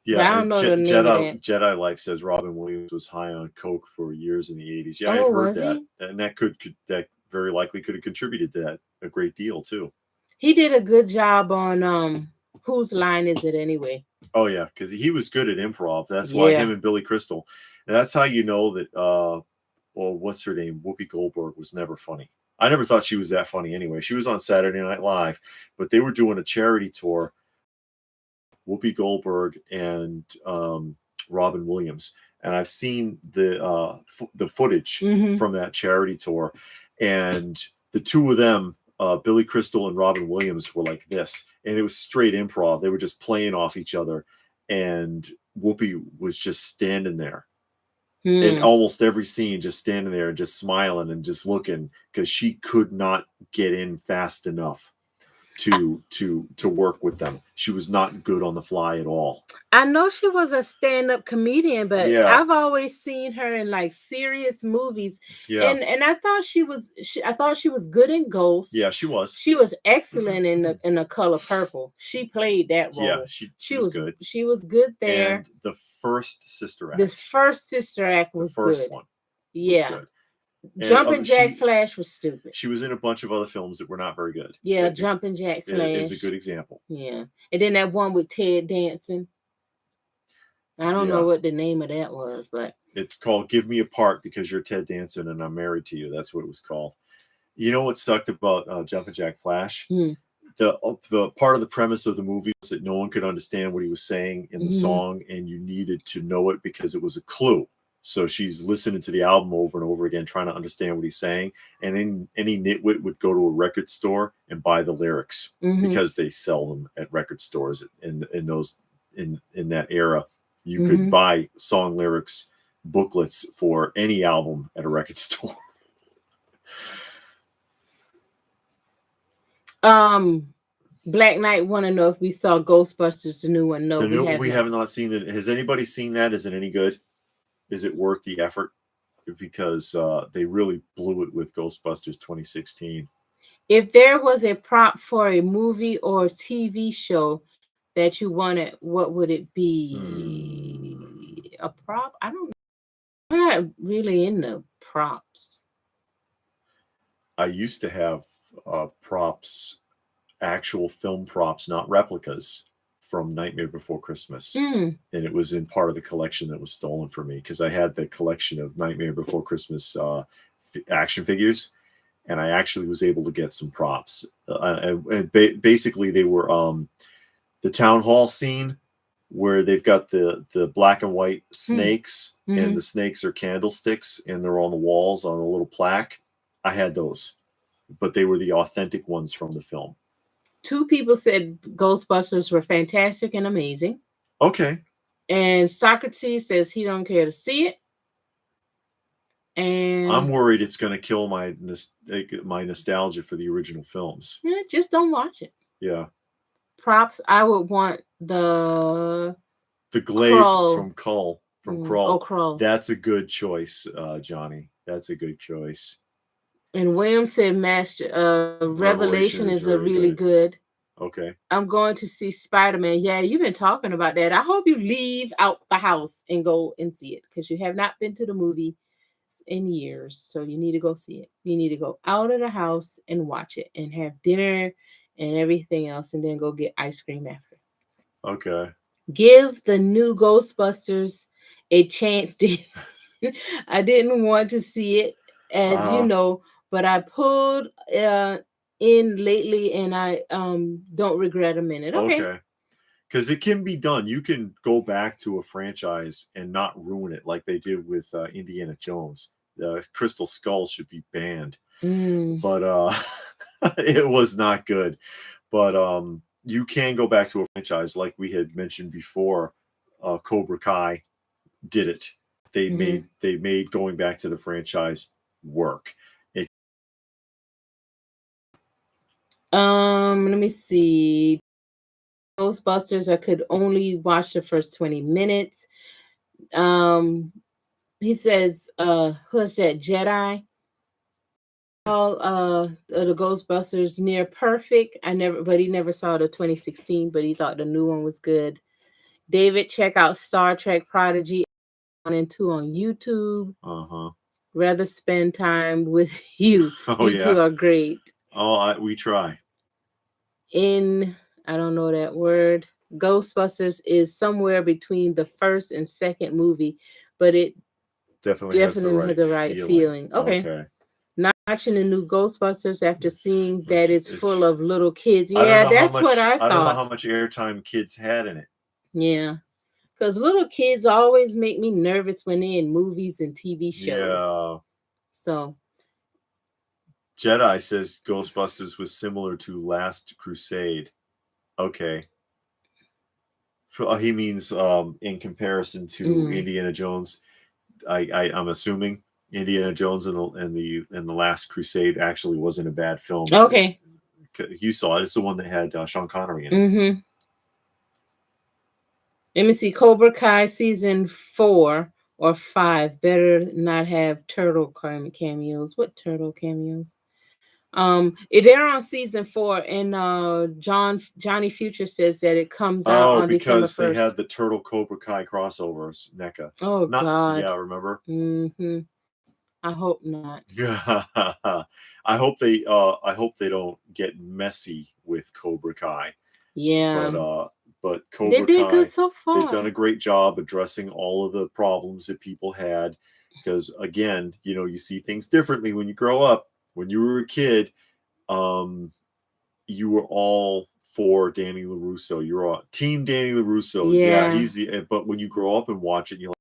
Yeah, I don't know the name of that. Jedi Life says Robin Williams was high on coke for years in the 80s. Yeah, I heard that. And that very likely could have contributed to that a great deal too. He did a good job on Whose Line Is It Anyway? Oh yeah, because he was good at improv. That's why him and Billy Crystal. And that's how you know that what's her name? Whoopi Goldberg was never funny. I never thought she was that funny anyway. She was on Saturday Night Live, but they were doing a charity tour, Whoopi Goldberg and Robin Williams. And I've seen the footage from that charity tour, and the two of them, Billy Crystal and Robin Williams, were like this, and it was straight improv. They were just playing off each other, and Whoopi was just standing there in almost every scene, just standing there and just smiling and just looking, because she could not get in fast enough to work with them. She was not good on the fly at all. I know she was a stand-up comedian, but I've always seen her in like serious movies. Yeah. And I thought she was good in Ghost. Yeah, she was. She was excellent in The Color Purple. She played that role. Yeah, she was good. She was good there. And the first Sister Act. This first Sister Act was good. The first one. Yeah. Was good. Jumpin' Jack Flash was stupid. She was in a bunch of other films that were not very good. Yeah, Jumpin' Jack Flash is a good example. Yeah. And then that one with Ted dancing. I don't know what the name of that was, but it's called Give Me a Part Because You're Ted Danson and I'm Married to You. That's what it was called. You know what sucked about Jumpin' Jack Flash? The part of the premise of the movie was that no one could understand what he was saying in the song, and you needed to know it because it was a clue. So she's listening to the album over and over again, trying to understand what he's saying. And any nitwit would go to a record store and buy the lyrics because they sell them at record stores in that era. You could buy song lyrics booklets for any album at a record store. Black Knight want to know if we saw Ghostbusters, the new one. No, we have not seen it. Has anybody seen that? Is it any good? Is it worth the effort? Because they really blew it with Ghostbusters 2016. If there was a prop for a movie or TV show that you wanted, what would it be? A prop? I don't know. I'm not really into props. I used to have props, actual film props, not replicas, from Nightmare Before Christmas. And it was in part of the collection that was stolen from me, because I had the collection of Nightmare Before Christmas action figures, and I actually was able to get some props. Basically, they were the town hall scene where they've got the black and white snakes, and the snakes are candlesticks, and they're on the walls on a little plaque. I had those, but they were the authentic ones from the film. 2 people said Ghostbusters were fantastic and amazing. Okay. And Socrates says he don't care to see it. And I'm worried it's going to kill my nostalgia for the original films. Yeah, just don't watch it. Yeah. Props, I would want the glaive from Krull. Oh, Krull. That's a good choice, Johnny. That's a good choice. And William said Revelation is a really good. Okay. I'm going to see Spider-Man. Yeah, you've been talking about that. I hope you leave out the house and go and see it, because you have not been to the movie in years. So you need to go see it. You need to go out of the house and watch it and have dinner and everything else and then go get ice cream after. Okay. Give the new Ghostbusters a chance to I didn't want to see it, as you know, but I pulled in lately and I don't regret a minute. Okay. Because it can be done. You can go back to a franchise and not ruin it like they did with Indiana Jones. Crystal Skull should be banned. But it was not good. But you can go back to a franchise like we had mentioned before. Cobra Kai did it. They made going back to the franchise work. Let me see. Ghostbusters, I could only watch the first 20 minutes. He says, who's that, Jedi? All the Ghostbusters near perfect. But he never saw the 2016, but he thought the new one was good. David, check out Star Trek Prodigy 1 and 2 on YouTube. Rather spend time with you. You two are great. We try. I don't know that word. Ghostbusters is somewhere between the first and second movie, but it definitely has the right feeling. Okay. Not watching the new Ghostbusters after seeing that it's full of little kids. Yeah, that's what I thought. I don't know how much airtime kids had in it. Yeah. Because little kids always make me nervous when they're in movies and TV shows. Yeah. So. Jedi says Ghostbusters was similar to Last Crusade. Okay. He means in comparison to Indiana Jones. I'm assuming Indiana Jones and the Last Crusade actually wasn't a bad film. Okay. You saw it. It's the one that had Sean Connery in it. Let me see. Cobra Kai season 4 or 5 better not have turtle cameos. What turtle cameos? They're on season 4, and Johnny Future says that it comes out on December 1st. Because they had the Turtle Cobra Kai crossovers, NECA. Oh, God. Yeah, remember? I hope not. I hope they don't get messy with Cobra Kai. Yeah. But Cobra they did Kai, good so far. They've done a great job addressing all of the problems that people had. Because again, you see things differently when you grow up. When you were a kid, you were all for Danny LaRusso. You're all Team Danny LaRusso. Yeah, he's but when you grow up and watch it, you're like,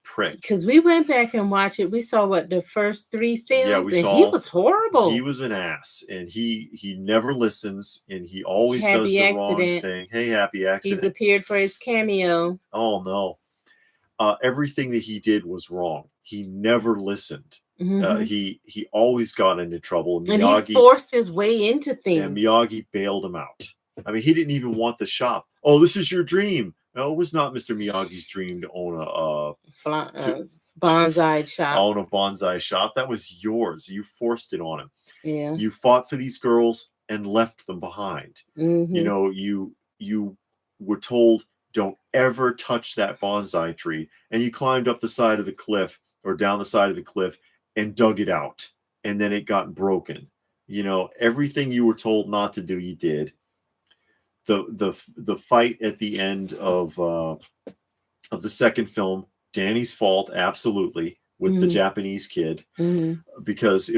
prick. Because we went back and watched it. We saw the first 3 films. Yeah, he was horrible. He was an ass, and he never listens, and he always does the wrong thing. Hey, happy accident. He's appeared for his cameo. Oh no. Everything that he did was wrong. He never listened. He always got into trouble. And he forced his way into things. And Miyagi bailed him out. I mean, he didn't even want the shop. Oh, this is your dream. No, it was not Mr. Miyagi's dream to own a bonsai shop. Own a bonsai shop. That was yours. You forced it on him. Yeah. You fought for these girls and left them behind. You were told, don't ever touch that bonsai tree. And you climbed up the side of the cliff or down the side of the cliff and dug it out. And then it got broken. Everything you were told not to do, you did. The fight at the end of the second film, Danny's fault, absolutely, with the Japanese kid, because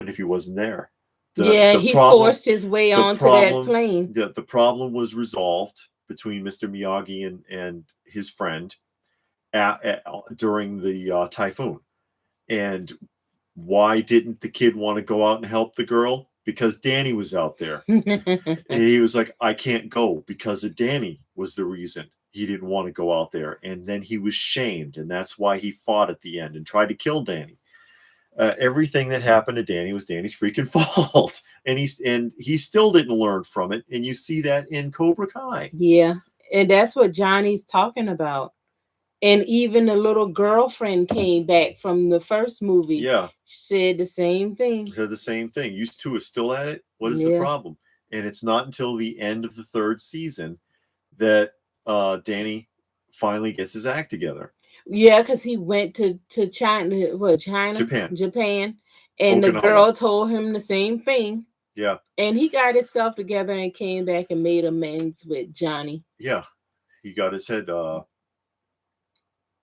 if he wasn't there. He forced his way onto that plane. The problem was resolved between Mr. Miyagi and his friend during the typhoon. And why didn't the kid want to go out and help the girl? Because Danny was out there. And he was like, I can't go because of Danny was the reason he didn't want to go out there. And then he was shamed. And that's why he fought at the end and tried to kill Danny. Everything that happened to Danny was Danny's freaking fault. And he still didn't learn from it. And you see that in Cobra Kai. Yeah. And that's what Johnny's talking about. And even the little girlfriend came back from the first movie. Yeah. She said the same thing. Said the same thing. You two are still at it? What is the problem? And it's not until the end of the 3rd season that Danny finally gets his act together. Yeah, because he went to China, Japan, and the Okinawa. girl told him the same thing. Yeah. And he got himself together and came back and made amends with Johnny. Yeah. He got his head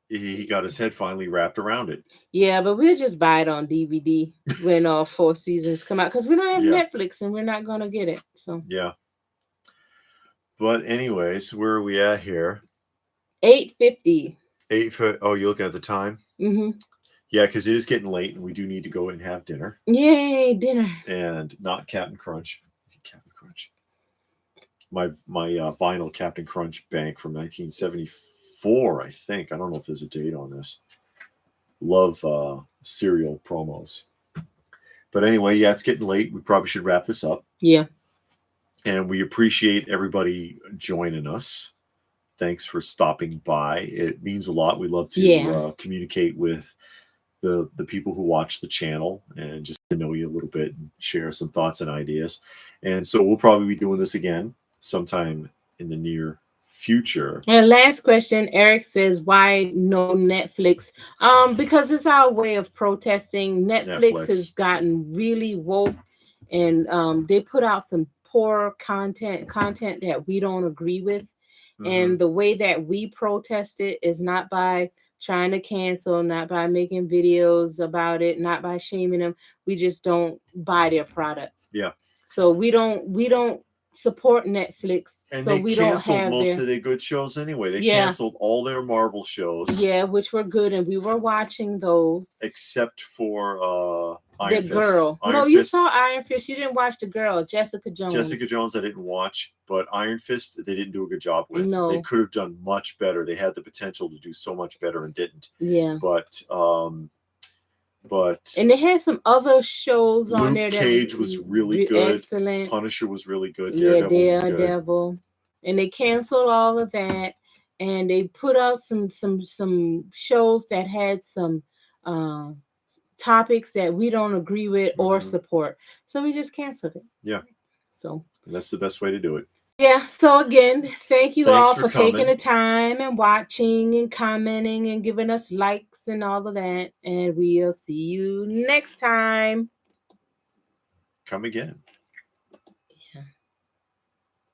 he got his head finally wrapped around it. Yeah, but we'll just buy it on DVD when all 4 seasons come out because we don't have Netflix and we're not gonna get it. So yeah. But anyways, where are we at here? 8:50. 8. Oh, you look at the time. Mm-hmm. Yeah, because it is getting late, and we do need to go and have dinner. Yay, dinner! And not Captain Crunch. Captain Crunch. My vinyl Captain Crunch bank from 1974, I think. I don't know if there's a date on this. Love cereal promos. But anyway, yeah, it's getting late. We probably should wrap this up. Yeah. And we appreciate everybody joining us. Thanks for stopping by. It means a lot. We love to communicate with the people who watch the channel and just to know you a little bit and share some thoughts and ideas. And so we'll probably be doing this again sometime in the near future. And last question, Eric says, why no Netflix? Because it's our way of protesting. Netflix has gotten really woke, and they put out some poor content that we don't agree with. Mm-hmm. And the way that we protest it is not by trying to cancel, not by making videos about it, not by shaming them. We just don't buy their products. Yeah. So we don't support Netflix, and so they we don't have most of their good shows anyway. They canceled all their Marvel shows. Yeah, which were good, and we were watching those. Except for Iron Fist. Girl. You saw Iron Fist. You didn't watch the girl, Jessica Jones. Jessica Jones, I didn't watch, but Iron Fist, they didn't do a good job with. No. They could have done much better. They had the potential to do so much better and didn't. Yeah. But and they had some other shows on there. Luke Cage was really good. Excellent. Punisher was really good. Daredevil. And they canceled all of that, and they put out some shows that had some topics that we don't agree with or support. So we just canceled it. Yeah. So that's the best way to do it. Yeah. So again, thanks all for taking the time and watching and commenting and giving us likes and all of that. And we'll see you next time. Come again.